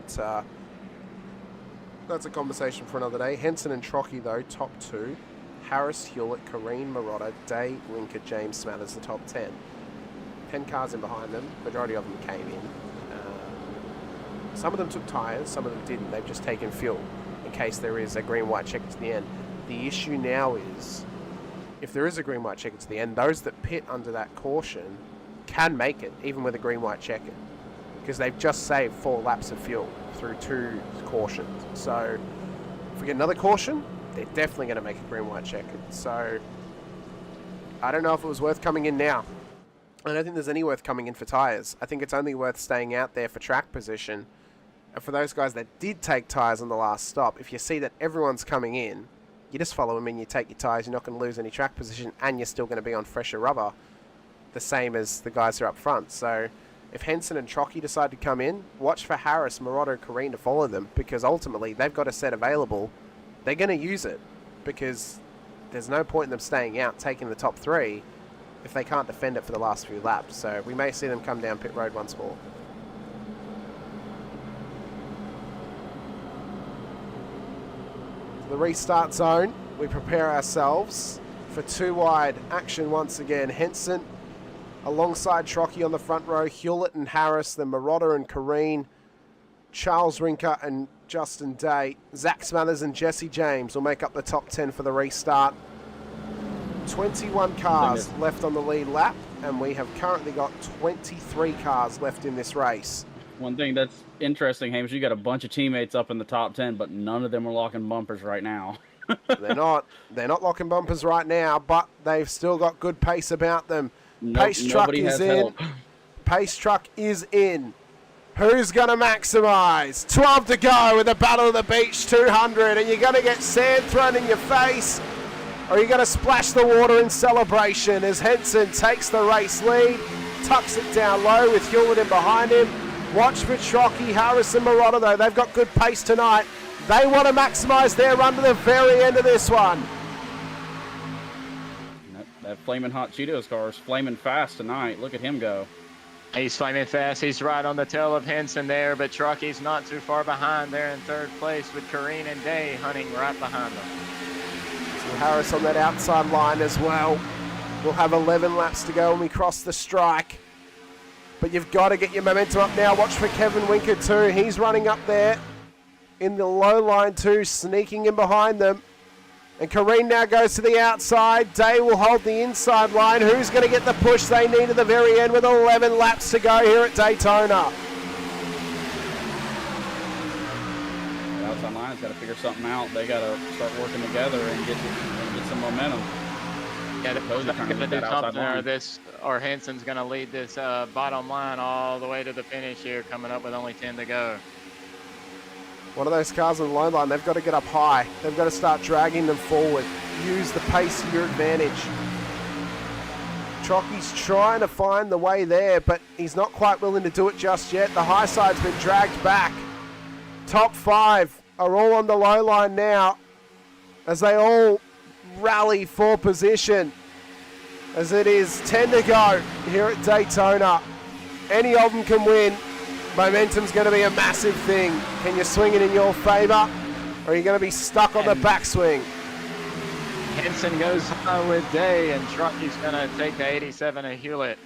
S6: that's a conversation for another day. Henson and Trocky, though, top 2. Harris, Hewlett, Kareen, Marotta, Day, Rinker, James, Smathers, the top 10. 10 cars in behind them. Majority of them came in. Some of them took tyres, some of them didn't. They've just taken fuel in case there is a green-white checker to the end. The issue now is, if there is a green-white checker to the end, those that pit under that caution can make it, even with a green-white checker, because they've just saved 4 laps of fuel through 2 cautions. So if we get another caution, they're definitely going to make a green-white checker. So I don't know if it was worth coming in now. I don't think there's any worth coming in for tyres. I think it's only worth staying out there for track position. And for those guys that did take tyres on the last stop, if you see that everyone's coming in, you just follow them in, you take your tyres, you're not going to lose any track position, and you're still going to be on fresher rubber, the same as the guys who are up front. So if Henson and Trocky decide to come in, watch for Harris, Marotta, and Kareen to follow them, because ultimately they've got a set available. They're going to use it because there's no point in them staying out, taking the top 3 if they can't defend it for the last few laps. So we may see them come down pit road once more. The restart zone, we prepare ourselves for 2 wide action once again. Henson alongside Trocky on the front row, Hewlett and Harris, then Marotta and Kareen, Charles Rinker and Justin Day. Zach Smathers and Jesse James will make up the top 10 for the restart. 21 cars left on the lead lap, and we have currently got 23 cars left in this race.
S8: One thing that's interesting, Hamish, you got a bunch of teammates up in the top 10, but none of them are locking bumpers right now.
S6: They're not locking bumpers right now, but they've still got good pace about them. Pace truck is in. Pace truck is in. Who's going to maximise? 12 to go with the Battle of the Beach 200. Are you going to get sand thrown in your face? Or are you going to splash the water in celebration as Henson takes the race lead, tucks it down low with Hewlett in behind him. Watch for Trocky, Harris and Marotta, though. They've got good pace tonight. They want to maximise their run to the very end of this one.
S8: That flaming hot Cheetos car is flaming fast tonight. Look at him go.
S7: He's flaming fast. He's right on the tail of Henson there, but Trucky's not too far behind there in 3rd place with Kareen and Day hunting right behind them.
S6: So Harris on that outside line as well. We'll have 11 laps to go when we cross the strike. But you've got to get your momentum up now. Watch for Kevin Winker too. He's running up there in the low line too, sneaking in behind them. And Kareen now goes to the outside. Day will hold the inside line. Who's going to get the push they need at the very end with 11 laps to go here at Daytona?
S8: The outside line's got to figure something out. They got to start working together and get some momentum.
S7: Yeah, they're going to do something, or Henson's going to lead this bottom line all the way to the finish here, coming up with only 10 to go.
S6: One of those cars on the low line, they've got to get up high. They've got to start dragging them forward. Use the pace to your advantage. Trocky's trying to find the way there, but he's not quite willing to do it just yet. The high side's been dragged back. Top 5 are all on the low line now as they all rally for position, as it is 10 to go here at Daytona. Any of them can win. Momentum's going to be a massive thing. Can you swing it in your favour, or are you going to be stuck on the backswing?
S7: Henson goes with Day, and Trucky's going to take the 87 of Hewlett.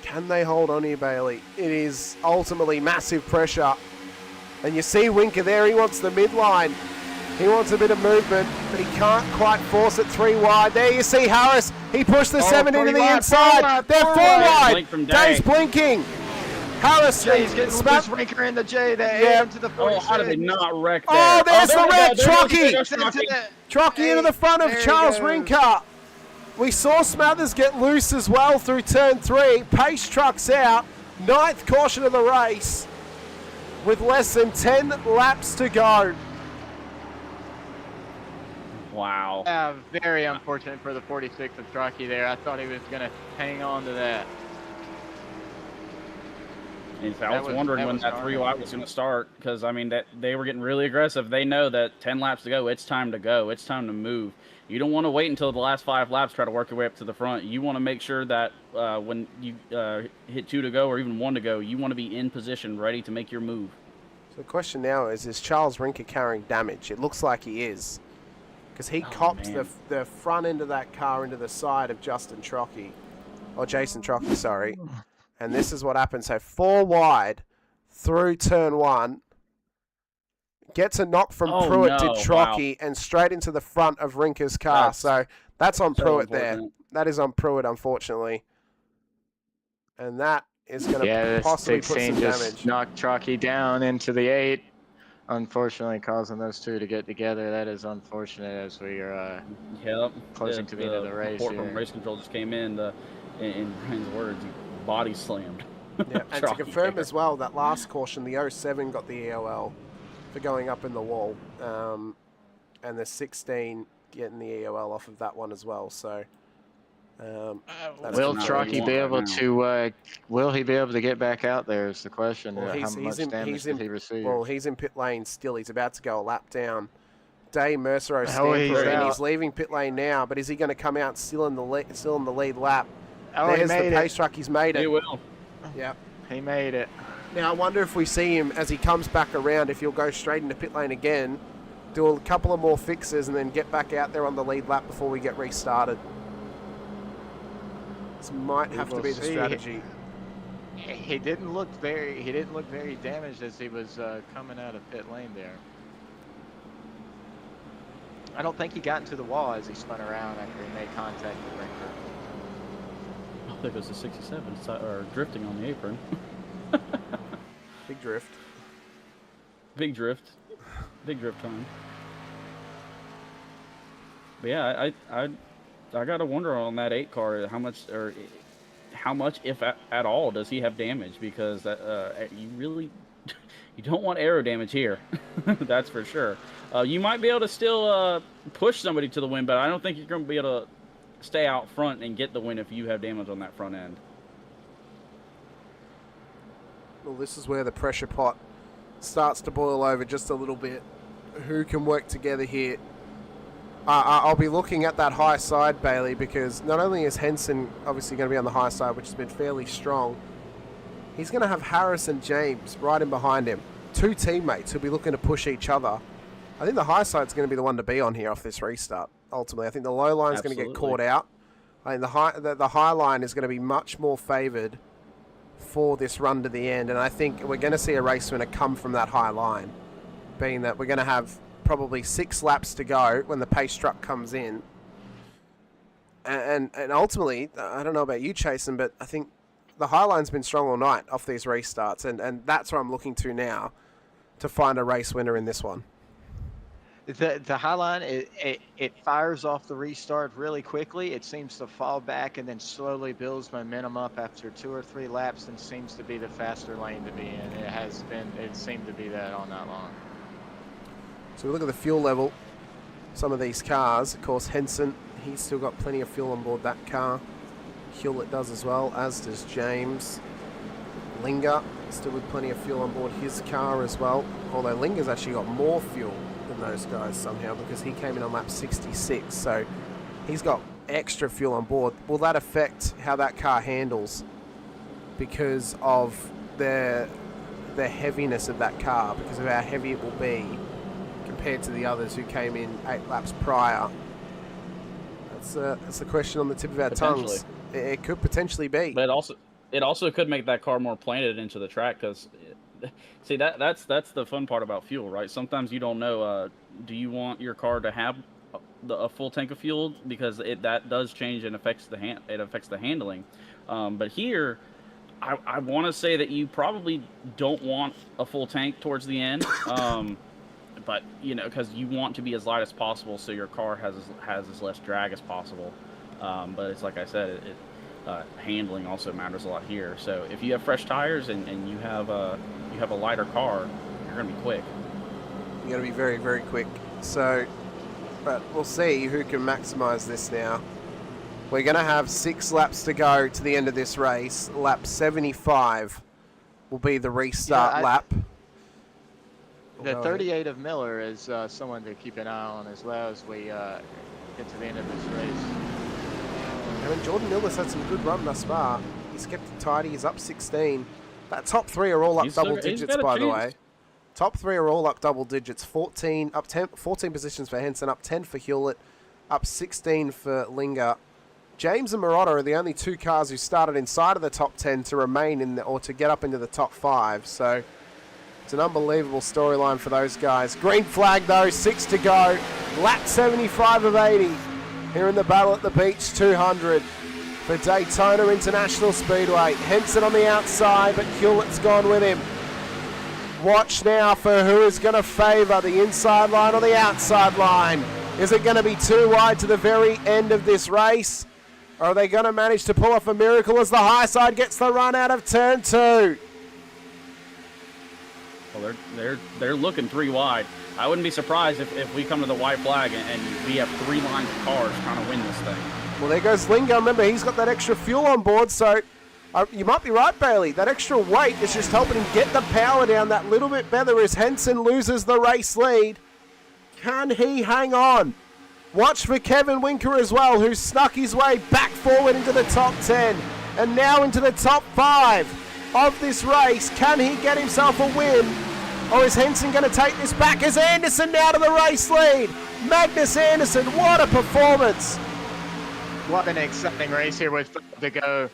S6: Can they hold on here, Bailey? It is ultimately massive pressure. And you see Rinker there, he wants the midline. He wants a bit of movement, but he can't quite force it 3 wide. There you see Harris. He pushed the 7 into the inside. They're 4 wide. Day's blinking. Harris.
S7: Jay's getting loose. Rinker in the J. They aim to the 46.
S8: How did they not wreck there?
S6: Oh, there's the wreck.
S8: Trocky.
S6: Trocky into the front of Charles Rinker. We saw Smathers get loose as well through turn 3. Pace trucks out. 9th caution of the race with less than 10 laps to go.
S8: Wow.
S7: Very unfortunate for the 46 of Trucky there. I thought he was going to hang on to that.
S8: I was wondering when that 3 wide was going to start, because I mean that they were getting really aggressive. They know that 10 laps to go. It's time to go. It's time to move. You don't want to wait until the last 5 laps, try to work your way up to the front. You want to make sure that when you hit 2 to go or even 1 to go, you want to be in position, ready to make your move.
S6: So the question now is Charles Rinker carrying damage? It looks like he is, because he copped the front end of that car into the side of Justin Trocky, or Jason Trocky, sorry. And this is what happened. So 4 wide through turn 1. Gets a knock from Pruitt to Trocky and straight into the front of Rinker's car. So that's on Pruitt there. That is on Pruitt, unfortunately. And that is going to possibly put some damage.
S7: Knocked Trocky down into the 8. Unfortunately, causing those 2 to get together. That is unfortunate as we are closing to the end of the race.
S8: Report from race control just came in. In Brian's words, he body slammed.
S6: Yeah, and to confirm as well, that last caution, the 07 got the EOL for going up in the wall, and the 16 getting the EOL off of that one as well. So,
S7: will Trocky be able to? Will he be able to get back out there? Is the question.
S6: Well,
S7: how much damage did he receive?
S6: Well, he's in pit lane still. He's about to go a lap down. Day Mercero he's leaving pit lane now, but is he going to come out still in the lead lap? There's the pace truck. He's made it.
S8: He will.
S6: Yep.
S7: He made it.
S6: Now, I wonder if we see him as he comes back around, if he'll go straight into pit lane again, do a couple of more fixes, and then get back out there on the lead lap before we get restarted. This might have to be the strategy.
S7: He didn't look very damaged as he was coming out of pit lane there. I don't think he got into the wall as he spun around after he made contact with Rinker.
S8: I think it was a 67, or drifting on the apron.
S6: Big drift.
S8: Big drift time. But yeah, I gotta wonder on that 8 car how much, if at all, does he have damage? Because you don't want aero damage here. That's for sure. You might be able to still push somebody to the win, but I don't think you're going to be able to stay out front and get the win if you have damage on that front end.
S6: Well, this is where the pressure pot starts to boil over just a little bit. Who can work together here? I'll be looking at that high side, Bailey, because not only is Henson obviously going to be on the high side, which has been fairly strong, he's going to have Harris and James right in behind him. 2 teammates who'll be looking to push each other. I think the high side's going to be the one to be on here off this restart, ultimately. I think the low line is going to get caught out. I think the high line is going to be much more favoured for this run to the end, and I think we're going to see a race winner come from that high line, being that we're going to have probably 6 laps to go when the pace truck comes in. And ultimately, I don't know about you, Chasen, but I think the high line's been strong all night off these restarts, and that's where I'm looking to now to find a race winner in this one.
S7: The high line, it fires off the restart really quickly. It seems to fall back and then slowly builds momentum up after 2 or 3 laps, and seems to be the faster lane to be in. It seemed to be that all night long.
S6: So we look at the fuel level. Some of these cars, of course, Henson, he's still got plenty of fuel on board that car. Hewlett does as well, as does James. Linger still with plenty of fuel on board his car as well. Although Linger's actually got more fuel than those guys somehow because he came in on lap 66, so he's got extra fuel on board. Will that affect how that car handles because of the heaviness of that car, because of how heavy it will be compared to the others who came in 8 laps prior? That's the question on the tip of our tongues. It could potentially be.
S8: But it also could make that car more planted into the track because, see, that's the fun part about fuel, right? Sometimes you don't know. Do you want your car to have a full tank of fuel, because that does change and affects the handling. But here, I want to say that you probably don't want a full tank towards the end. But because you want to be as light as possible, so your car has as less drag as possible. But it's like I said, handling also matters a lot here. So if you have fresh tires and you have a lighter car, you're gonna be quick.
S6: You're gonna be very, very quick. So, but we'll see who can maximize this now. We're gonna have 6 laps to go to the end of this race. Lap 75 will be the restart lap.
S7: The 38 of Miller is someone to keep an eye on as well as we get to the end of this race.
S6: I mean, Jordan Miller's had some good run thus far. He's kept it tidy. He's up 16. That top 3 are all up double digits, by the way. Top 3 are all up double digits. 14 positions for Henson, up 10 for Hewlett, up 16 for Rinker. James and Marotta are the only 2 cars who started inside of the top 10 to remain or to get up into the top 5. So it's an unbelievable storyline for those guys. Green flag though, 6 to go. Lap 75 of 80 here in the Battle at the Beach 200 for Daytona International Speedway. Henson on the outside, but Hewlett's gone with him. Watch now for who is going to favour the inside line or the outside line. Is it going to be too wide to the very end of this race? Or are they going to manage to pull off a miracle as the high side gets the run out of turn 2?
S8: Well, they're looking 3 wide. I wouldn't be surprised if we come to the white flag and we have 3 lines of cars trying to win this thing.
S6: Well, there goes Rinker. Remember, he's got that extra fuel on board, so you might be right, Bailey. That extra weight is just helping him get the power down that little bit better as Henson loses the race lead. Can he hang on? Watch for Kevin Rinker as well, who snuck his way back forward into the top 10 and now into the top 5 of this race. Can he get himself a win? Or is Henson going to take this back? Is Anderson now to the race lead? Magnus Anderson, what a performance.
S7: What an exciting race here with 5 to go.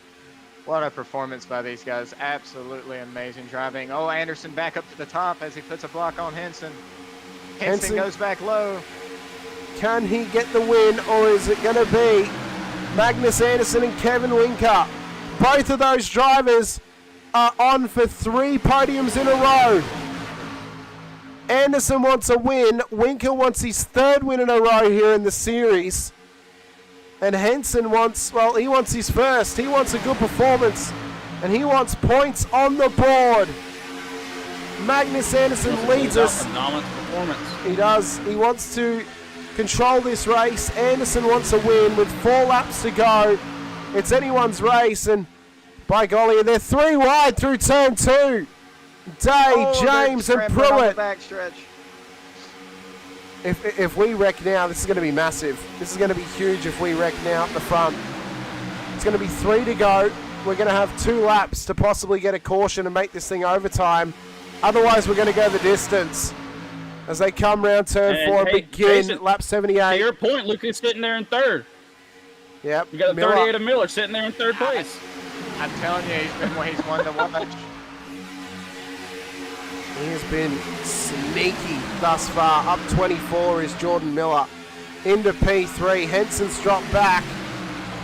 S7: What a performance by these guys. Absolutely amazing driving. Oh, Anderson back up to the top as he puts a block on Henson. Henson goes back low.
S6: Can he get the win, or is it going to be Magnus Anderson and Kevin Rinker? Both of those drivers are on for 3 podiums in a row. Anderson wants a win. Rinker wants his 3rd win in a row here in the series. And Henson wants his 1st. He wants a good performance. And he wants points on the board. Magnus Anderson leads us. He does. He wants to control this race. Anderson wants a win with 4 laps to go. It's anyone's race, and by golly, they're 3 wide through turn 2. Day, James, and Pruitt. If we wreck now, this is going to be massive. This is going to be huge if we wreck now up the front. It's going to be 3 to go. We're going to have 2 laps to possibly get a caution and make this thing overtime. Otherwise, we're going to go the distance. As they come round turn 4 and begin Jason, lap 78.
S8: To your point, Luke is sitting there in 3rd.
S6: Yep.
S8: You got a 38 of Miller sitting there in 3rd place.
S7: I'm telling you, he's one to watch.
S6: He has been sneaky thus far. Up 24 is Jordan Miller. Into P3. Henson's dropped back.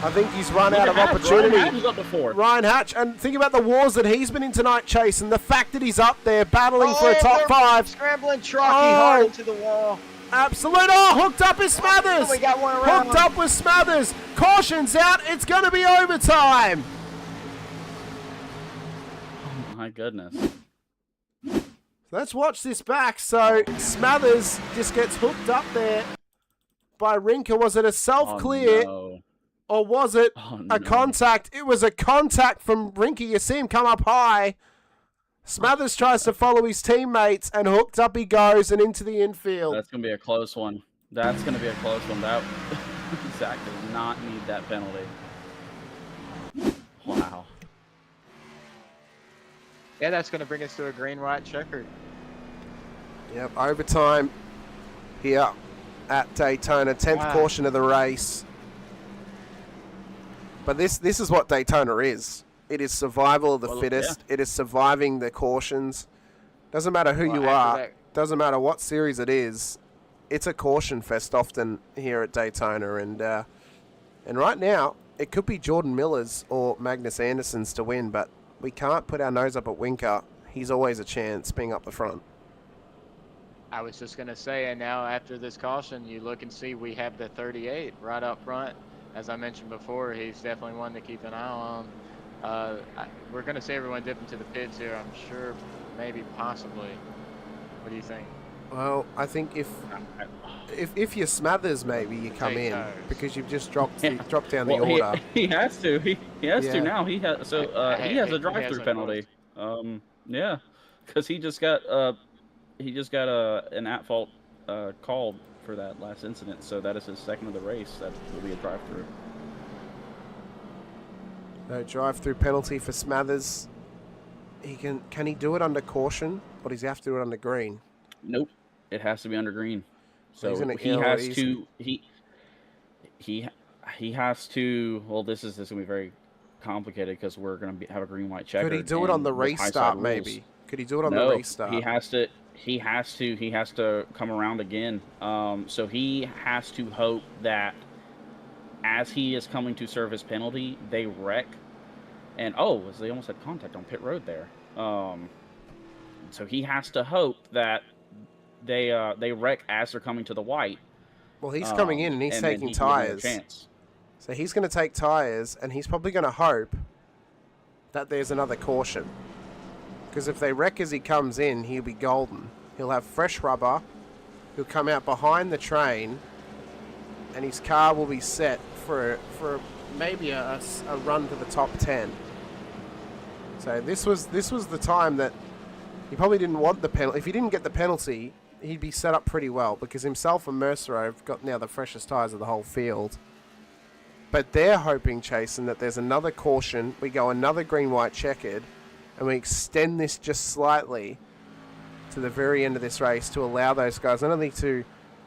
S6: I think he's run out of opportunity.
S8: Ryan Hatch was up before.
S6: Ryan Hatch. And think about the wars that he's been in tonight, Chase, and the fact that he's up there battling for a top 5.
S7: Scrambling Truckee hard into the wall.
S6: Absolute. Oh, hooked up is Smathers.
S7: We got one around.
S6: Hooked up with Smathers. Caution's out. It's going to be overtime.
S8: Oh, my goodness.
S6: Let's watch this back. So Smathers just gets hooked up there by Rinker. Was it a self-clear?
S8: No.
S6: Or was it a contact? It was a contact from Rinker. You see him come up high. Smathers tries to follow his teammates, and hooked up he goes and into the infield.
S8: That's going to be a close one. That's going to be a close one. That Zach does not need that penalty. Wow.
S7: Yeah, that's going to bring us to a green-white checkered.
S6: Yep, overtime here at Daytona, 10th caution of the race. But this is what Daytona is. It is survival of the fittest. Yeah. It is surviving the cautions. Doesn't matter who you are. Doesn't matter what series it is. It's a caution fest often here at Daytona. And right now, it could be Jordan Miller's or Magnus Anderson's to win, but we can't put our nose up at Rinker. He's always a chance being up the front.
S7: I was just going to say, and now after this caution, you look and see we have the 38 right up front. As I mentioned before, he's definitely one to keep an eye on. We're going to see everyone dip into the pits here, I'm sure, maybe, possibly. What do you think?
S6: Well, I think if you Smathers, maybe you come in because you've just dropped down the order.
S8: He has to. He has to now. He has he has a drive-through penalty. Yeah, because he just got an at-fault called for that last incident. So that is his second of the race. That will be a drive-through.
S6: No drive-through penalty for Smathers. Can he do it under caution, or does he have to do it under green?
S8: Nope, it has to be under green. So he has to. Well, this is gonna be very complicated because we're gonna have a green-white checker.
S6: Could he do it on the restart? Maybe. Could he do it on the restart?
S8: He has to come around again. So he has to hope that as he is coming to serve his penalty, they wreck. And they almost had contact on pit road there. So he has to hope that they wreck as they're coming to the white.
S6: Well, he's coming in and he's taking tires. So he's going to take tires, and he's probably going to hope that there's another caution. Because if they wreck as he comes in, he'll be golden. He'll have fresh rubber. He'll come out behind the train, and his car will be set for maybe a run to the top 10. So this was the time that he probably didn't want the penalty. If he didn't get the penalty, he'd be set up pretty well because himself and Mercer have got now the freshest tyres of the whole field. But they're hoping, Chasen, that there's another caution. We go another green-white checkered, and we extend this just slightly to the very end of this race to allow those guys not only to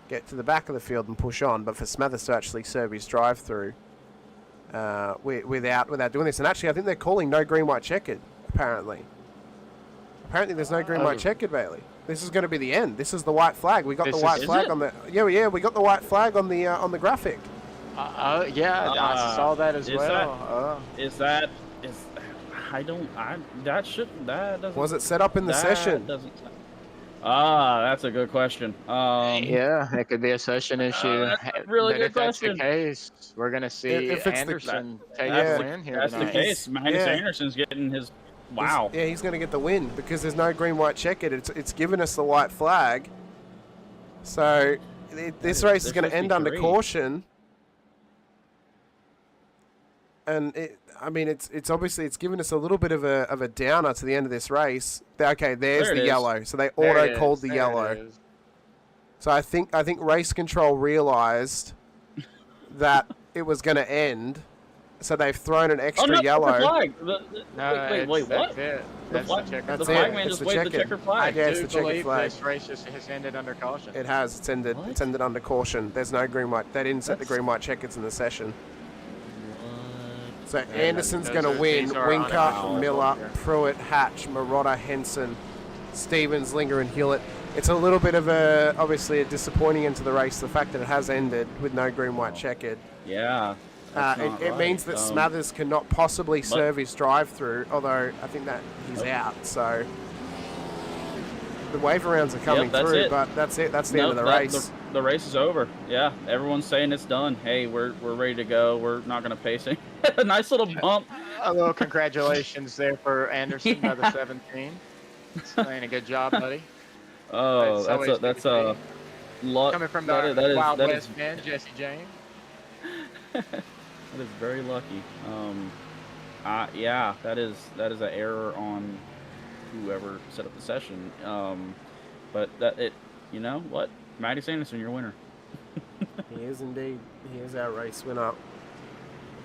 S6: get to the back of the field and push on, but for Smathers to actually serve his drive-through without doing this. And actually, I think they're calling no green-white checkered, apparently. Apparently, there's no green-white checkered, Bailey. This is going to be the end. This is the white flag. We got the white flag on the... Yeah, we got the white flag on the graphic.
S7: I saw that as well.
S8: That doesn't...
S6: Was it set up in the session?
S8: That's a good question.
S7: Yeah, it could be a session issue.
S8: That's a really good question.
S7: If that's the case, we're going to see Anderson take the win here
S8: tonight. That's the case. Magnus Anderson's getting his... Wow.
S6: He's going to get the win because there's no green-white checkered. It's given us the white flag. So this race is going to end under caution. And it's obviously given us a little bit of a downer to the end of this race. Okay, there's the yellow. So they auto called the yellow. So I think race control realized that it was going to end. So they've thrown an extra yellow.
S8: The flag.
S7: Wait, what?
S8: That's the flagman just waved the checker flag.
S6: Yeah, it's the checker flag.
S7: This race has ended under caution.
S6: It has. It's ended. What? It's ended under caution. There's no green-white. They didn't set the green-white checkers in the session. So Anderson's going to win. Rinker, Miller, Pruitt, Hatch, Marotta, Henson, Stevens, Linger, and Hewlett. It's a little bit of obviously a disappointing end to the race. The fact that it has ended with no green-white checkered.
S8: Yeah.
S6: It means that Smathers cannot possibly serve his drive-through, although I think that he's out. So the waiver rounds are coming through, but that's it. That's the end of the race.
S8: The race is over. Yeah, everyone's saying it's done. Hey, we're ready to go. We're not going to pace it. A nice little bump.
S7: A little congratulations there for Anderson by the 17. Playing a good job, buddy.
S8: Oh, that's a luck.
S7: Coming from the Wild West man, Jesse James.
S8: That is very lucky. Yeah, that is an error on whoever set up the session. But you know what, Matty Sanderson, your winner.
S6: He is indeed. He is our race winner.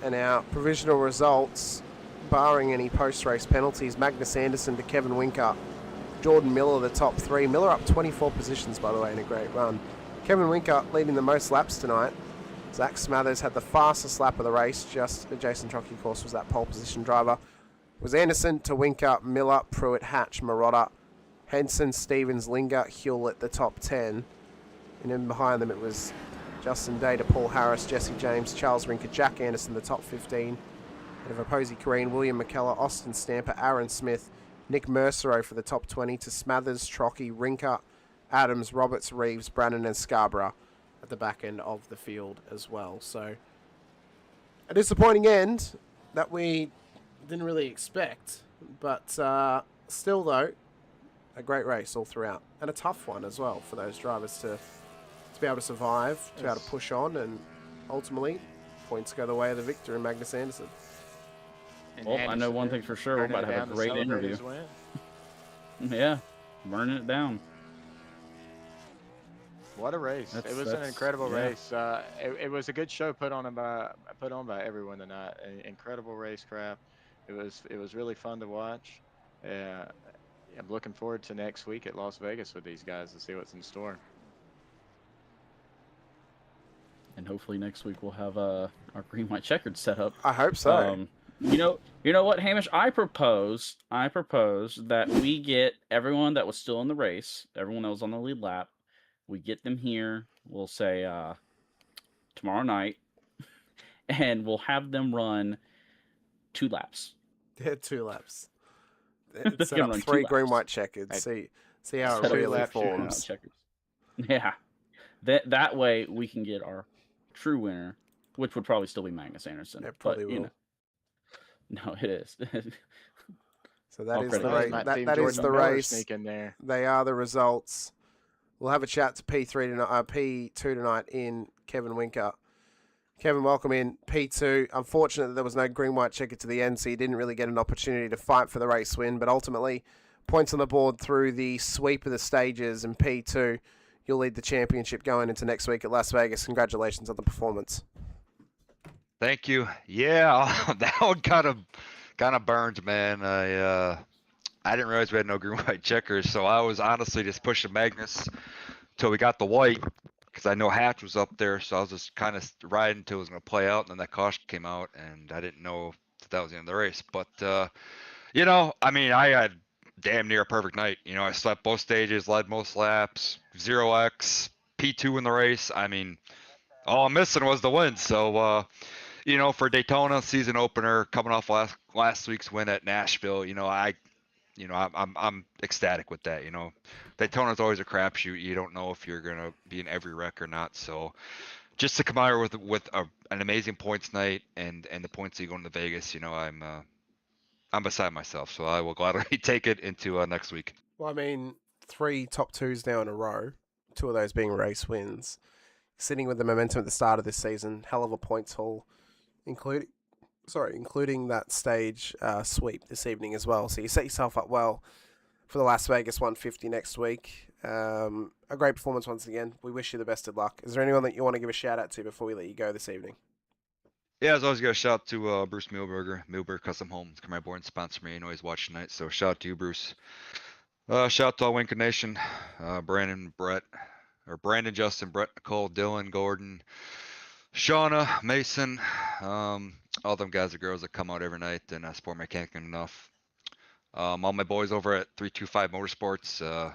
S6: And our provisional results, barring any post-race penalties, Magnus Anderson to Kevin Rinker, Jordan Miller the top 3. Miller up 24 positions, by the way, in a great run. Kevin Rinker leading the most laps tonight. Zach Smathers had the fastest lap of the race. Just Jason Trocchi, of course, was that pole position driver. It was Anderson to Rinker, Miller, Pruitt, Hatch, Marotta, Henson, Stevens, Linger, Hewlett, the top 10. And then behind them it was Justin Day to Paul Harris, Jesse James, Charles Rinker, Jack Anderson, the top 15. And of Posey Kareen, William McKellar, Austin Stamper, Aaron Smith, Nick Mercero for the top 20 to Smathers, Trocchi, Rinker, Adams, Roberts, Reeves, Brannon and Scarborough at the back end of the field as well. So a disappointing end that we didn't really expect, but still though, a great race all throughout and a tough one as well for those drivers to be able to survive, to be able to push on, and ultimately points go the way of the victor in Magnus Anderson.
S8: Well, I know one thing for sure, we're about to have a great interview. Yeah, burning it down.
S7: What a race! It was an incredible race. It was a good show put on by everyone tonight. An incredible racecraft. It was really fun to watch. I'm looking forward to next week at Las Vegas with these guys to see what's in store.
S8: And hopefully next week we'll have our green white checkered set up.
S6: I hope so.
S8: You know what, Hamish? I propose that we get everyone that was still in the race, everyone that was on the lead lap, we get them here. We'll say tomorrow night, and we'll have them run 2 laps.
S6: Yeah, 2 laps. Set up 3 green white checkered. See how it really forms.
S8: Yeah, that way we can get our true winner, which would probably still be Magnus Anderson.
S6: It probably will.
S8: You know, no, it is.
S6: So that is the race. That is the race. They are the results. We'll have a chat to P2 tonight in Kevin Rinker. Kevin, welcome in. P2, unfortunate that there was no green white checker to the end, so you didn't really get an opportunity to fight for the race win, but ultimately points on the board through the sweep of the stages, and P2, you'll lead the championship going into next week at Las Vegas. Congratulations on the performance.
S9: Thank you. Yeah, that one kind of burns, man. I didn't realize we had no green white checkers, so I was honestly just pushing Magnus till we got the white, because I know Hatch was up there, so I was just kind of riding until it was going to play out, and then that caution came out, and I didn't know that was the end of the race. But, you know, I mean, I had damn near a perfect night. You know, I slept both stages, led most laps, 0x, P2 in the race. I mean, all I'm missing was the win. So, you know, for Daytona season opener, coming off last week's win at Nashville, I'm ecstatic with that. You know, Daytona's always a crapshoot. You don't know if you're gonna be in every wreck or not. So, just to come out here with an amazing points night and the points that you go into Vegas, you know, I'm beside myself. So I will gladly take it into next week.
S6: Well, I mean, 3 top 2s now in a row, 2 of those being race wins. Sitting with the momentum at the start of this season, hell of a points haul, including that stage sweep this evening as well. So you set yourself up well for the Las Vegas 150 next week. A great performance once again. We wish you the best of luck. Is there anyone that you want to give a shout out to before we let you go this evening?
S9: Yeah, as always, got a shout out to Bruce Milberg Custom Homes. Come aboard and sponsor me. I know he's watching tonight, so shout out to you, Bruce. Shout out to all Winker Nation, Brandon, Justin, Brett, Nicole, Dylan, Gordon, Shauna, Mason, all them guys and girls that come out every night and support Mechanic enough. All my boys over at 325 Motorsports.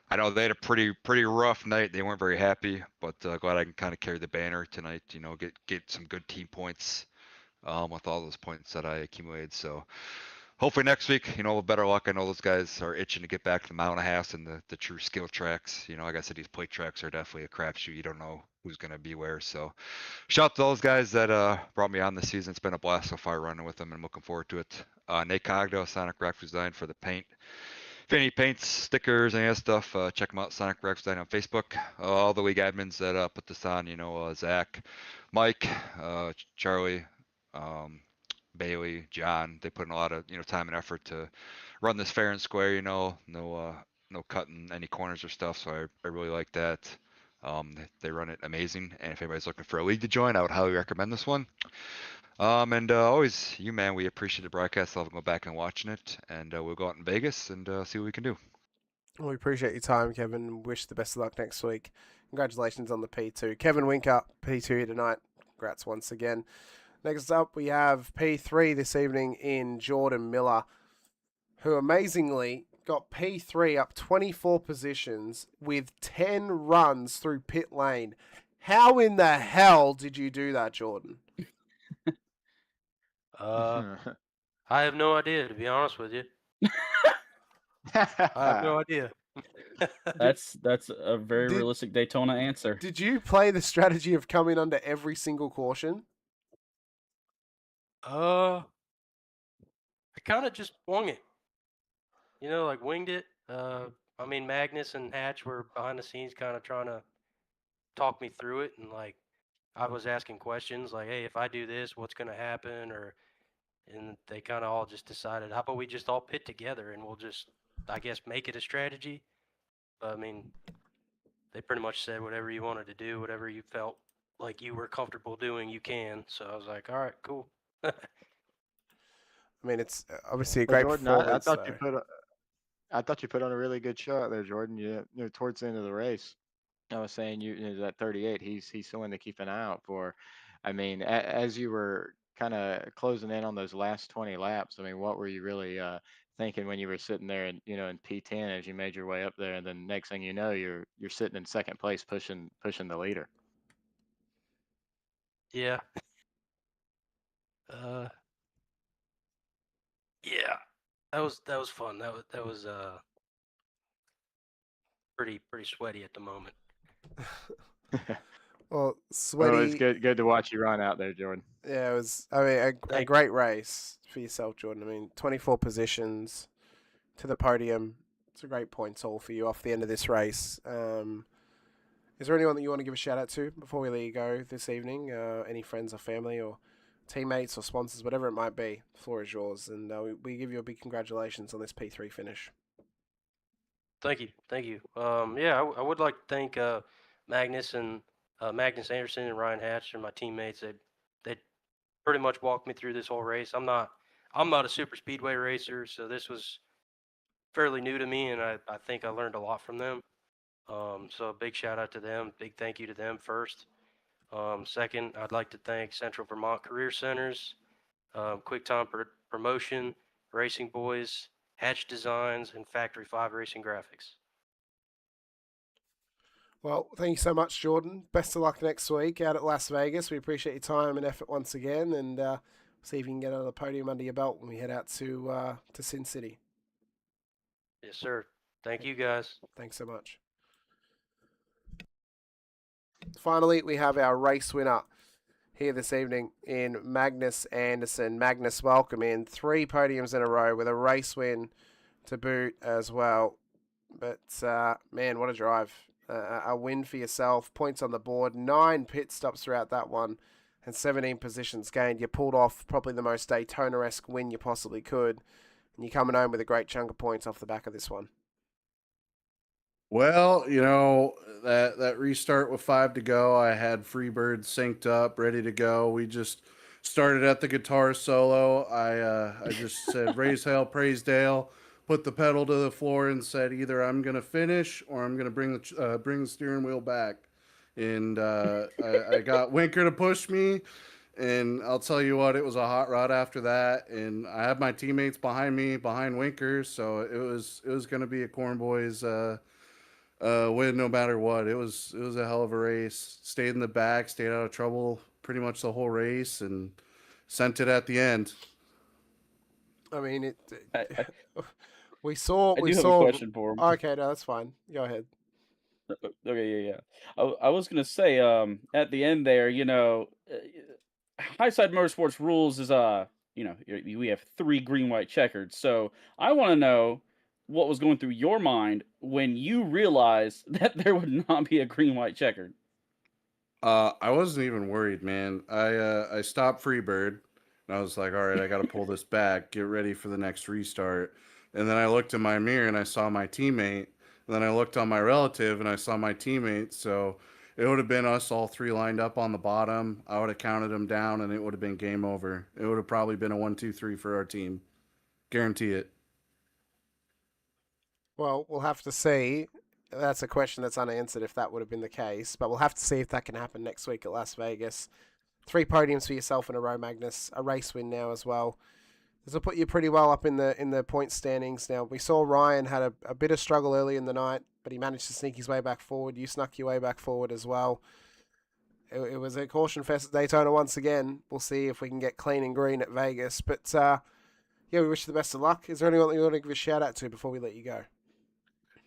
S9: I know they had a pretty rough night. They weren't very happy, but glad I can kind of carry the banner tonight. You know, get some good team points with all those points that I accumulated. So hopefully next week, you know, with better luck. I know those guys are itching to get back to the Mile and a Half and the true skill tracks. You know, like I said, these plate tracks are definitely a crapshoot. You don't know who's going to be where. So shout out to those guys that brought me on this season. It's been a blast so far running with them, and I'm looking forward to it. Nate Cogdo, Sonic Graphics Design for the paint. If any paints, stickers, any of that stuff, check them out, Sonic Graphics Design on Facebook. All the league admins that put this on, you know, Zach, Mike, Charlie, Bailey, John, they put in a lot of time and effort to run this fair and square. No cutting any corners or stuff. So I really like that. They run it amazing. And if anybody's looking for a league to join, I would highly recommend this one. And always, you man, we appreciate the broadcast. I'll go back and watching it, and we'll go out in Vegas and see what we can do.
S6: Well, we appreciate your time, Kevin, and wish the best of luck next week. Congratulations on the P2. Kevin Rinker, P2 here tonight. Congrats once again. Next up, we have P3 this evening in Jordan Miller, who amazingly got P3 up 24 positions with 10 runs through pit lane. How in the hell did you do that, Jordan?
S10: I have no idea, to be honest with you. I have no idea.
S8: That's a very realistic Daytona answer.
S6: Did you play the strategy of coming under every single caution?
S10: I kind of just wung it. Like winged it. Magnus and Hatch were behind the scenes kind of trying to talk me through it. And, I was asking questions like, hey, if I do this, what's going to happen? And they kind of all just decided, how about we just all pit together and we'll just, I guess, make it a strategy. They pretty much said whatever you wanted to do, whatever you felt like you were comfortable doing, you can. So I was like, all right, cool.
S6: It's obviously a great
S7: Jordan,
S6: performance.
S7: I thought you put on a really good show out there, Jordan. Towards the end of the race, I was saying that 38, he's someone to keep an eye out for. As you were kind of closing in on those last 20 laps, what were you really thinking when you were sitting there in P10 as you made your way up there, and then next thing you know, you're sitting in second place pushing the leader?
S10: Yeah. Yeah. That was fun. That was pretty sweaty at the moment.
S6: Well, sweaty.
S7: It's good to watch you run out there, Jordan.
S6: Yeah, it was. A great race for yourself, Jordan. 24 positions to the podium. It's a great points haul for you off the end of this race. Is there anyone that you want to give a shout out to before we let you go this evening? Any friends or family or teammates or sponsors, whatever it might be? The floor is yours, and we give you a big congratulations on this P3 finish.
S10: Thank you. I would like to thank Magnus Anderson and Ryan Hatch and my teammates. They pretty much walked me through this whole race. I'm not a super speedway racer, so this was fairly new to me, and I think I learned a lot from them. So a big shout out to them. Big thank you to them first. Second, I'd like to thank Central Vermont Career Centers, Quick Time Promotion, Racing Boys, Hatch Designs, and Factory 5 Racing Graphics.
S6: Well, thank you so much, Jordan. Best of luck next week out at Las Vegas. We appreciate your time and effort once again, and see if you can get another podium under your belt when we head out to Sin City.
S10: Yes, sir. Thank you, guys.
S6: Thanks so much. Finally, we have our race winner here this evening in Magnus Anderson. Magnus, welcome in. 3 podiums in a row with a race win to boot as well. But, man, what a drive. A win for yourself. Points on the board. 9 pit stops throughout that one and 17 positions gained. You pulled off probably the most Daytona-esque win you possibly could. And you're coming home with a great chunk of points off the back of this one.
S11: Well, that restart with 5 to go, I had Freebird synced up, ready to go. We just started at the guitar solo. I just said, raise hell, praise Dale, put the pedal to the floor and said, either I'm going to finish or I'm going to bring the steering wheel back. And I got Rinker to push me. And I'll tell you what, it was a hot rod after that. And I had my teammates behind me, behind Rinker. So it was going to be a Corn Boys win no matter what. It was a hell of a race. Stayed in the back, stayed out of trouble pretty much the whole race, and sent it at the end.
S6: We saw.
S8: I have a question for him.
S6: Okay, no, that's fine. Go ahead.
S8: Okay, yeah. I was gonna say, at the end there, High Side Motorsports rules is we have 3 green, white, checkered. So I want to know what was going through your mind when you realized that there would not be a green, white, checkered.
S11: I wasn't even worried, man. I stopped Freebird, And I was like, all right, I got to pull this back, get ready for the next restart. And then I looked in my mirror and I saw my teammate. And then I looked on my relative and I saw my teammate. So it would have been us all three lined up on the bottom. I would have counted them down and it would have been game over. It would have probably been a 1-2-3 for our team. Guarantee it.
S6: Well, we'll have to see. That's a question that's unanswered if that would have been the case. But we'll have to see if that can happen next week at Las Vegas. 3 podiums for yourself in a row, Magnus. A race win now as well. This will put you pretty well up in the point standings. Now, we saw Ryan had a bit of struggle early in the night, but he managed to sneak his way back forward. You snuck your way back forward as well. It was a caution fest at Daytona once again. We'll see if we can get clean and green at Vegas. But, yeah, we wish you the best of luck. Is there anyone that you want to give a shout-out to before we let you go?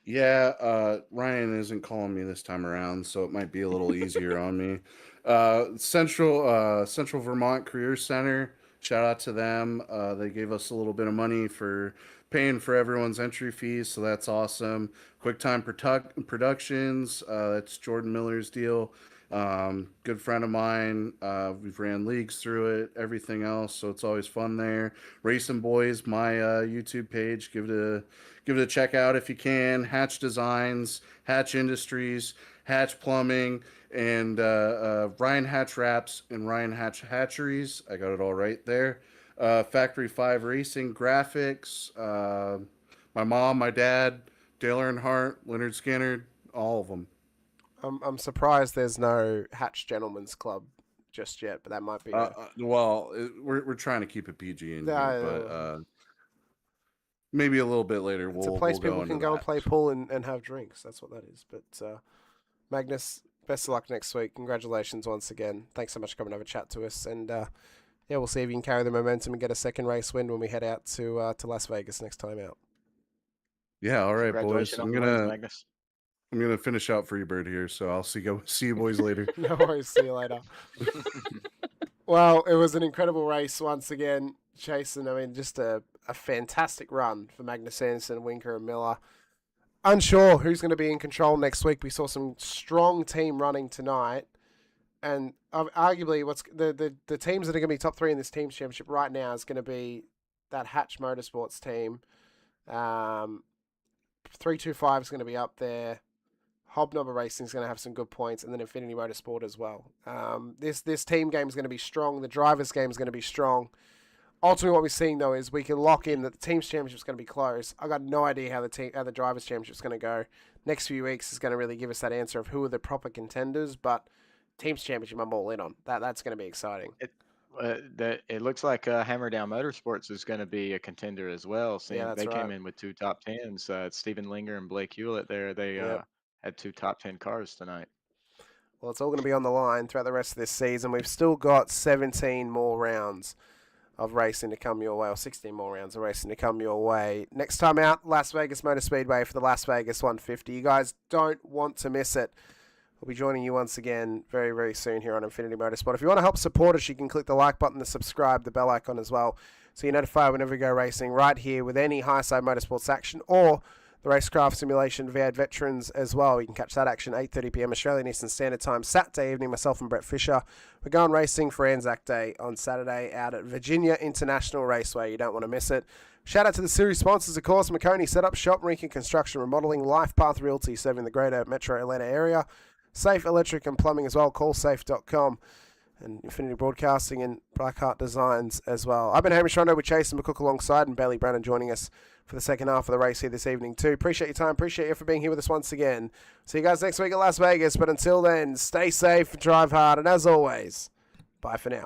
S11: Yeah, Ryan isn't calling me this time around, so it might be a little easier on me. Central Vermont Career Center, shout out to them. They gave us a little bit of money for paying for everyone's entry fees, so that's awesome. QuickTime Productions, that's Jordan Miller's deal. Good friend of mine. We've ran leagues through it, everything else, so it's always fun there. Racing Boys, my YouTube page, give it a check out if you can. Hatch Designs, Hatch Industries, Hatch Plumbing, and Ryan Hatch Wraps and Ryan Hatch Hatcheries. I got it all right there. Factory 5 Racing, Graphics, my mom, my dad, Dale Earnhardt, Leonard Skinner, all of them.
S6: I'm surprised there's no Hatch Gentlemen's Club just yet, but that might be.
S11: We're trying to keep it PG in here, but maybe a little bit later.
S6: It's a place people can go and play pool and have drinks. That's what that is. But Magnus, best of luck next week. Congratulations once again. Thanks so much for coming over to chat to us. And yeah, we'll see if you can carry the momentum and get a second race win when we head out to Las Vegas next time out.
S11: Yeah, all right, boys. I'm gonna finish out Freebird here, so I'll see you boys later.
S6: No worries. See you later. Well, it was an incredible race once again, Chasen. I mean, just a fantastic run for Magnus Anderson, Rinker, and Miller. Unsure who's going to be in control next week. We saw some strong team running tonight, and arguably, what's the teams that are going to be top 3 in this team's championship right now is going to be that Hatch Motorsports team. 325 is going to be up there. Hobnobber Racing is going to have some good points, and then Infinity Motorsport as well. This team game is going to be strong. The drivers' game is going to be strong. Ultimately, what we're seeing though is we can lock in that the team's championship is going to be close. I got no idea how the drivers' championship is going to go. Next few weeks is going to really give us that answer of who are the proper contenders. But team's championship, I'm all in on. That's going to be exciting.
S7: It looks like Hammer Down Motorsports is going to be a contender as well.
S6: Yeah,
S7: they came in with 2 top 10s. Stephen Linger and Blake Hewlett there. They had 2 top 10 cars tonight.
S6: Well, it's all going to be on the line throughout the rest of this season. We've still got 17 more rounds of racing to come your way, or 16 more rounds of racing to come your way. Next time out, Las Vegas Motor Speedway for the Las Vegas 150. You guys don't want to miss it. We'll be joining you once again very, very soon here on Infinity Motorsport. If you want to help support us, you can click the like button, the subscribe, the bell icon as well, so you're notified whenever we go racing right here with any High Side Motorsports action, or the Racecraft Simulation VAD Veterans as well. You can catch that action 8:30 p.m. Australian Eastern Standard Time Saturday evening. Myself and Brett Fisher. We're going racing for Anzac Day on Saturday out at Virginia International Raceway. You don't want to miss it. Shout out to the series sponsors, of course, Maconi Setup Shop, Rinker Construction Remodeling, Life Path Realty serving the greater Metro Atlanta area, Safe Electric and Plumbing as well, callsafe.com, and Infinity Broadcasting and Blackheart Designs as well. I've been Hamish Munro with Chasen McCook alongside, and Bailey Brannon joining us for the second half of the race here this evening too. Appreciate your time. Appreciate you for being here with us once again. See you guys next week at Las Vegas. But until then, stay safe, drive hard, and as always, bye for now.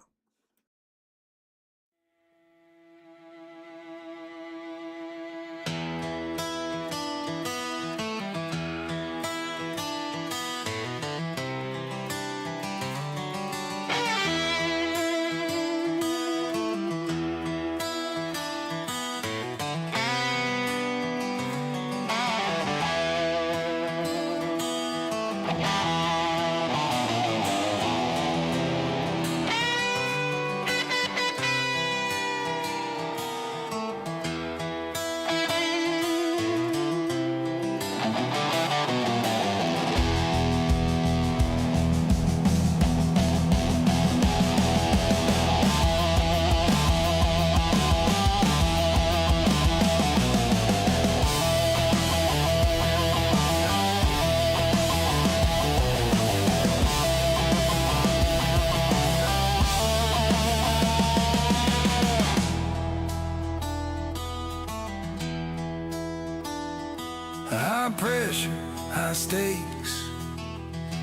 S5: High pressure, high stakes.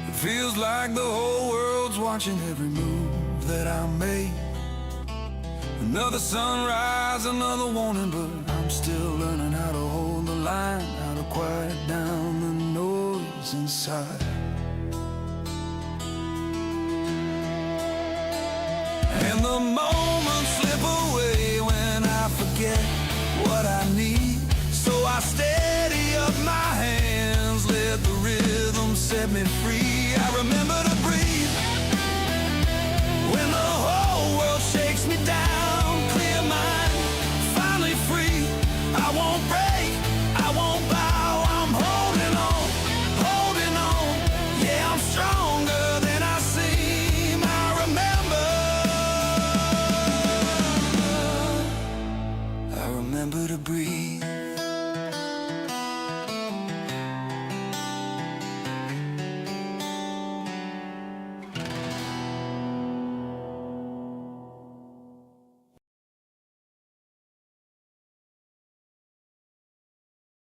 S5: It feels like the whole world's watching every move that I make. Another sunrise, another warning, but I'm still learning how to hold the line, how to quiet down the noise inside. And the moments slip away when I forget what I need. So I steady up my hands, let the rhythm set me free. I remember to breathe when the whole world shakes me down. Clear mind, finally free. I won't break, I won't bow. I'm holding on. Yeah, I'm stronger than I seem. I remember to breathe.